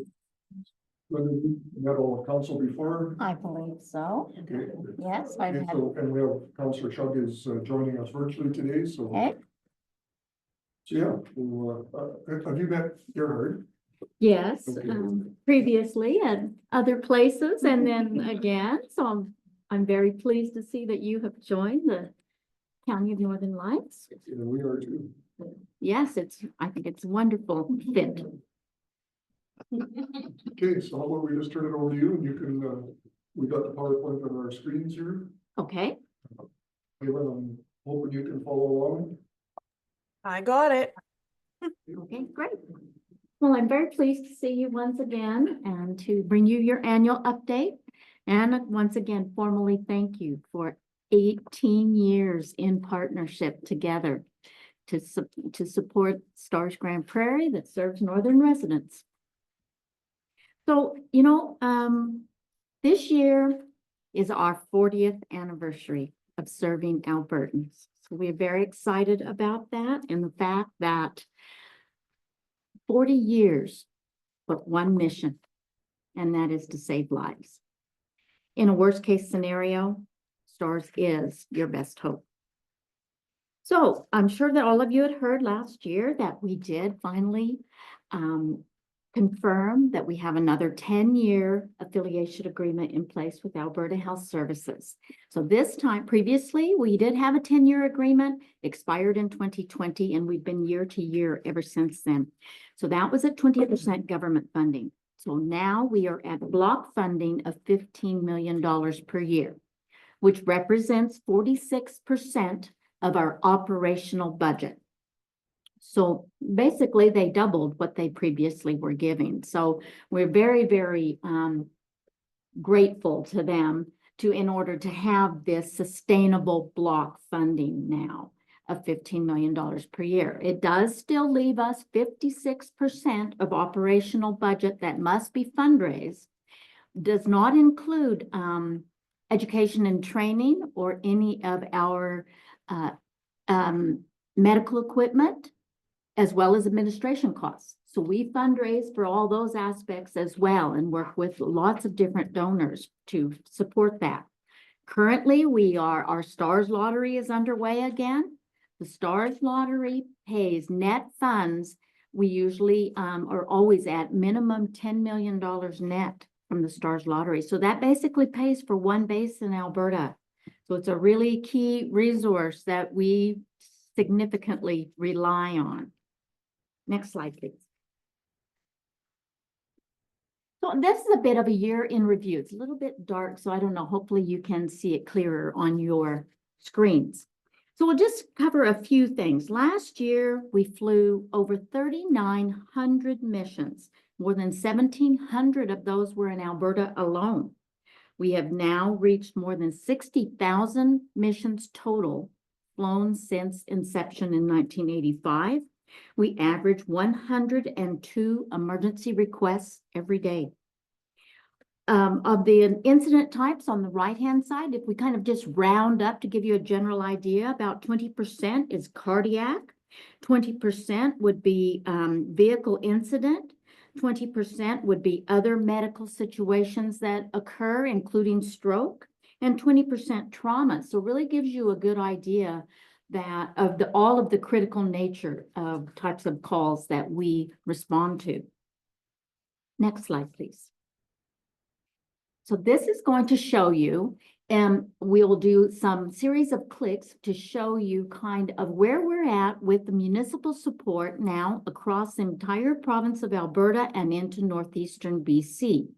whether you met all of council before? I believe so. Okay. Yes, I've Okay, had, so, and we have Councillor Shug is joining us virtually today, so. okay, So, yeah, well, have you met Gerhard? yes, Okay. previously at other places and then again, so I'm very pleased to see that you have joined the County of Northern Lights. And we are too. Yes, I think it's a wonderful fit. Okay, so how about we just turn it over to you and you can, we got the PowerPoint on our screens here. Okay, Kayla, I'm hoping you can follow along. I got it. Okay, great. Well, I'm very pleased to see you once again and to bring you your annual update. And once again, formally thank you for 18 years in partnership together to support Stars Grand Prairie that serves northern residents. So, this year is our 40th anniversary of serving Albertans. So we're very excited about that and the fact that 40 years, but one mission, and that is to save lives. In a worst case scenario, Stars is your best hope. So I'm sure that all of you had heard last year that we did finally confirm that we have another 10-year affiliation agreement in place with Alberta Health Services. So this time, previously, we did have a 10-year agreement, expired in 2020, and we've been year to year ever since then. So that was at 20% government funding. So now we are at block funding of $15 million per year, which represents 46% of our operational budget. So basically, they doubled what they previously were giving. So we're very, very grateful to them in order to have this sustainable block funding now of $15 million per year. It does still leave us 56% of operational budget that must be fundraised, does not include education and training or any of our medical equipment, as well as administration costs. So we fundraise for all those aspects as well and work with lots of different donors to support that. Currently, our Stars Lottery is underway again. The Stars Lottery pays net funds. We usually are always at minimum $10 million net from the Stars Lottery. So that basically pays for one base in Alberta. So it's a really key resource that we significantly rely on. Next slide, please. So this is a bit of a year in review. It's a little bit dark, so I don't know. Hopefully you can see it clearer on your screens. So we'll just cover a few things. Last year, we flew over 3,900 missions. More than 1,700 of those were in Alberta alone. We have now reached more than 60,000 missions total flown since inception in 1985. We average 102 emergency requests every day. Of the incident types on the right-hand side, if we kind of just round up to give you a general idea, about 20% is cardiac, 20% would be vehicle incident, 20% would be other medical situations that occur, including stroke, and 20% trauma. So really gives you a good idea that of all of the critical nature of types of calls that we respond to. Next slide, please. So this is going to show you, and we'll do some series of clicks to show you kind of where we're at with the municipal support now across the entire province of Alberta and into northeastern BC.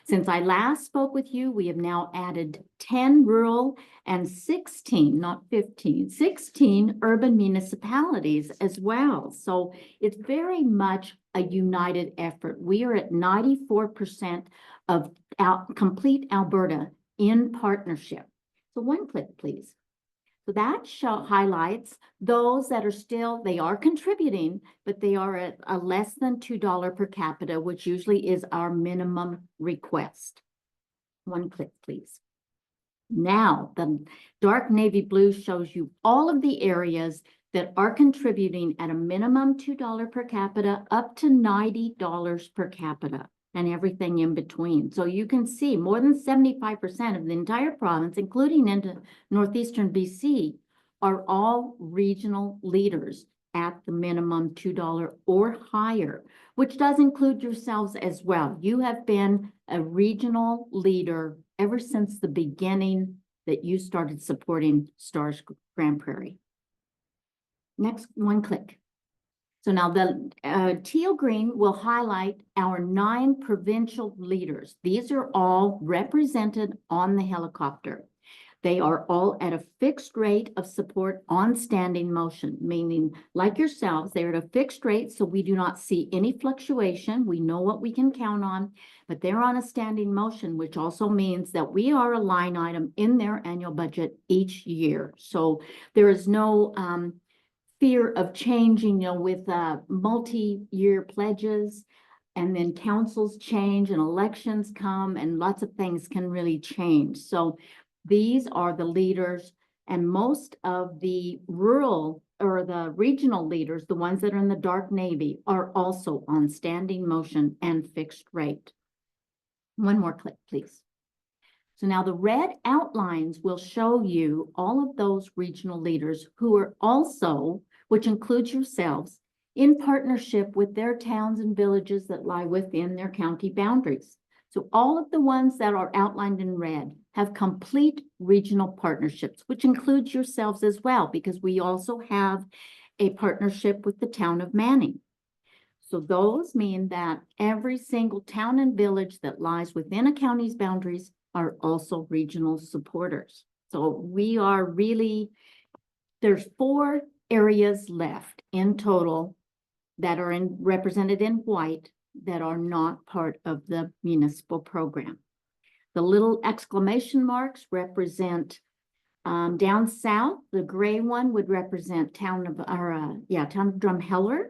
Since I last spoke with you, we have now added 10 rural and 16, not 15, 16 urban municipalities as well. So it's very much a united effort. We are at 94% of complete Alberta in partnership. So one click, please. So that highlights those that are still, they are contributing, but they are at a less than $2 per capita, which usually is our minimum request. One click, please. Now, the dark navy blue shows you all of the areas that are contributing at a minimum $2 per capita up to $90 per capita and everything in between. So you can see more than 75% of the entire province, including into northeastern BC, are all regional leaders at the minimum $2 or higher, which does include yourselves as well. You have been a regional leader ever since the beginning that you started supporting Stars Grand Prairie. Next, one click. So now the teal green will highlight our 9 provincial leaders. These are all represented on the helicopter. They are all at a fixed rate of support on standing motion, meaning like yourselves, they're at a fixed rate, so we do not see any fluctuation. We know what we can count on, but they're on a standing motion, which also means that we are a line item in their annual budget each year. So there is no fear of changing, with multi-year pledges. And then councils change and elections come and lots of things can really change. So these are the leaders, and most of the rural or the regional leaders, the ones that are in the dark navy, are also on standing motion and fixed rate. One more click, please. So now the red outlines will show you all of those regional leaders who are also, which includes yourselves, in partnership with their towns and villages that lie within their county boundaries. So all of the ones that are outlined in red have complete regional partnerships, which includes yourselves as well, because we also have a partnership with the town of Manning. So those mean that every single town and village that lies within a county's boundaries are also regional supporters. So we are really, there's 4 areas left in total that are represented in white that are not part of the municipal program. The little exclamation marks represent down south. The gray one would represent town of Drumheller,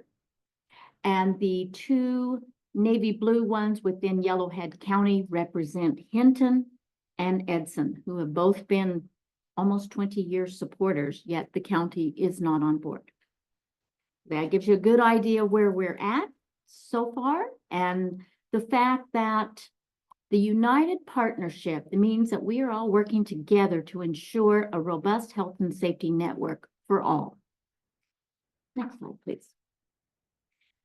and the 2 navy blue ones within Yellowhead County represent Hinton and Edson, who have both been almost 20-year supporters, yet the county is not on board. That gives you a good idea where we're at so far, and the fact that the united partnership means that we are all working together to ensure a robust health and safety network for all. Next slide, please.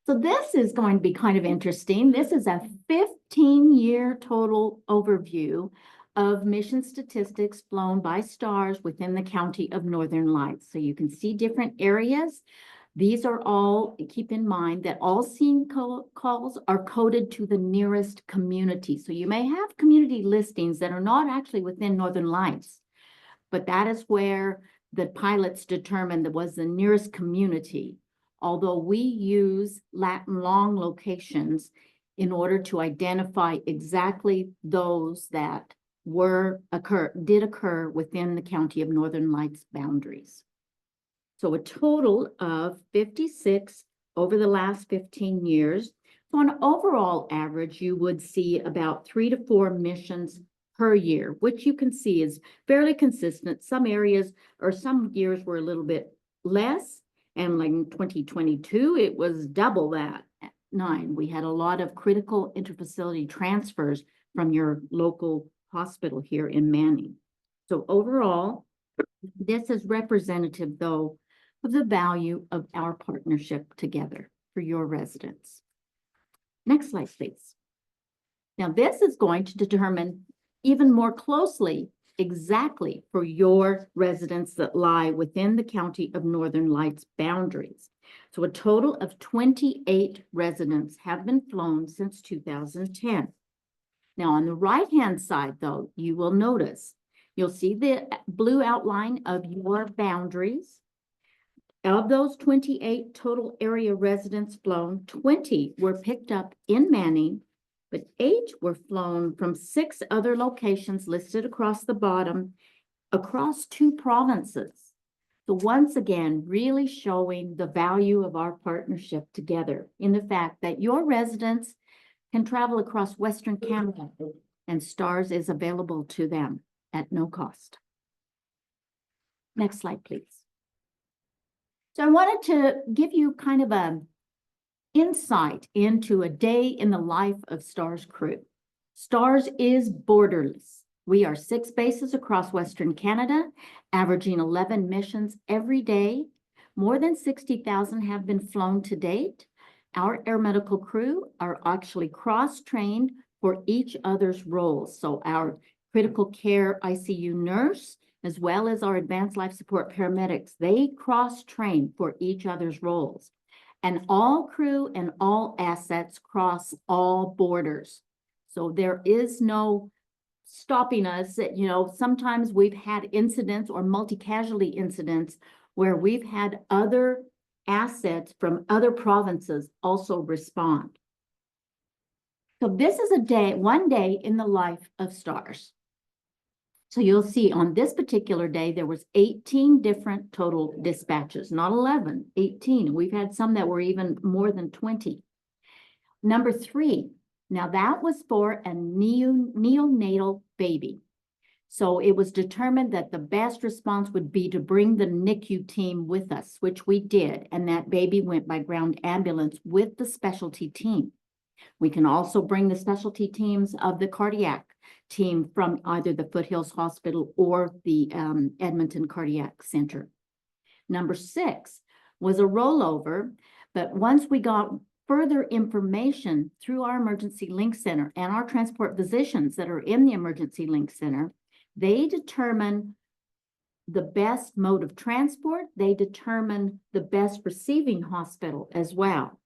So this is going to be kind of interesting. This is a 15-year total overview of mission statistics flown by STARS within the County of Northern Lights. So you can see different areas. These are all, keep in mind that all scene calls are coded to the nearest community. So you may have community listings that are not actually within Northern Lights, but that is where the pilots determined that was the nearest community. Although we use Latin long locations in order to identify exactly those that did occur within the County of Northern Lights boundaries. So a total of 56 over the last 15 years. So on overall average, you would see about 3 to 4 missions per year, which you can see is fairly consistent. Some areas or some years were a little bit less. And like in 2022, it was double that at 9. We had a lot of critical interfacility transfers from your local hospital here in Manning. So overall, this is representative, though, of the value of our partnership together for your residents. Next slide, please. Now, this is going to determine even more closely exactly for your residents that lie within the County of Northern Lights boundaries. So a total of 28 residents have been flown since 2010. Now, on the right-hand side, though, you will notice, you'll see the blue outline of your boundaries. Of those 28 total area residents flown, 20 were picked up in Manning, but 8 were flown from 6 other locations listed across the bottom, across 2 provinces. So once again, really showing the value of our partnership together in the fact that your residents can travel across Western Canada and STARS is available to them at no cost. Next slide, please. So I wanted to give you kind of an insight into a day in the life of STARS crew. STARS is borderless. We are 6 bases across Western Canada, averaging 11 missions every day. More than 60,000 have been flown to date. Our air medical crew are actually cross-trained for each other's roles. So our critical care ICU nurse, as well as our advanced life support paramedics, they cross-train for each other's roles. And all crew and all assets cross all borders. So there is no stopping us, you know, sometimes we've had incidents or multi-casualty incidents where we've had other assets from other provinces also respond. So this is one day in the life of STARS. So you'll see on this particular day, there was 18 different total dispatches, not 11, 18. We've had some that were even more than 20. Number 3, now that was for a neonatal baby. So it was determined that the best response would be to bring the NICU team with us, which we did. And that baby went by ground ambulance with the specialty team. We can also bring the specialty teams of the cardiac team from either the Foothills Hospital or the Edmonton Cardiac Center. Number 6 was a rollover, but once we got further information through our Emergency Link Center and our transport physicians that are in the Emergency Link Center, they determine the best mode of transport. They determine the best receiving hospital as well.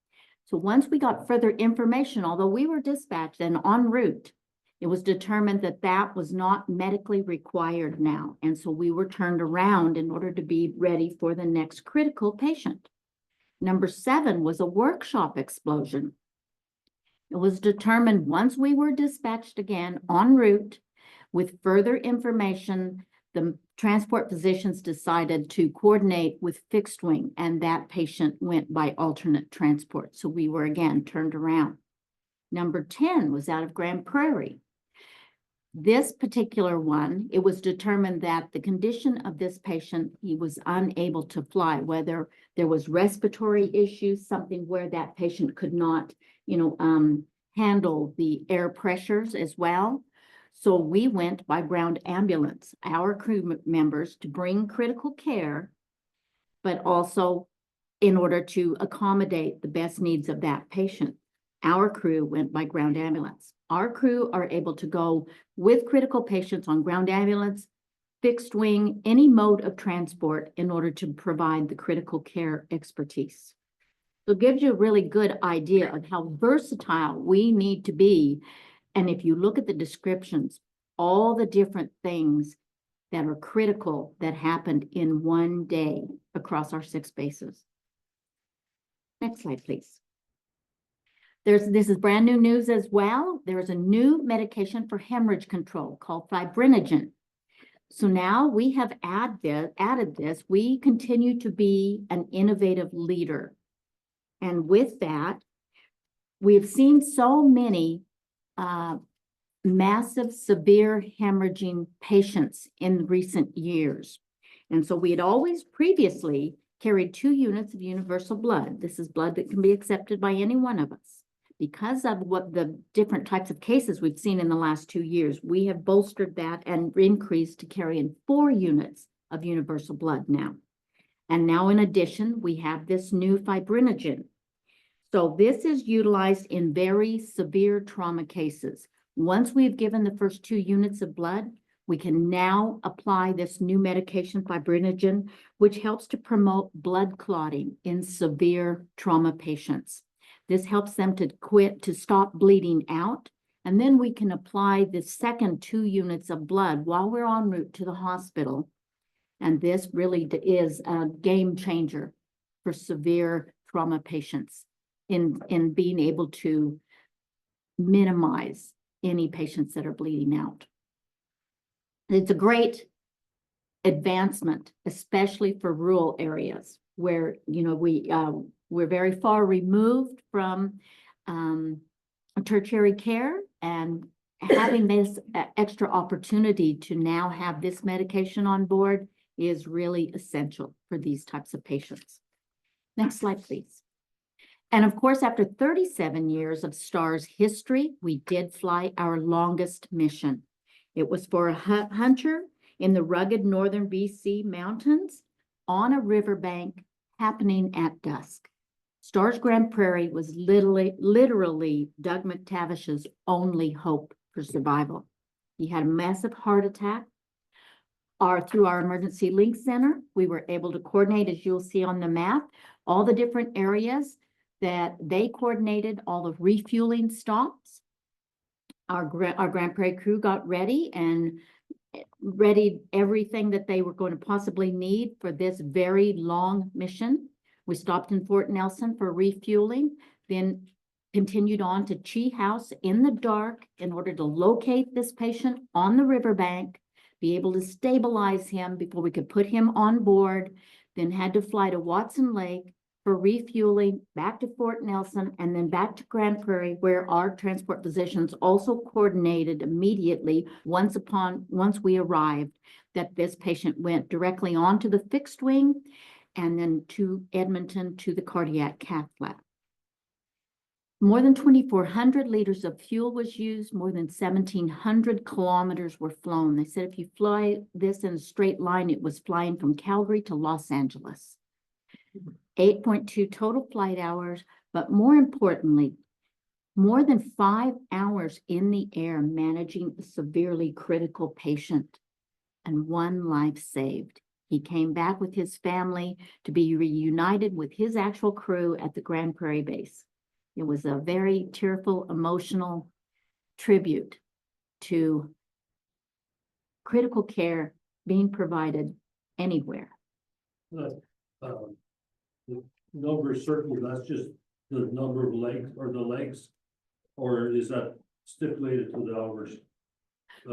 So once we got further information, although we were dispatched and en route, it was determined that that was not medically required now. And so we were turned around in order to be ready for the next critical patient. Number 7 was a workshop explosion. It was determined once we were dispatched again en route with further information, the transport physicians decided to coordinate with fixed wing, and that patient went by alternate transport. So we were again turned around. Number 10 was out of Grand Prairie. This particular one, it was determined that the condition of this patient, he was unable to fly, whether there was respiratory issues, something where that patient could not, handle the air pressures as well. So we went by ground ambulance, our crew members, to bring critical care, but also in order to accommodate the best needs of that patient. Our crew went by ground ambulance. Our crew are able to go with critical patients on ground ambulance, fixed wing, any mode of transport in order to provide the critical care expertise. So it gives you a really good idea of how versatile we need to be. And if you look at the descriptions, all the different things that are critical that happened in one day across our 6 bases. Next slide, please. This is brand new news as well. There's a new medication for hemorrhage control called fibrinogen. So now we have added this. We continue to be an innovative leader. And with that, we've seen so many massive, severe hemorrhaging patients in recent years. And so we had always previously carried 2 units of universal blood. This is blood that can be accepted by any one of us. Because of what the different types of cases we've seen in the last 2 years, we have bolstered that and increased to carrying 4 units of universal blood now. And now in addition, we have this new fibrinogen. So this is utilized in very severe trauma cases. Once we've given the first 2 units of blood, we can now apply this new medication, fibrinogen, which helps to promote blood clotting in severe trauma patients. This helps them to stop bleeding out. And then we can apply the second 2 units of blood while we're en route to the hospital. And this really is a game changer for severe trauma patients in being able to minimize any patients that are bleeding out. It's a great advancement, especially for rural areas where, we're very far removed from tertiary care, and having this extra opportunity to now have this medication on board is really essential for these types of patients. Next slide, please. And of course, after 37 years of STARS history, we did fly our longest mission. It was for a hunter in the rugged northern BC mountains on a riverbank happening at dusk. STARS Grand Prairie was literally Doug McTavish's only hope for survival. He had a massive heart attack. Through our Emergency Link Center, we were able to coordinate, as you'll see on the map, all the different areas that they coordinated, all the refueling stops. our Grand Prairie crew got ready and readied everything that they were going to possibly need for this very long mission. We stopped in Fort Nelson for refueling, then continued on to Chi House in the dark in order to locate this patient on the riverbank, be able to stabilize him before we could put him on board, then had to fly to Watson Lake for refueling, back to Fort Nelson, and then back to Grand Prairie, where our transport physicians also coordinated immediately once we arrived, that this patient went directly onto the fixed wing and then to Edmonton to the cardiac cath lab. More than 2,400 liters of fuel was used, more than 1,700 kilometers were flown. They said if you fly this in a straight line, it was flying from Calgary to Los Angeles. 8.2 total flight hours, but more importantly, more than 5 hours in the air managing a severely critical patient, and 1 life saved. He came back with his family to be reunited with his actual crew at the Grand Prairie base. It was a very tearful, emotional tribute to critical care being provided anywhere. The number of circles, that's just the number of legs or the legs, or is that stipulated to the hours?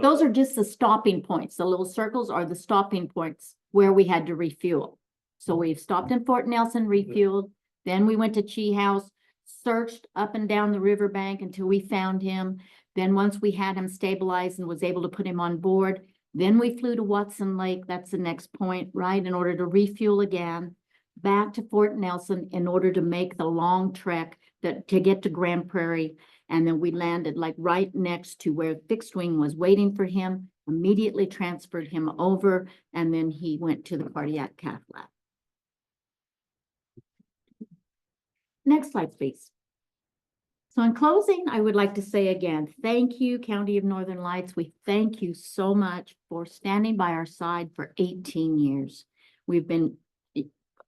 Those are just the stopping points. The little circles are the stopping points where we had to refuel. So we've stopped in Fort Nelson, refueled, then we went to Chi House, searched up and down the riverbank until we found him. Then once we had him stabilized and was able to put him on board, then we flew to Watson Lake, that's the next point, right, in order to refuel again, back to Fort Nelson in order to make the long trek to get to Grand Prairie. And then we landed like right next to where fixed wing was waiting for him, immediately transferred him over, and then he went to the cardiac cath lab. Next slide, please. So in closing, I would like to say again, thank you, County of Northern Lights. We thank you so much for standing by our side for 18 years. We've been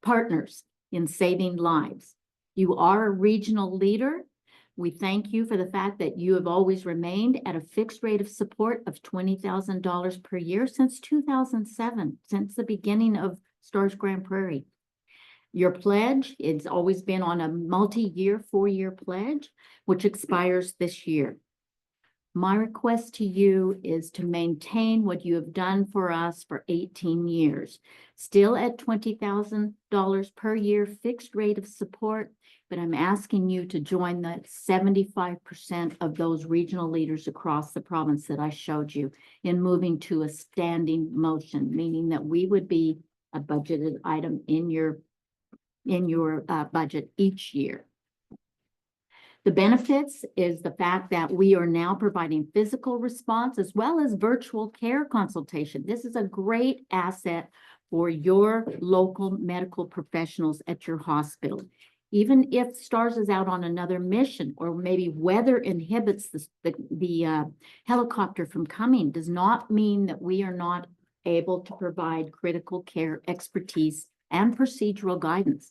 partners in saving lives. You are a regional leader. We thank you for the fact that you have always remained at a fixed rate of support of $20,000 per year since 2007, since the beginning of STARS Grand Prairie. Your pledge, it's always been on a multi-year, 4-year pledge, which expires this year. My request to you is to maintain what you have done for us for 18 years, still at $20,000 per year fixed rate of support, but I'm asking you to join the 75% of those regional leaders across the province that I showed you in moving to a standing motion, meaning that we would be a budgeted item in your budget each year. The benefits is the fact that we are now providing physical response as well as virtual care consultation. This is a great asset for your local medical professionals at your hospital. Even if STARS is out on another mission or maybe weather inhibits the helicopter from coming, does not mean that we are not able to provide critical care expertise and procedural guidance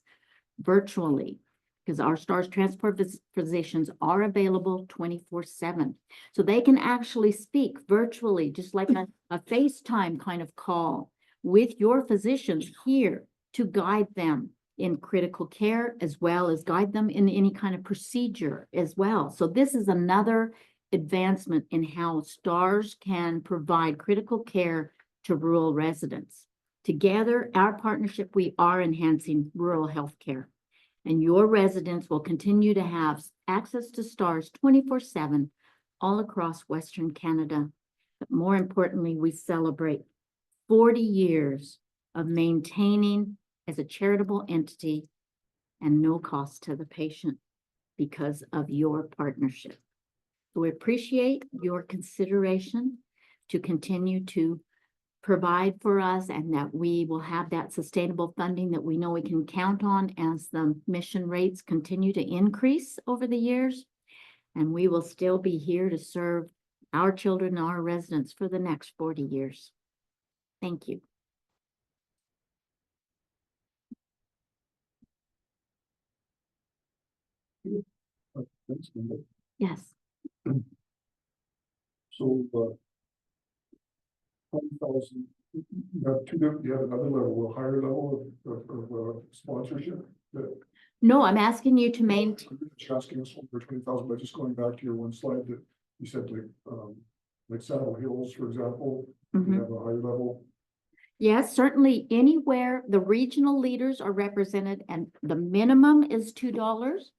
virtually, because our STARS transport physicians are available 24/7. So they can actually speak virtually, just like a FaceTime kind of call with your physicians here to guide them in critical care, as well as guide them in any kind of procedure as well. So this is another advancement in how STARS can provide critical care to rural residents. Together, our partnership, we are enhancing rural health care, and your residents will continue to have access to STARS 24/7 all across Western Canada. But more importantly, we celebrate 40 years of maintaining as a charitable entity and no cost to the patient because of your partnership. So we appreciate your consideration to continue to provide for us, and that we will have that sustainable funding that we know we can count on as the mission rates continue to increase over the years. And we will still be here to serve our children and our residents for the next 40 years. Thank you. Yes. So, 20,000, you have two different, you have another level, a higher level of sponsorship. That No, I'm asking you to maintain, just asking us for 20,000, but just going back to your one slide that you said like Saddle Hills, for example, you Mhm. have a higher level. yes, certainly anywhere the regional leaders are represented and the minimum is $2.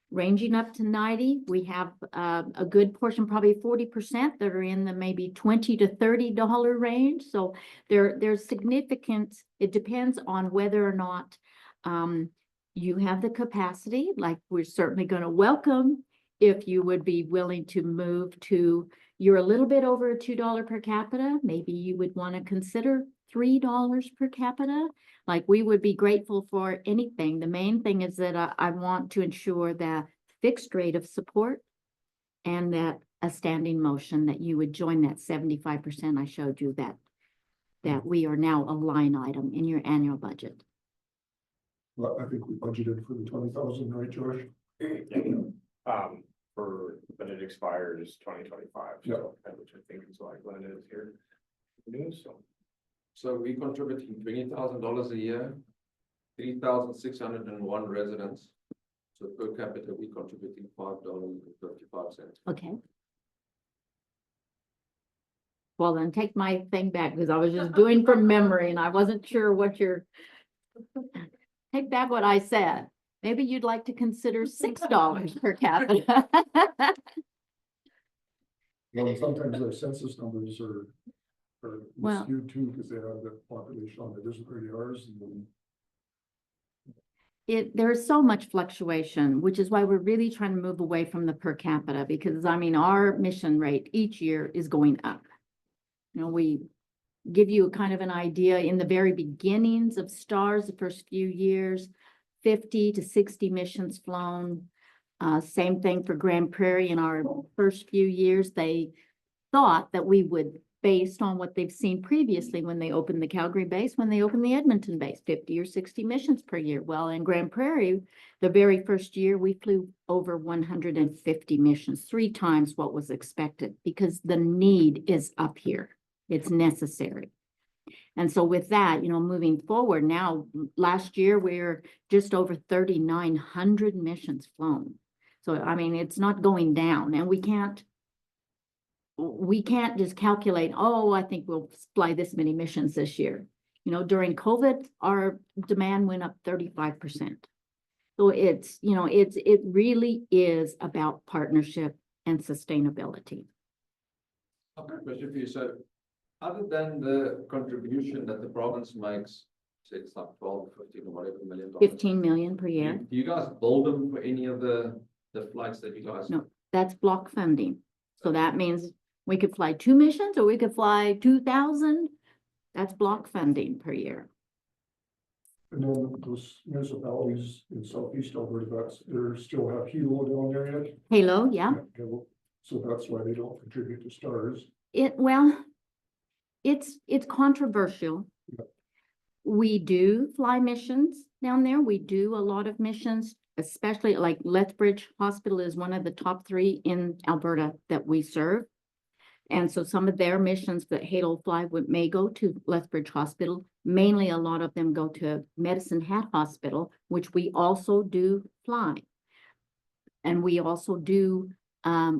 Ranging up to 90, we have a good portion, probably 40% that are in the maybe $20 to $30 range. So there's significant, it depends on whether or not you have the capacity, like we're certainly going to welcome if you would be willing to move to, you're a little bit over $2 per capita, maybe you would want to consider $3 per capita. Like we would be grateful for anything. The main thing is that I want to ensure that fixed rate of support and that a standing motion that you would join that 75% I showed you that we are now a line item in your annual budget. Well, I think we budgeted for the 20,000, right, Josh? But it expires 2025, Yeah. so, which I think is why Glenn is here. Doing so. So we contributing $20,000 a year, 3,601 residents. So per capita, we contributing $5.55. Okay. Well, then take my thing back because I was just doing from memory and I wasn't sure what your, take back what I said. Maybe you'd like to consider $6 per capita. Well, sometimes their census numbers are Well- skewed too, because they have the population on that isn't really ours. And then There's so much fluctuation, which is why we're really trying to move away from the per capita, because I mean, our mission rate each year is going up. You know, we give you kind of an idea in the very beginnings of STARS, the first few years, 50 to 60 missions flown. Same thing for Grand Prairie in our first few years. They thought that we would, based on what they've seen previously when they opened the Calgary base, when they opened the Edmonton base, 50 or 60 missions per year. Well, in Grand Prairie, the very first year, we flew over 150 missions, 3 times what was expected, because the need is up here. It's necessary. And so with that, you know, moving forward now, last year, we're just over 3,900 missions flown. So, I mean, it's not going down, and we can't just calculate, oh, I think we'll fly this many missions this year. You know, during COVID, our demand went up 35%. So it's, you know, it really is about partnership and sustainability. Okay, question for you. So other than the contribution that the province makes, say it's like 12, 15 or whatever million dollars. 15 million per year. Do you guys build them for any of the flights that you guys? No, that's block funding. So that means we could fly 2 missions or we could fly 2,000. That's block funding per year. And then those municipalities in southeast Alberta, they still have Hilo down there yet. Halo, yeah. Okay, well, so that's why they don't contribute to STARS. It's controversial. Yeah. We do fly missions down there. We do a lot of missions, especially like Lethbridge Hospital is one of the top 3 in Alberta that we serve. And so some of their missions that Halo fly may go to Lethbridge Hospital. Mainly a lot of them go to Medicine Hat Hospital, which we also do fly. And we also do,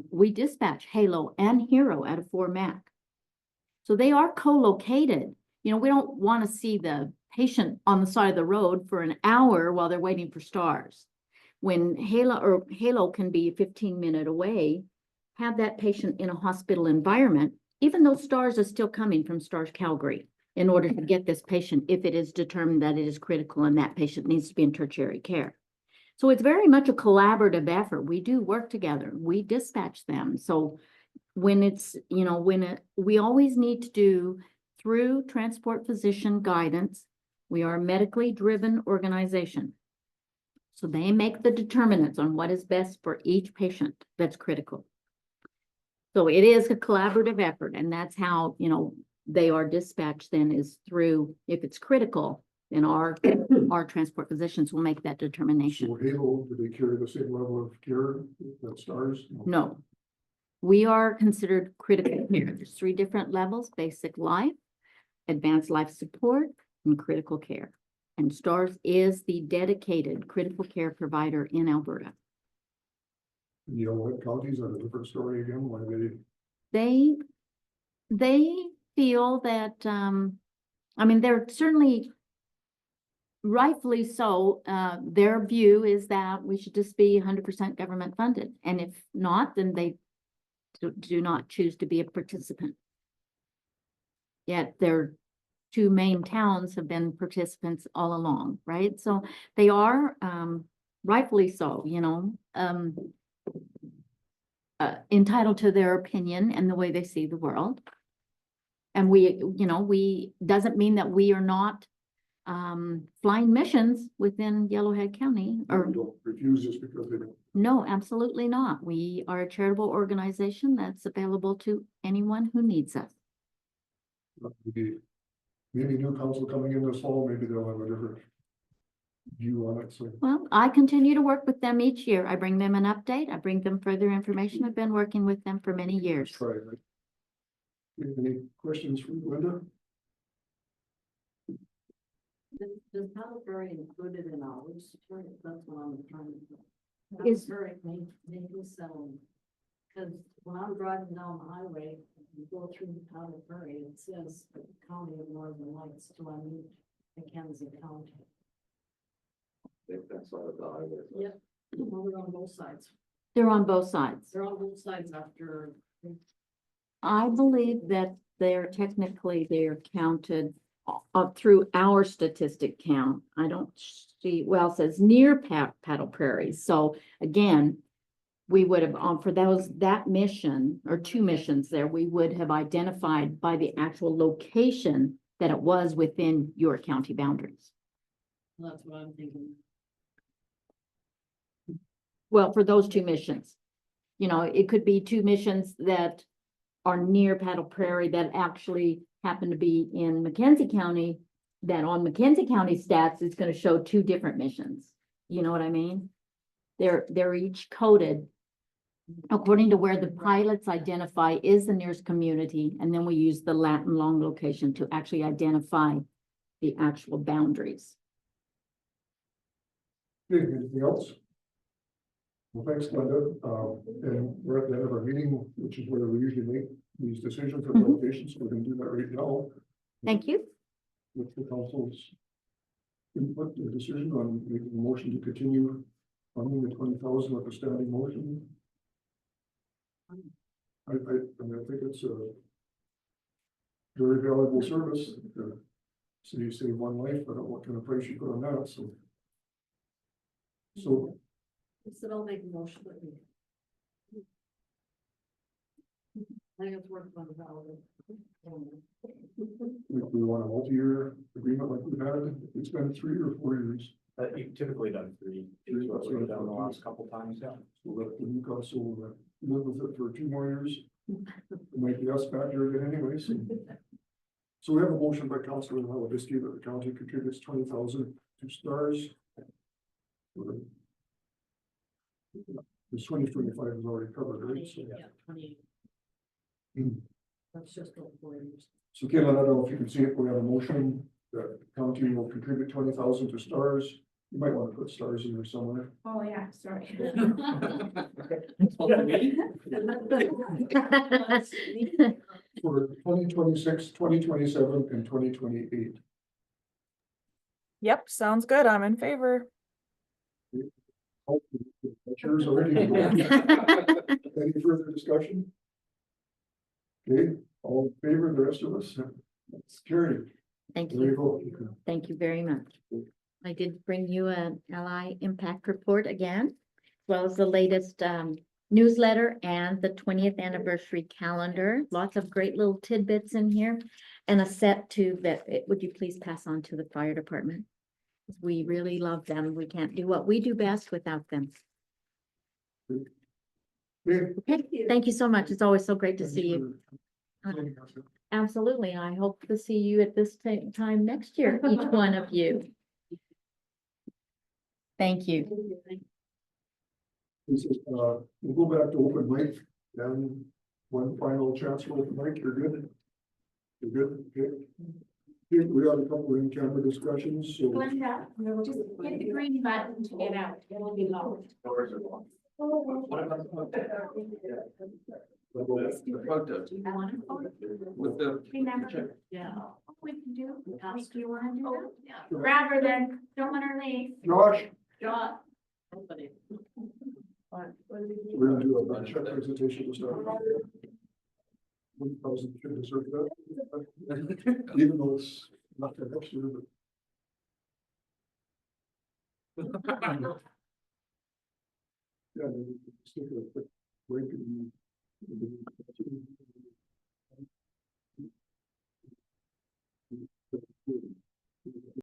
we dispatch Halo and Hero out of Fort Mac. So they are co-located. You know, we don't want to see the patient on the side of the road for an hour while they're waiting for STARS. When Halo can be 15-minute away, have that patient in a hospital environment, even though STARS is still coming from STARS Calgary in order to get this patient if it is determined that it is critical and that patient needs to be in tertiary care. So it's very much a collaborative effort. We do work together. We dispatch them. So when it's, you know, we always need to do through transport physician guidance. We are a medically driven organization. So they make the determinants on what is best for each patient that's critical. So it is a collaborative effort, and that's how, you know, they are dispatched then is through, if it's critical, then our transport physicians will make that determination. So Halo, do they carry the same level of care that STARS? No, We are considered critical care. There's 3 different levels: basic life, advanced life support, and critical care. And STARS is the dedicated critical care provider in Alberta. The Yellowhead counties are a different story again, why They feel that, I mean, they're certainly rightfully so. Their view is that we should just be 100% government funded. And if not, then they do not choose to be a participant. Yet their 2 main towns have been participants all along, right? So they are, rightfully so, you know, entitled to their opinion and the way they see the world. And we doesn't mean that we are not flying missions within Yellowhead County they or don't refuse this because they don't. no, absolutely not. We are a charitable organization that's available to anyone who needs us. Maybe new council coming in this fall, maybe they'll have a different view on it, so. Well, I continue to work with them each year. I bring them an update. I bring them further information. I've been working with them for many years. Try it. Any questions from Linda? Does Paddleberry included in ours? That's what I'm trying to. Is- Paddleberry maybe selling. Cause when I'm driving down the highway, you go through Paddleberry, it says County of Northern Lights to unmute Mackenzie County. I think that's all the highway. Yep, well, they're on both sides. They're on both sides. They're on both sides after. I believe that they're counted through our statistic count. I don't see, well, it says near Paddle Prairie. So again, we would have, for that mission or 2 missions there, we would have identified by the actual location that it was within your county boundaries. That's what I'm thinking. Well, for those 2 missions, you know, it could be 2 missions that are near Paddle Prairie that actually happen to be in Mackenzie County, that on Mackenzie County stats, it's going to show 2 different missions. You know what I mean? They're each coded according to where the pilots identify is the nearest community, and then we use the Latin long location to actually identify the actual boundaries. Okay, anything else? Well, thanks, Linda. And we're at the end of our meeting, which is where we usually make these decisions for locations. So we're gonna do that right now. Thank you. With the council's input, the decision on making a motion to continue funding the 20,000 with a standing motion. I mean, I think it's a very valuable service. So you save 1 life, I don't know what kind of price you put on that, so. So So I'll make a motion that we. I think it's worth on the value. if we want a multi-year agreement like we've had, it's been 3 or 4 years. You've typically done 3. Three, That's what we've done the last couple times, yeah. So let the new council live with it for 2 more years. It might be us back here again anyway, so. So we have a motion by Councillor Malavsky that the county contributes 20,000 to STARS. This 2025 is already covered, right? So, Yeah, 20. Mm. That's just over 4 years. so Caitlin, I don't know if you can see it, we have a motion that the county will contribute 20,000 to STARS. You might want to put STARS in there somewhere. Oh, yeah, sorry. For 2026, 2027, and 2028. Yep, sounds good. I'm in favor. Yours already. Any further discussion? Okay, all in favor, the rest of us, it's carried. Thank There you you. go. Thank you very much. I did bring you an LI impact report again, as well as the latest newsletter and the 20th anniversary calendar. Lots of great little tidbits in here and a set to that. Would you please pass on to the fire department? We really love them. We can't do what we do best without them. Okay. Okay, thank you so much. It's always so great to see you. you. Absolutely. I hope to see you at this time next year, each one of you. Thank you. This is, we'll go back to open mic. And one final chance for Mike, you're good? You're good, okay? Here, we got a couple of in-camera discussions, so. Glenda, just hit the green button to get out, it'll be locked. Doors are locked. What about the photo? The photo Do you want to photo? with the. Remember, Yeah. we can do, do you want to do that? Yeah. Grab her then, don't let her leave. Josh, John. Nobody. we're gonna do a budget presentation to start. 1,000 should deserve that. Even though it's not the next year, but. Yeah, then just take a quick break and.